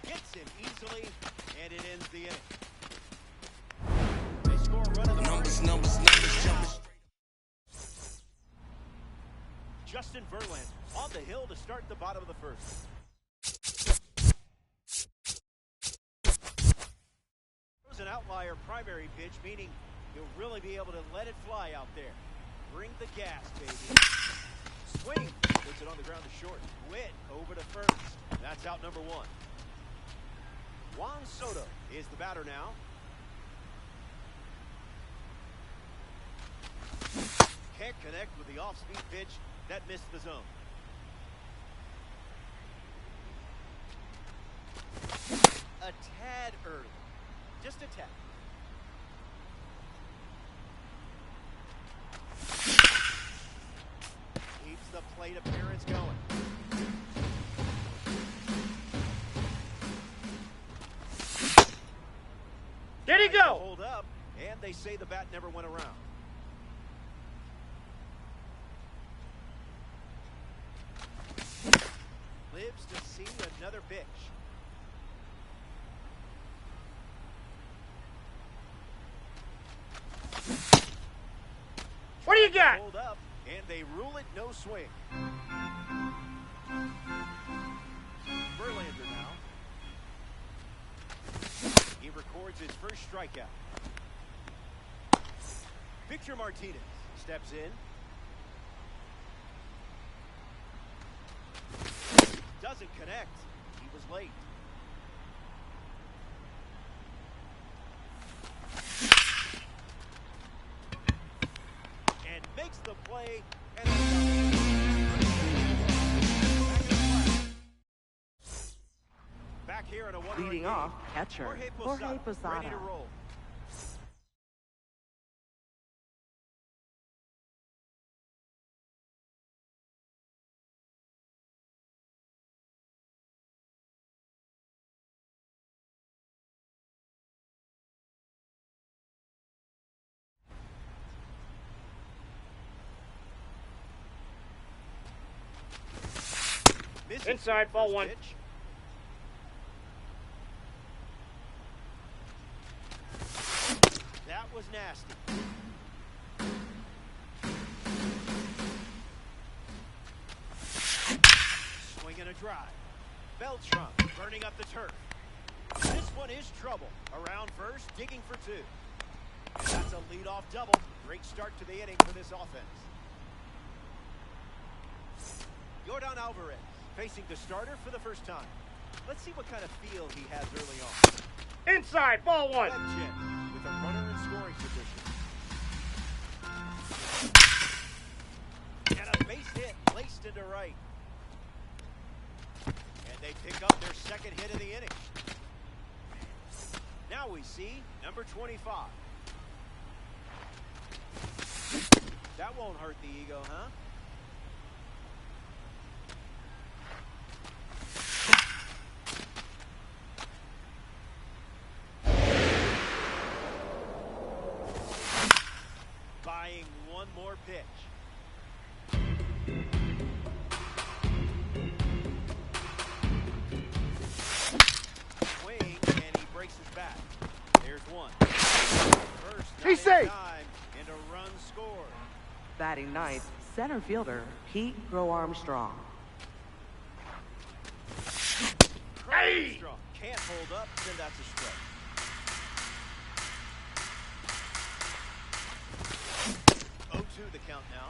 Gets him easily, and it ends the inning. They score a run of the Numbers, jumping. Justin Verlander on the hill to start the bottom of the first. It was an outlier primary pitch, meaning he'll really be able to let it fly out there. Bring the gas, baby. Swing. Puts it on the ground to short. Witt over to first. That's out number 1. Juan Soto is the batter now. Can't connect with the off-speed pitch. That missed the zone. A tad early. Just a tad. Keeps the plate appearance going. Did he Tries to go? Hold up, and they say the bat never went around. Lives to see another pitch. What do you got? Hold up, and they rule it no swing. Verlander now. He records his first strikeout. Victor Martinez steps in. Doesn't connect. He was late. And makes the play. And back here in a one-run Leading game. off, catcher Jorge Jorge Posada, ready to Posada. roll. Inside, ball one. Pitch. That was nasty. Swing and a drive. Beltran burning up the turf. This one is trouble. Around first, digging for two. And that's a leadoff double. Great start to the inning for this offense. Yordan Alvarez facing the starter for the first time. Let's see what kind of feel he has early on. Inside, ball one. Web jet with a runner in scoring position. And a base hit placed into right. And they pick up their second hit of the inning. Now we see number 25. That won't hurt the ego, huh? Buying one more pitch. Swing, and he breaks his back. There's one. First, He's safe. Time, and a run scored. Batting ninth, center fielder Pete Grow Armstrong. Hey! Can't hold up, then that's a strike. The count now.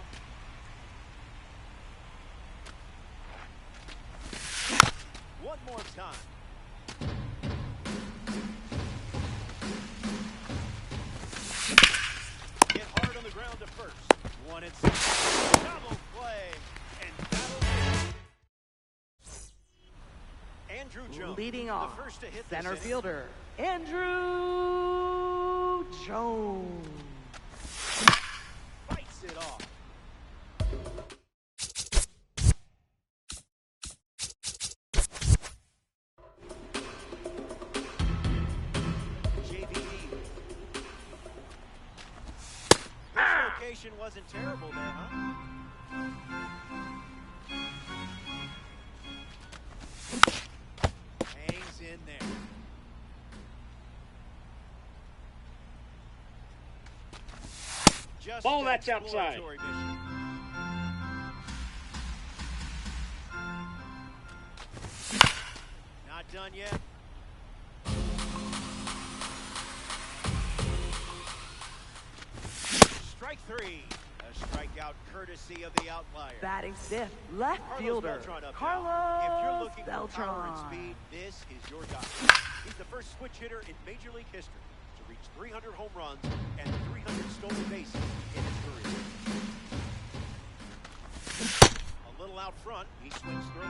One more time. Hit hard on the ground to first. 1 and 6. Double play. And that'll Andrew Jones Leading the off, first to hit center this inning. fielder Andrew Jones. Fights it off. Location wasn't terrible there, huh? Hangs in there. Just Ball an that's outside. exploratory mission. Not done yet. Strike three. A strikeout courtesy of the outlier. Batting fifth, left Carlos fielder Beltran up now. If Carlos you're looking for power and Beltran. speed, this is your guy. He's the first switch hitter in Major League history to reach 300 home runs and 300 stolen bases in his career. A little out front, he swings through it.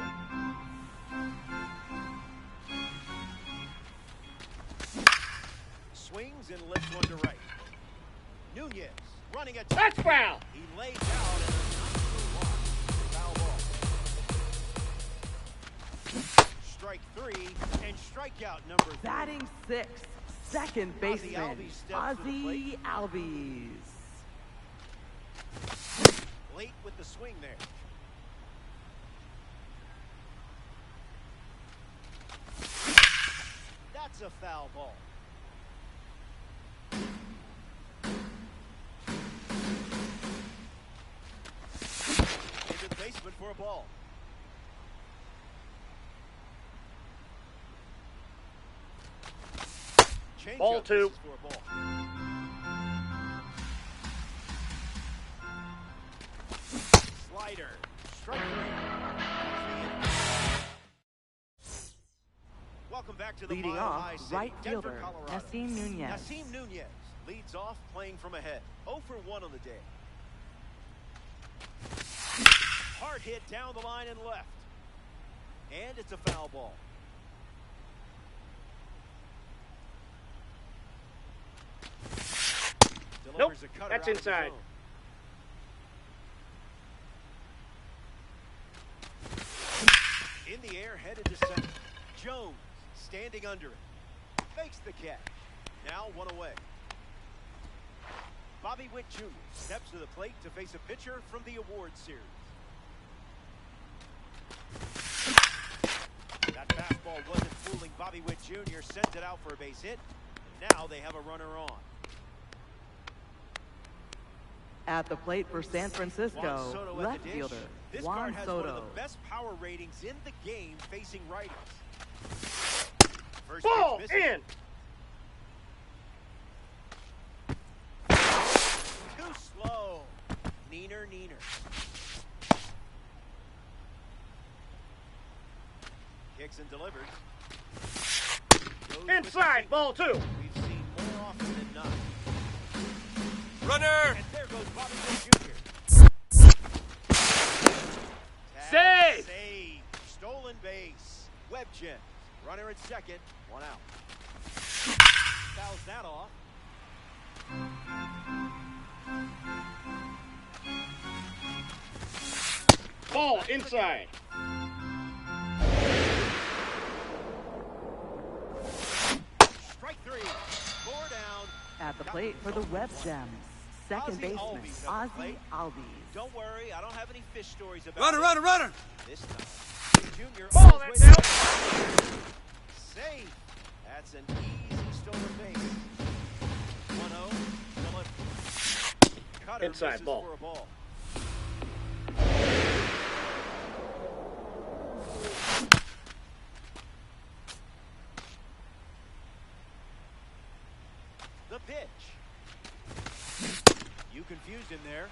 Swings and lifts one to right. Nunez running at That's foul. He lays out and a foul ball. Strike three and strikeout number 3. Batting sixth, second Ozzie baseman Albies steps to the Ozzie plate. Albies. Late with the swing there. That's a foul ball. Into the basement for a ball. Change Ball up, two. this is for a ball. Slider. Strike three. Welcome back to the Leading Mile off, High City, right Denver, fielder Colorado. Nasim Nunez. Nasim Nunez leads off playing from ahead. 0 for 1 on the day. Hard hit down the line and left. And it's a foul ball. Delivers a cutter That's out of the inside. zone. In the air, headed to center. Jones standing under it. Fakes the catch. Now 1 away. Bobby Witt Jr. steps to the plate to face a pitcher from the award series. Fastball wasn't fooling Bobby Witt Jr. Sends it out for a base hit. And now they have a runner on. At the plate for San Francisco, Soto left fielder This Juan card has one of Soto. the best power ratings in the game facing righties. First Ball pitch misses. in. Too slow. Neener. Kicks and delivers. Goes with the Inside, single. ball 2. We've seen more often than not. Runner! And there goes Bobby Witt Jr. Save! Save. Stolen base. Webb Jim. Runner at second. One out. Fouls that off. Ball inside. Strike 3. 4 down. At the plate for the Web Gems, second Ozzie baseman Albies at the Ozzie plate. Albies. Don't worry, I don't have any fish stories about Runner! This time. Junior Ball, on his that's way out. to- Safe. That's an easy stolen base. 1-0. Delivered. Cutter Inside misses ball. for a ball. The pitch. You confused him there.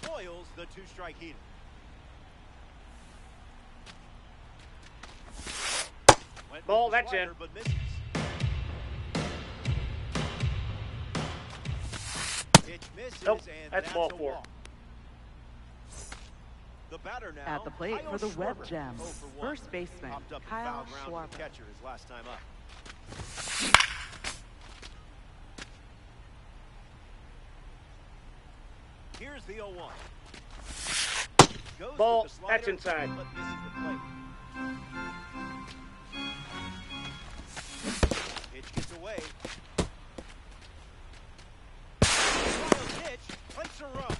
Spoils the two-strike heater. Went Ball, with the that's slider, in. but misses. Pitch misses, Nope, and that's ball a 4. walk. The batter now. At the plate Kyle for the Web Schwarber, Gems, 0 for 1. first baseman Popped up and Kyle fouled round Schwarber. to the catcher his last time up. Here's the 0-1. Goes Ball, with the slider, that's inside. but misses the plate. Pitch gets away. Wild pitch, plates a run.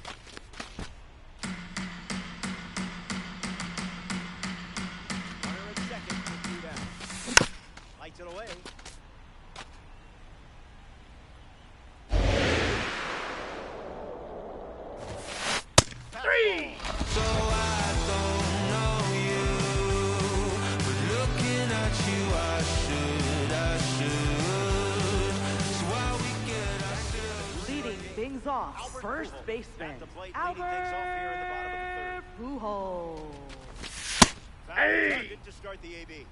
Runner at second with 2 down. Lights it away. Three. So I don't know you, but looking at you, I should. So why we get ourselves. Leading things off, Albert first Pujols baseman at the plate, leading things off here in the bottom of Albert Pujols. Foul Hey! target to start the AB.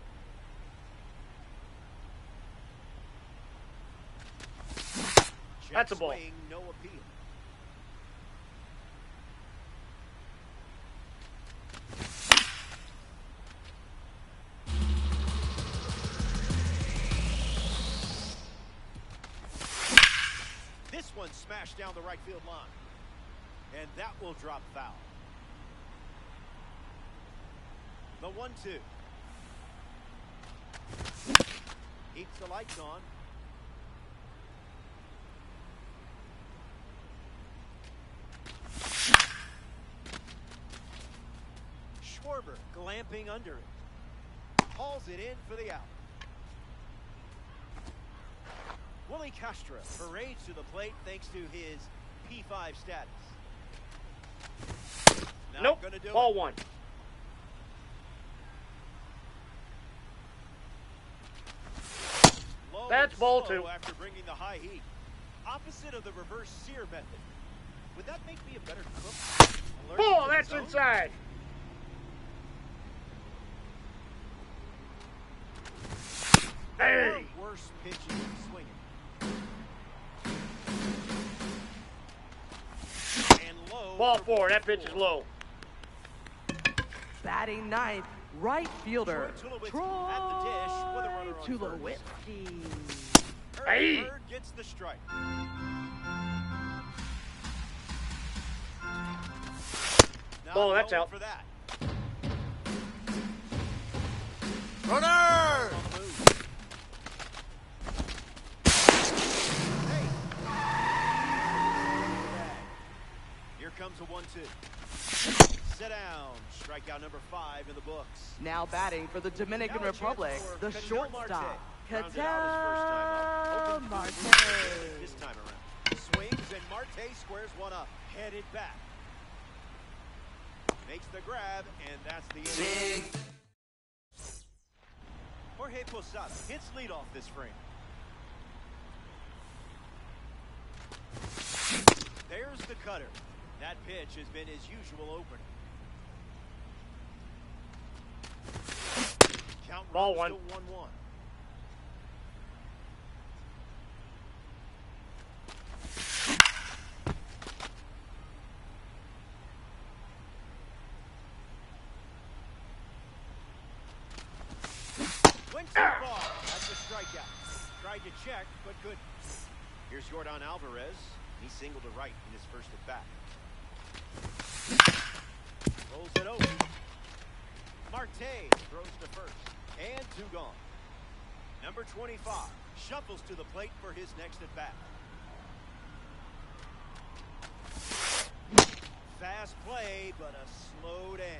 That's a Jet ball. swing, no appeal. This one smashed down the right field line. And that will drop foul. The 1-2. Keeps the lights on. Schwarber glamping under it. Hauls it in for the out. Willie Castro parades to the plate thanks to his P5 status. Not Nope. gonna do Ball it. 1. Low That's and ball slow 2. After bringing the high heat. Opposite of the reverse sear method. Would that make me a better cook? Allergic Ball, to the that's zone? inside. Hey! Worst pitches swinging. And low. Ball for 4. That pitch is low. Batting ninth, right fielder Troy Tulowitzki at the dish with a runner on first. Tulowitzki. Hey! Bird gets the strike. Not Ball, that's going out. For that. Runner! On the move. Hey. Here comes a 1-2. Sit down. Strikeout number 5 in the books. Now batting for the Dominican Now a chance Republic, for the Ketel shortstop, Marte. Rounded out his first time up. Ketel Open Marte. field this time around. Swings and Marte squares one up. Headed back. Makes the grab, and that's the inning. Jorge Posada hits leadoff this frame. There's the cutter. That pitch has been his usual opener. Count Ball runs one. to 1-1. Went too far. That's a strikeout. Tried to check, but couldn't. Here's Yordan Alvarez. He singled to right in his first at bat. Rolls it over. Marte throws to first. And 2 gone. Number 25 shuffles to the plate for his next at bat. Fast play, but a slow dance.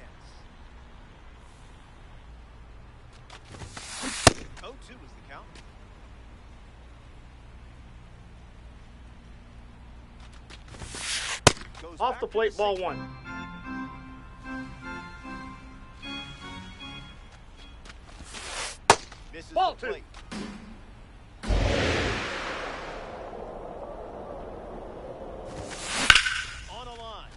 0-2 is the count. Goes Off back the to plate, ball single. 1. Misses Ball the 2. plate. On a line.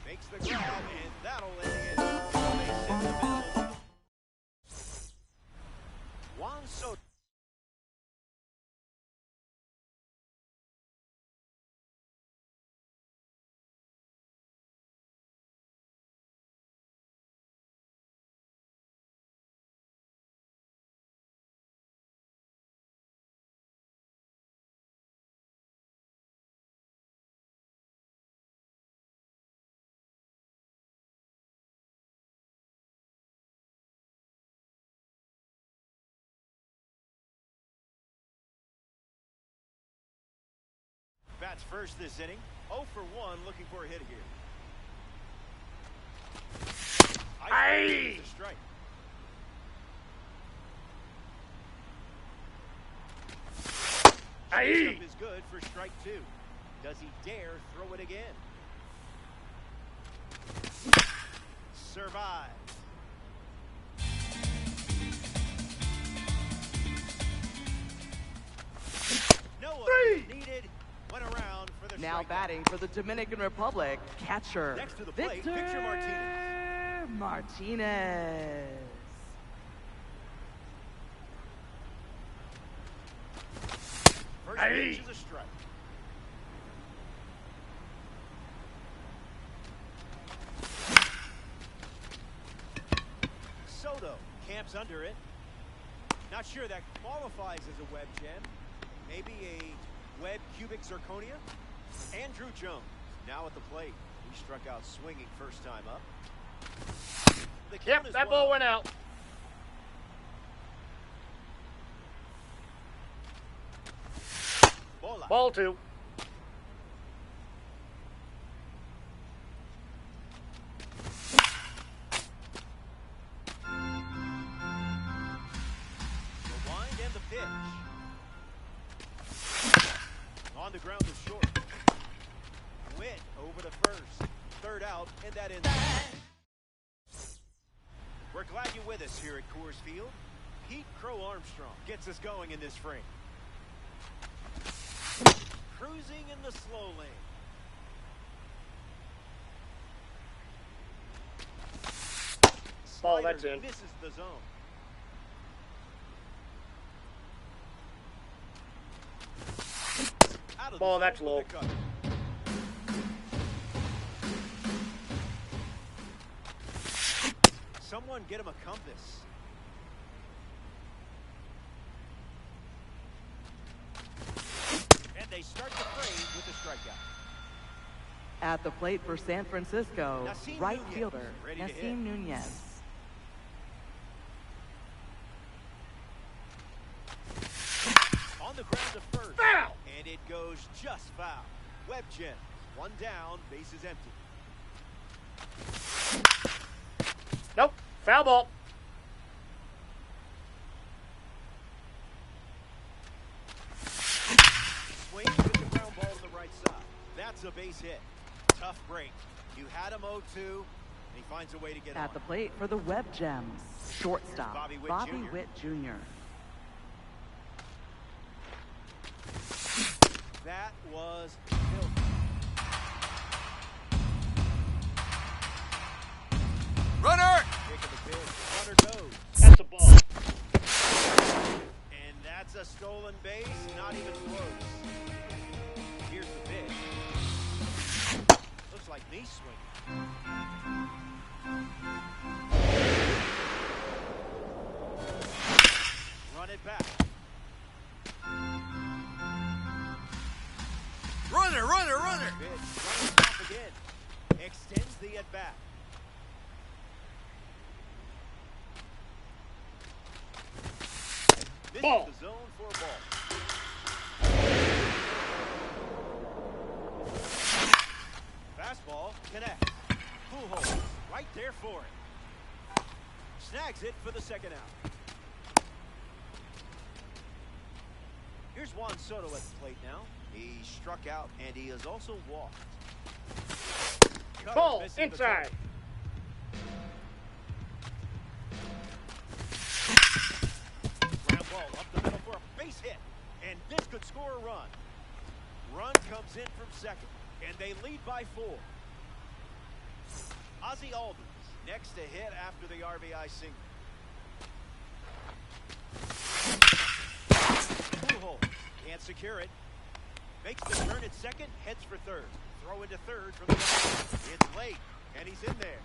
Makes the grab, and that'll end the inning. Base in the middle. Juan Soto. Bats first this inning. 0 for 1, looking for a hit here. Aye. A strike. Aye. Changeup is good for strike 2. Does he dare throw it again? Survive. No one needed. Went around for the Now strikeout. batting for the Dominican Republic, catcher, Next to the plate, Victor Victor Martinez. Martinez. First Aye. pitch is a strike. Soto camps under it. Not sure that qualifies as a web gem. Maybe a web cubic zirconia. Andrew Jones now at the plate. He struck out swinging first time up. The count Yep, is that 1-0. ball went out. Bola. Ball 2. The wind and the pitch. On the ground is short. Went over to first. Third out, and that ends. We're glad you're with us here at Coors Field. Pete Crow Armstrong gets us going in this frame. Cruising in the slow lane. Ball, Slider that's in. misses the zone. Out of the Ball, zone that's with low. the cutter. Someone get him a compass. And they start the frame with a strikeout. At the plate for San Francisco, Nasim right Nunez, fielder, ready to hit. Nasim Nunez. On the ground to first. Foul. And it goes just foul. Webb Jen. One down, base is empty. Nope. Foul ball. Swing with the ground ball to the right side. That's a base hit. Tough break. You had him 0-2, and he finds a way to get At on. the plate for the Web Gems, shortstop Bobby Bobby Witt Jr. Witt Jr. That was filthy. Runner! Taking the pitch. Runner goes. That's a ball. And that's a stolen base. Not even close. Here's the pitch. Looks like knee swing. Run it back. Runner, runner, runner! Pitch. Running off again. Extends the at-bat. This Ball. is the zone for a ball. Fastball connects. Pujols right there for it. Snags it for the second out. Here's Juan Soto at the plate now. He struck out and he has also walked. Cutter Ball missing the inside. target. Ground ball up the middle for a base hit. And this could score a run. Run comes in from second. And they lead by 4. Ozzie Albies next to hit after the RBI single. Pujols can't secure it. Makes the turn at second, heads for third. Throw into third from the right. It's late, and he's in there.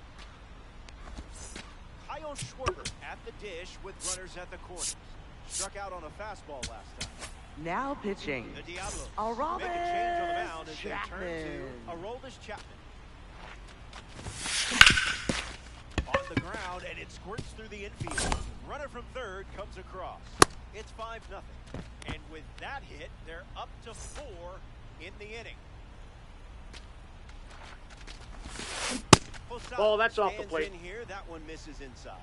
Kyle Schwarber at the dish with runners at the corners. Struck out on a fastball last time. Now pitching, The Diablos Aroldis make a change on the mound as they turn Chapman. to Aroldis Chapman. On the ground, and it squirts through the infield. Runner from third comes across. It's 5-0. And with that hit, they're up to 4 in the inning. Posada Ball, that's off the stands plate. in here. That one misses inside.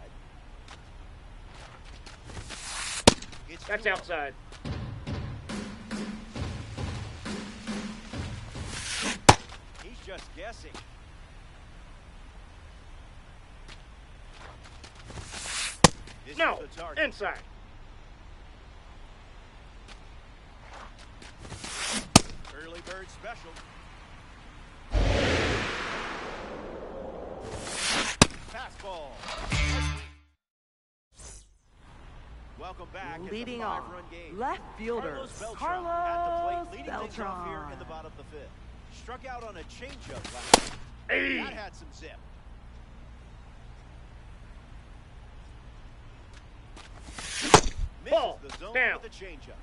It's That's 2-0. outside. He's just guessing. This No. is the target. Inside. Early bird special. Fastball. Welcome back. Leading it's a off, 5-run game. left fielder Carlos Beltran Carlos at the plate, leading things off here Beltran. in the bottom of the 5th. Struck out on a changeup last night. Hey. That had some zip. Misses Ball. the zone Down. with the changeup.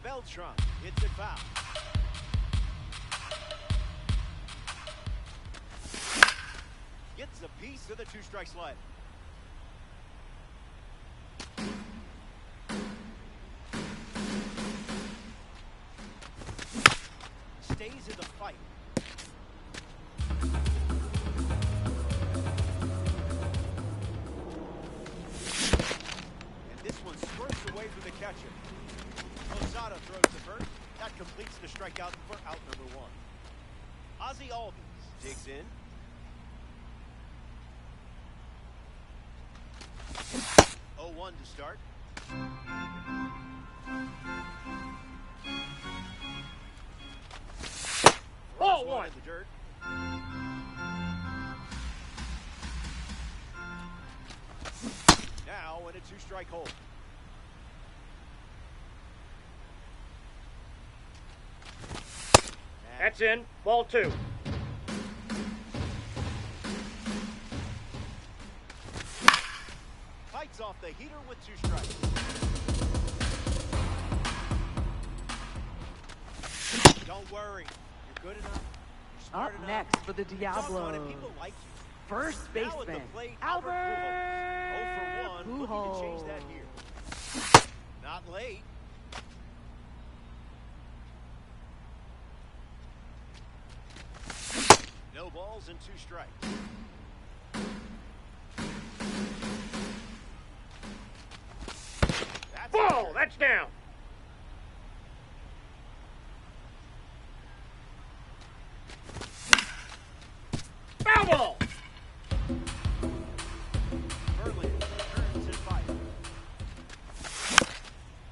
Beltran hits it foul. Gets a piece of the 2-strike slide. Stays in the fight. And this one squirts away from the catcher. Posada throws the first. That completes the strikeout for out number 1. Ozzie Albies digs in. Oh, 1 to start. Ball Throws 1. in the dirt. Now in a 2-strike hold. That's in. Ball 2. Fights off the heater with 2 strikes. Don't worry. You're good enough. You're smart Up enough. next for the Doggone it, Diablos, people like you. first Now at the baseman plate, Albert Pujols. 0 for 1. Looking to change that here. Not late. No balls and 2 strikes. Ball, that's down. Foul ball. Berlin turns and fires.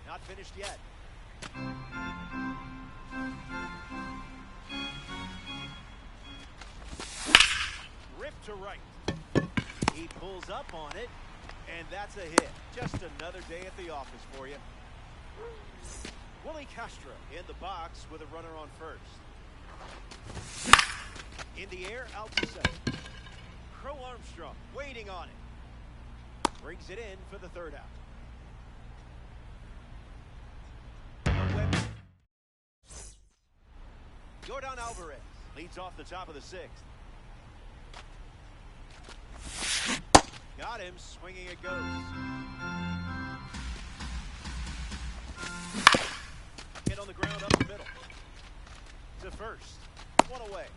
Not finished yet. Ripped to right. He pulls up on it, and that's a hit. Just another day at the office for you. Willie Castro in the box with a runner on first. In the air, out to second. Crow Armstrong waiting on it. Brings it in for the 3rd out. Jordan Alvarez leads off the top of the 6th. Got him, swinging it goes. Hit on the ground up the middle. To first. 1 away.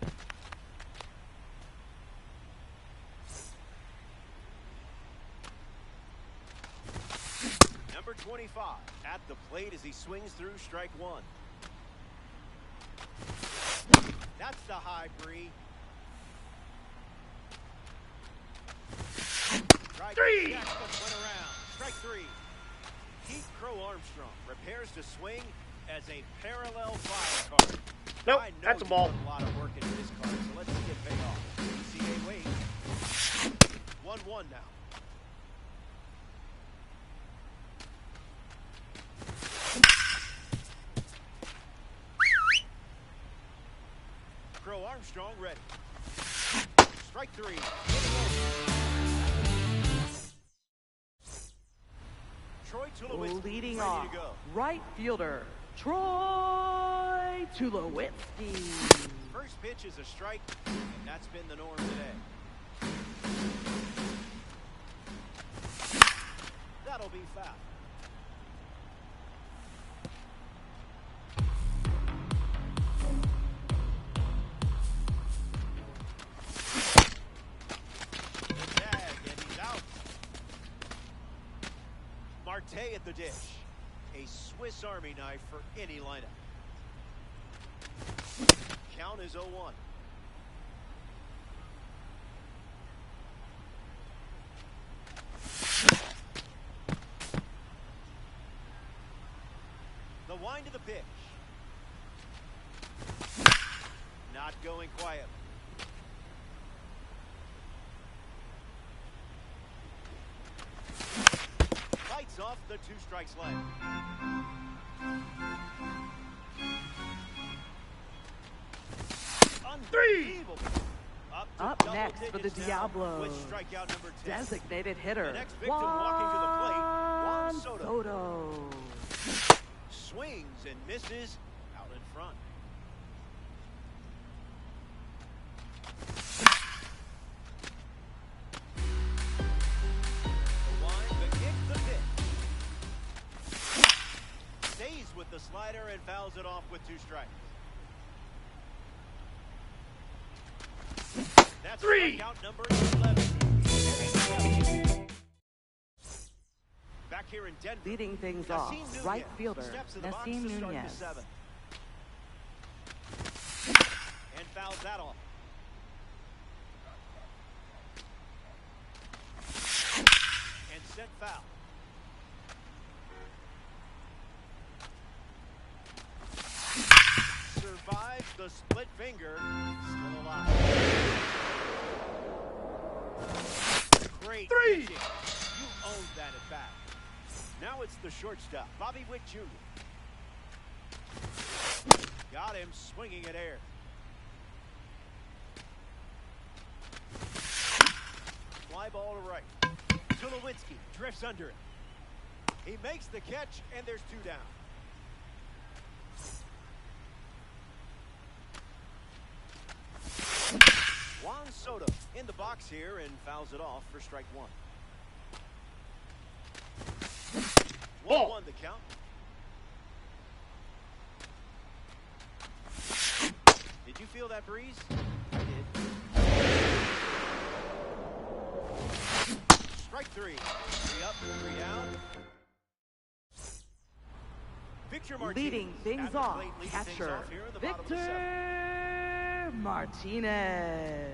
Number 25 at the plate as he swings through strike 1. That's the high, Bree. Strike 3. Went around. Strike 3. Keith Crow Armstrong prepares to swing as a parallel fly card. Nope, that's a ball. A lot of work into this card, so let's see it pay off. ECA waits. 1-1 now. Crow Armstrong ready. Strike 3. Troy Tulowitzki Leading ready off, to go. right fielder, Troy Tulowitzki. First pitch is a strike, and that's been the norm today. That'll be foul. Marte at the dish. A Swiss Army knife for any lineup. Count is 0-1. The wind to the pitch. Not going quiet. Lights off the 2 strikes left. Unbelievable. Up next for the Diablos, with strikeout number 10. designated hitter, The next victim walking to the plate, Juan Soto. Swings and misses out in front. With the slider and fouls it off with 2 strikes. That's 3. strikeout number 11. Back here in Denver. Leading things off, Nassim right Nunez fielder, steps to the box Nassim to start the Nunez. 7th. And fouls that off. And sent foul. Survives the split finger. Still alive. Great 3. pitching. You owned that at bat. Now it's the shortstop, Bobby Witt Jr. Got him swinging at air. Fly ball to right. Tulowitzki drifts under it. He makes the catch, and there's 2 down. Juan Soto in the box here and fouls it off for strike 1. 1-1 the count. Did you feel that breeze? I did. Strike 3. 3 up, 3 down. Victor Martinez Leading things off, catcher Victor Martinez.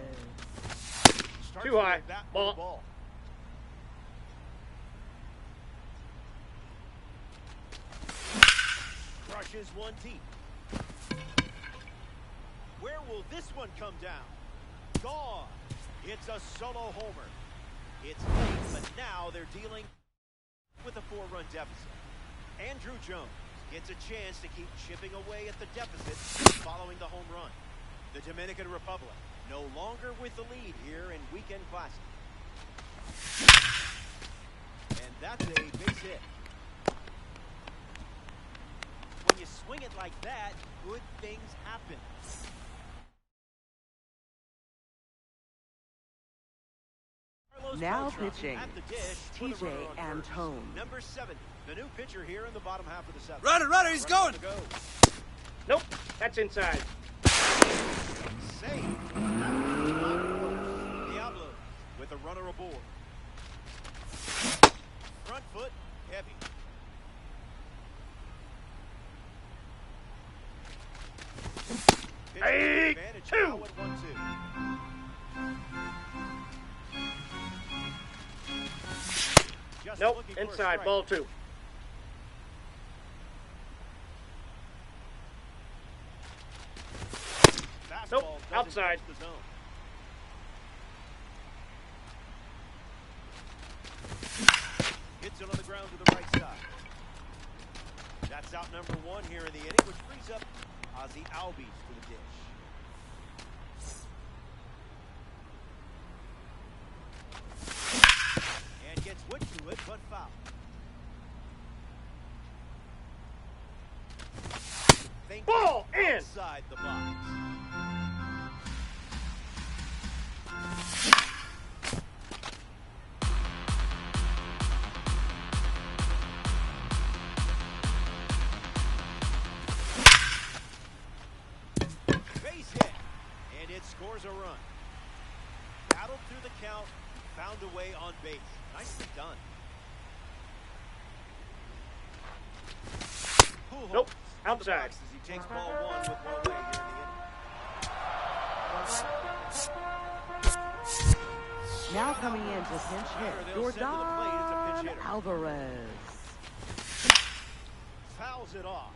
Too high. Ball. Crushes one deep. Where will this one come down? Gone. It's a solo homer. It's late, but now they're dealing with a 4-run deficit. Andrew Jones gets a chance to keep chipping away at the deficit following the home run. The Dominican Republic no longer with the lead here in Weekend Classic. And that's a base hit. When you swing it like that, good things happen. Now pitching, at the dish, TJ Antone. Number 7, the new pitcher here in the bottom half of the 7th. Runner, he's going. Go. Nope, that's inside. Save. Diablo with a runner aboard. Front foot, heavy. Hey, Advantage 2. now at 1-2. Just Nope, looking for a inside, strike. ball 2. Fastball Nope, doesn't outside. touch the zone. Hits it on the ground to the right side. That's out number 1 here in the inning, which frees up Ozzie Albies to the dish. And gets wood to it, but foul. Ball in. Inside the box. Base hit, and it scores a run. Battled through the count, found a way on base. Nicely done. Nope, Pujols outside. as he takes ball 1 with 1 away here in the inning. Now coming in to pinch hit, They'll send to the plate. It's a pinch Jordan hitter. Alvarez. Fouls it off.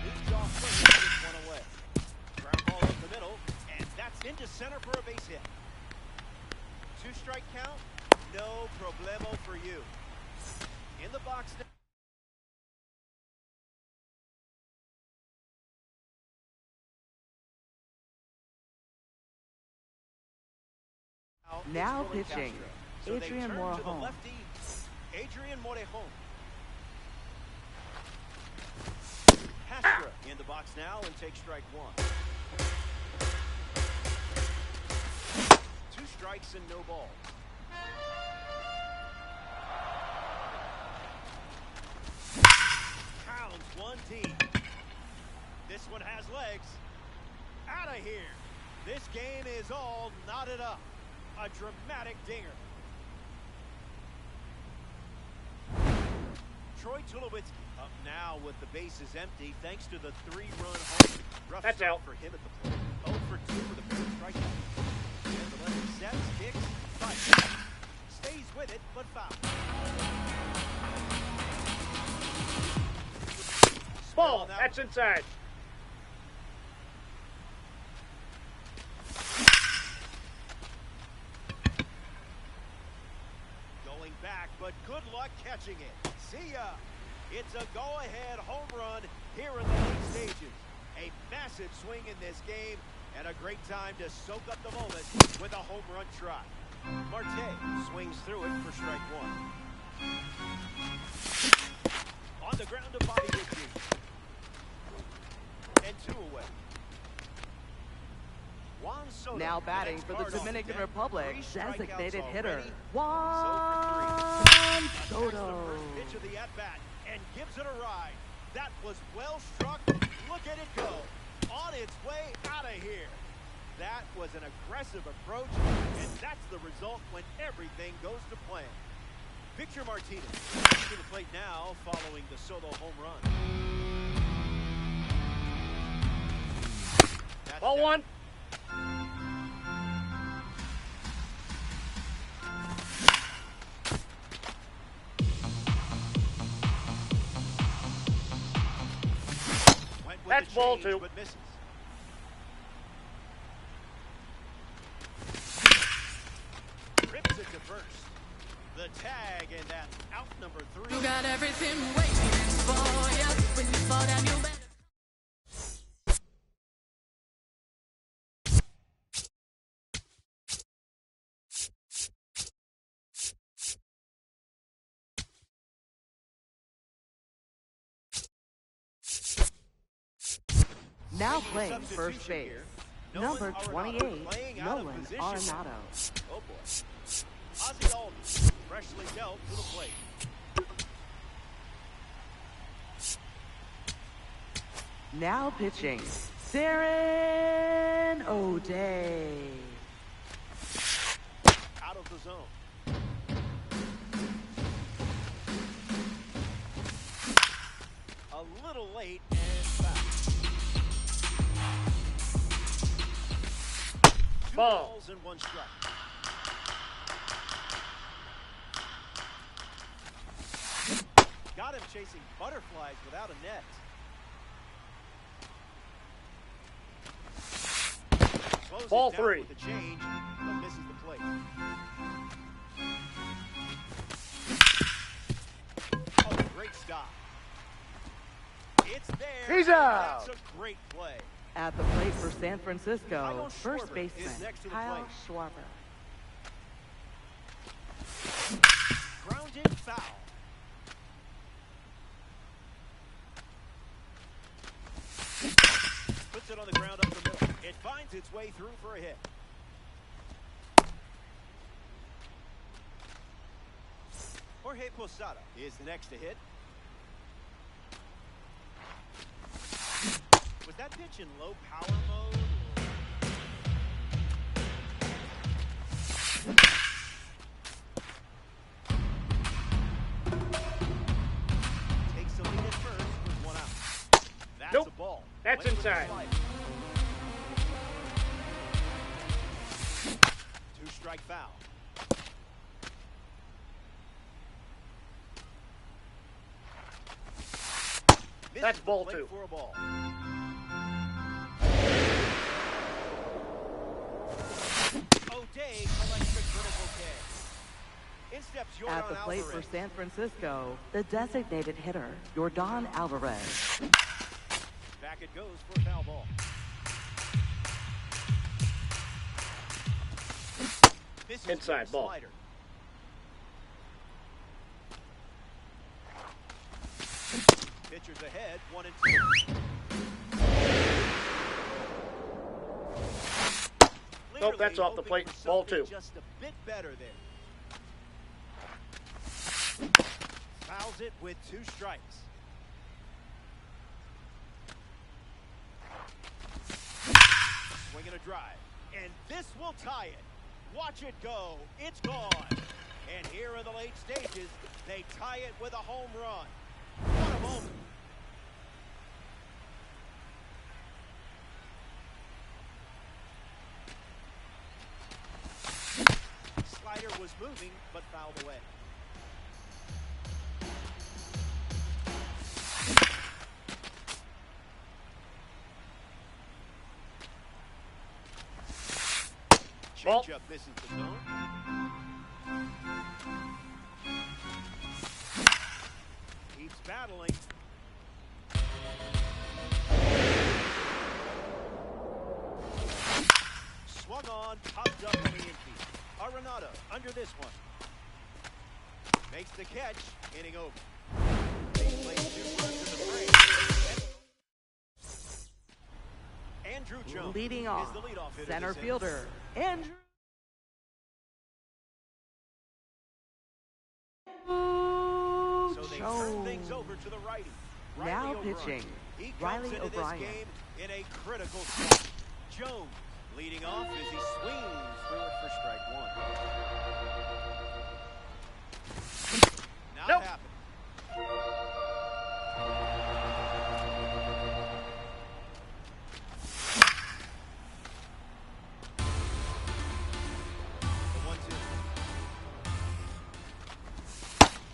Leads off first, gets 1 away. Ground ball up the middle, and that's into center for a base hit. 2-strike count, no problemo for you. In the box now. Now It's Willie pitching, Castro. So they Adrian turn to the Morejon. lefty, Adrian Morejon. Castro in the box now and takes strike 1. 2 strikes and no ball. Pounds 1 deep. This one has legs. Out of here. This game is all knotted up. A dramatic dinger. Troy Tulowitzki up now with the bases empty thanks to the 3-run home. Rough That's start out. for him at the plate. 0 for 2 with a pair of strikeouts. And the lefty sets, kicks, fights. Stays with it, but foul. Ball, that's inside. Going back, but good luck catching it. See ya. It's a go-ahead home run here in the late stages. A massive swing in this game, and a great time to soak up the moment with a home run try. Marte swings through it for strike 1. On the ground to Bobby Ritchie. And 2 Now batting for the Dominican Republic, designated hitter, Juan Soto. Pitch of the at-bat and gives it a ride. That was well struck. Look at it go. On its way out of here. That was an aggressive approach, and that's the result when everything goes to plan. Victor Martinez to the plate now following the Soto home run. That's Ball down. one. Went with That's the ball change, two. but misses. Rips it to first. The tag, and that's out number 3. You got everything waiting for you. When you fall down, you better. Now playing first Substitution base, here. number Nolan 28, Arenado playing out of Nolan position. Arenado. Oh boy. Ozzie Albies freshly dealt to the plate. Now pitching, Darren O'Day. Out of the zone. A little late and foul. Two Ball. balls and one strike. Got him chasing butterflies without a net. Slows Ball it down three. with the change, but misses the plate. Oh, great stop. It's there. He's and out. That's a great play. At the plate for San Francisco, Kyle first Schwarber baseman, is next to the Kyle plate. Schwarber. Grounded foul. Puts it on the ground up the middle. It finds its way through for a hit. Jorge Posada is the next to hit. Was that pitch in low power mode? Takes the lead at first with one out. That's Nope. a ball. That's Went with the inside. slider. Two-strike foul. Misses That's the ball plate two. for a ball. O'Day collects the critical catch. In steps Yordan At the plate for Alvarez. San Francisco, the designated hitter, Yordan Alvarez. Back it goes for a foul ball. Misses Inside with a ball. slider. Pitchers ahead, 1-2. Nope, that's off the Clearly plate. hoping for Ball something two. Just a bit better there. Fouls it with two strikes. Swinging a drive. And this will tie it. Watch it go. It's gone. And here in the late stages, they tie it with a home run. What a moment. Slider was moving, but fouled away. Ball. Changeup misses the zone. Keeps battling. Swung on, popped up on the infield. Arenado under this one. Makes the catch, inning over. They play two runs in the frame. Andrew Jones. Leading is off, the leadoff hitter center this inning. fielder, Andrew. So they turn things over to the righty. Now Riley O'Brien. pitching, He comes Riley into O'Brien. this game in a critical spot. Jones leading off as he swings through it for strike one. Not Nope. happening. The 1-2.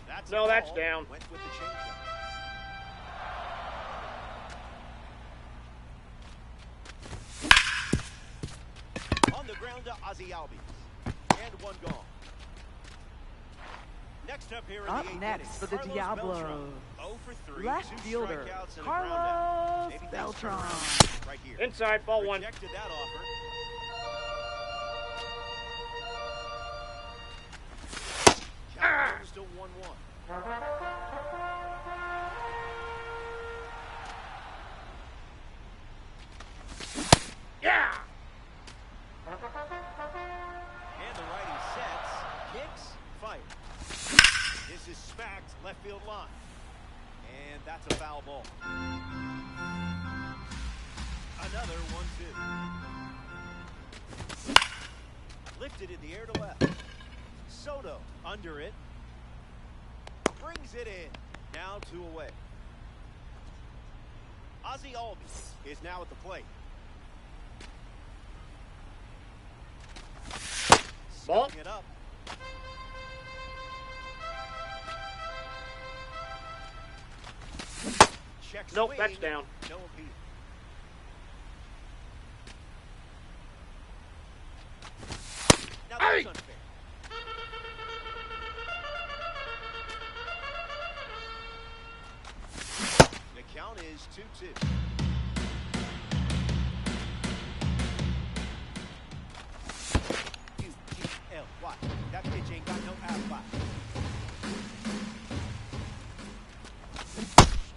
That's No, a that's ball. down. Went with the changeup. On the ground to Ozzie Albies. And one gone. Next up here in Up the eighth next inning, for the Carlos Diablos. Beltran. 0 for 3, Left 2 fielder, strikeouts and a ground out. Carlos Maybe things turn Beltran. around right here. Inside, ball one. Rejected that offer. Count goes to 1-1. Yeah. And the righty sets, kicks, fires. This is smacked left field line. And that's a foul ball. Another 1-2. Lifted in the air to left. Soto under it. Brings it in. Now 2 away. Ozzie Albies is now at the plate. Ball. Scooping it up. Check Nope, swing. that's down. No appeal. Now that's Hey! unfair. The count is 2-2. U-G-L-Y. That pitch ain't got no alibi.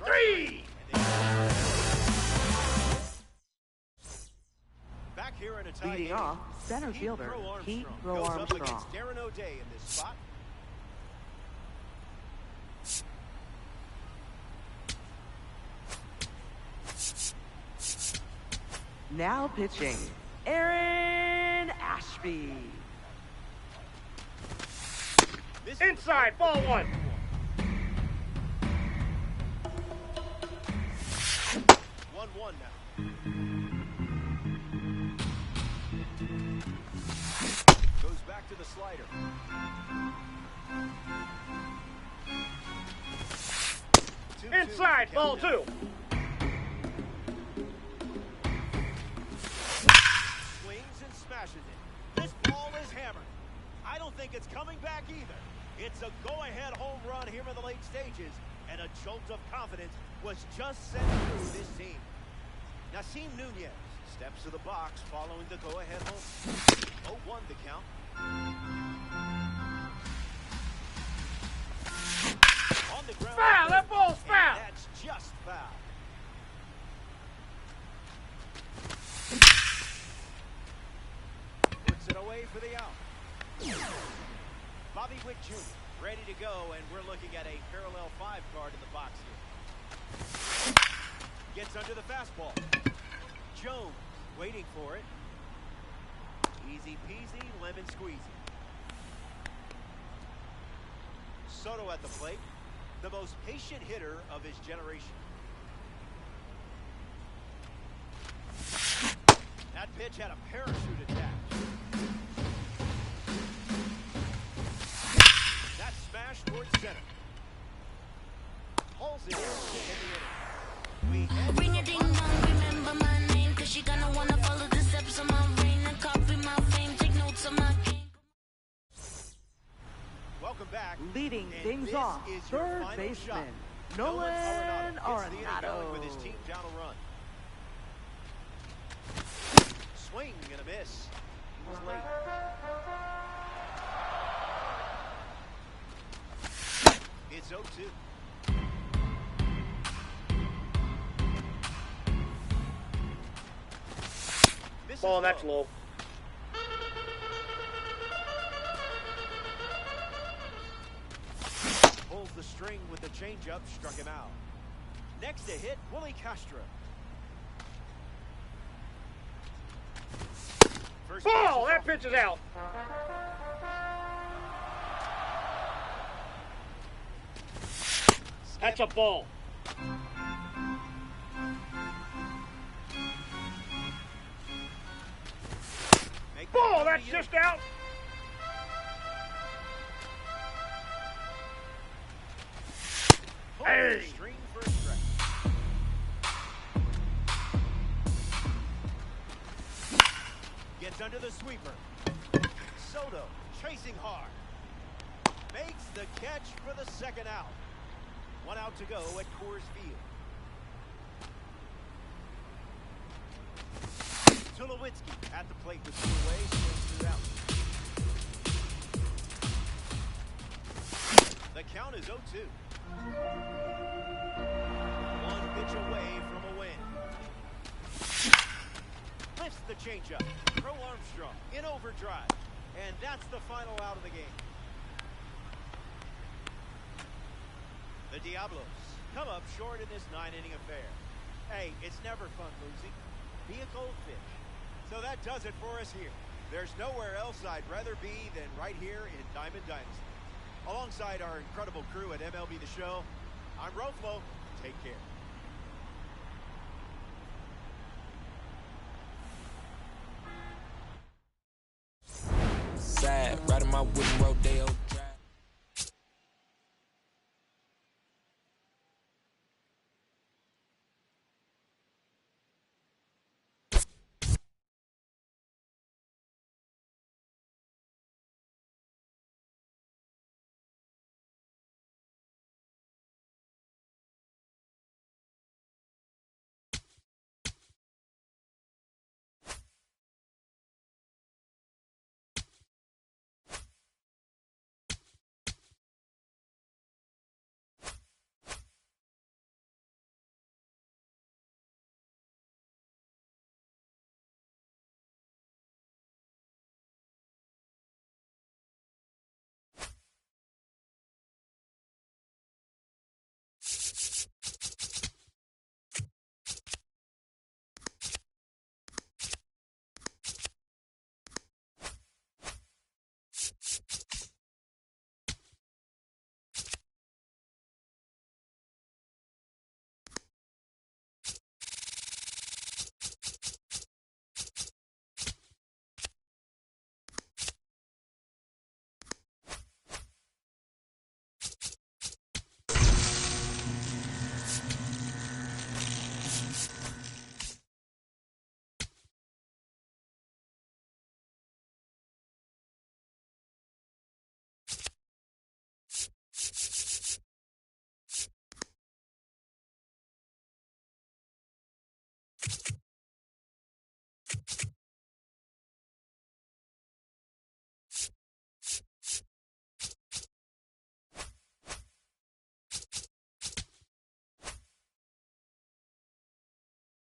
Three. Back here in a tie Leading game, off, center Pete fielder, Crow Pete Armstrong Crow goes up Armstrong. against Darren O'Day in this spot. Now pitching, Aaron Ashby. This Inside, ball one. 1-1 now. Goes back to the slider. Inside, ball two. Swings and smashes it. This ball is hammered. I don't think it's coming back either. It's a go-ahead home run here in the late stages, and a jolt of confidence was just sent through this team. Nasim Nunez steps to the box following the go-ahead home. 0-1 the count. On the ground. Foul, that ball's And foul. that's just foul. Puts it away for the out. Bobby Witt Jr. ready to go, and we're looking at a parallel 5 card in the box here. Gets under the fastball. Jones waiting for it. Easy peasy, lemon squeezy. Soto at the plate, the most patient hitter of his generation. That pitch had a parachute attached. That smash towards center. Pulls it in the inning. We head to Ring the a ding final. dong, remember my name, cause she gonna wanna follow the steps of my reign and copy my fame, take notes of my game. Welcome back. Leading And things this off, is your third final baseman, shot. Nolan Gets the inning going Arenado. with his team down a run. Swing and a miss. He was late. It's 0-2. This Ball, is that's low. Pulls the string with the changeup, struck him out. Next to hit, Willie Castro. First Ball, that pitch is out. That's a ball. Ball, that's just out. Hey. String for a strike. Gets under the sweeper. Soto chasing hard. Makes the catch for the second out. 1 out to go at Coors Field. Tulowitzki at the plate with 2 away, swings 2 out. The count is 0-2. 1 pitch away from a win. Lifts the changeup. Crow Armstrong in overdrive. And that's the final out of the game. The Diablos come up short in this 9-inning affair. Hey, it's never fun losing. Be a goldfish. So that does it for us here. There's nowhere else I'd rather be than right here in Diamond Dynasty. Alongside our incredible crew at MLB The Show, I'm Roflo. Take care. Sad, riding my wooden rodeo drive.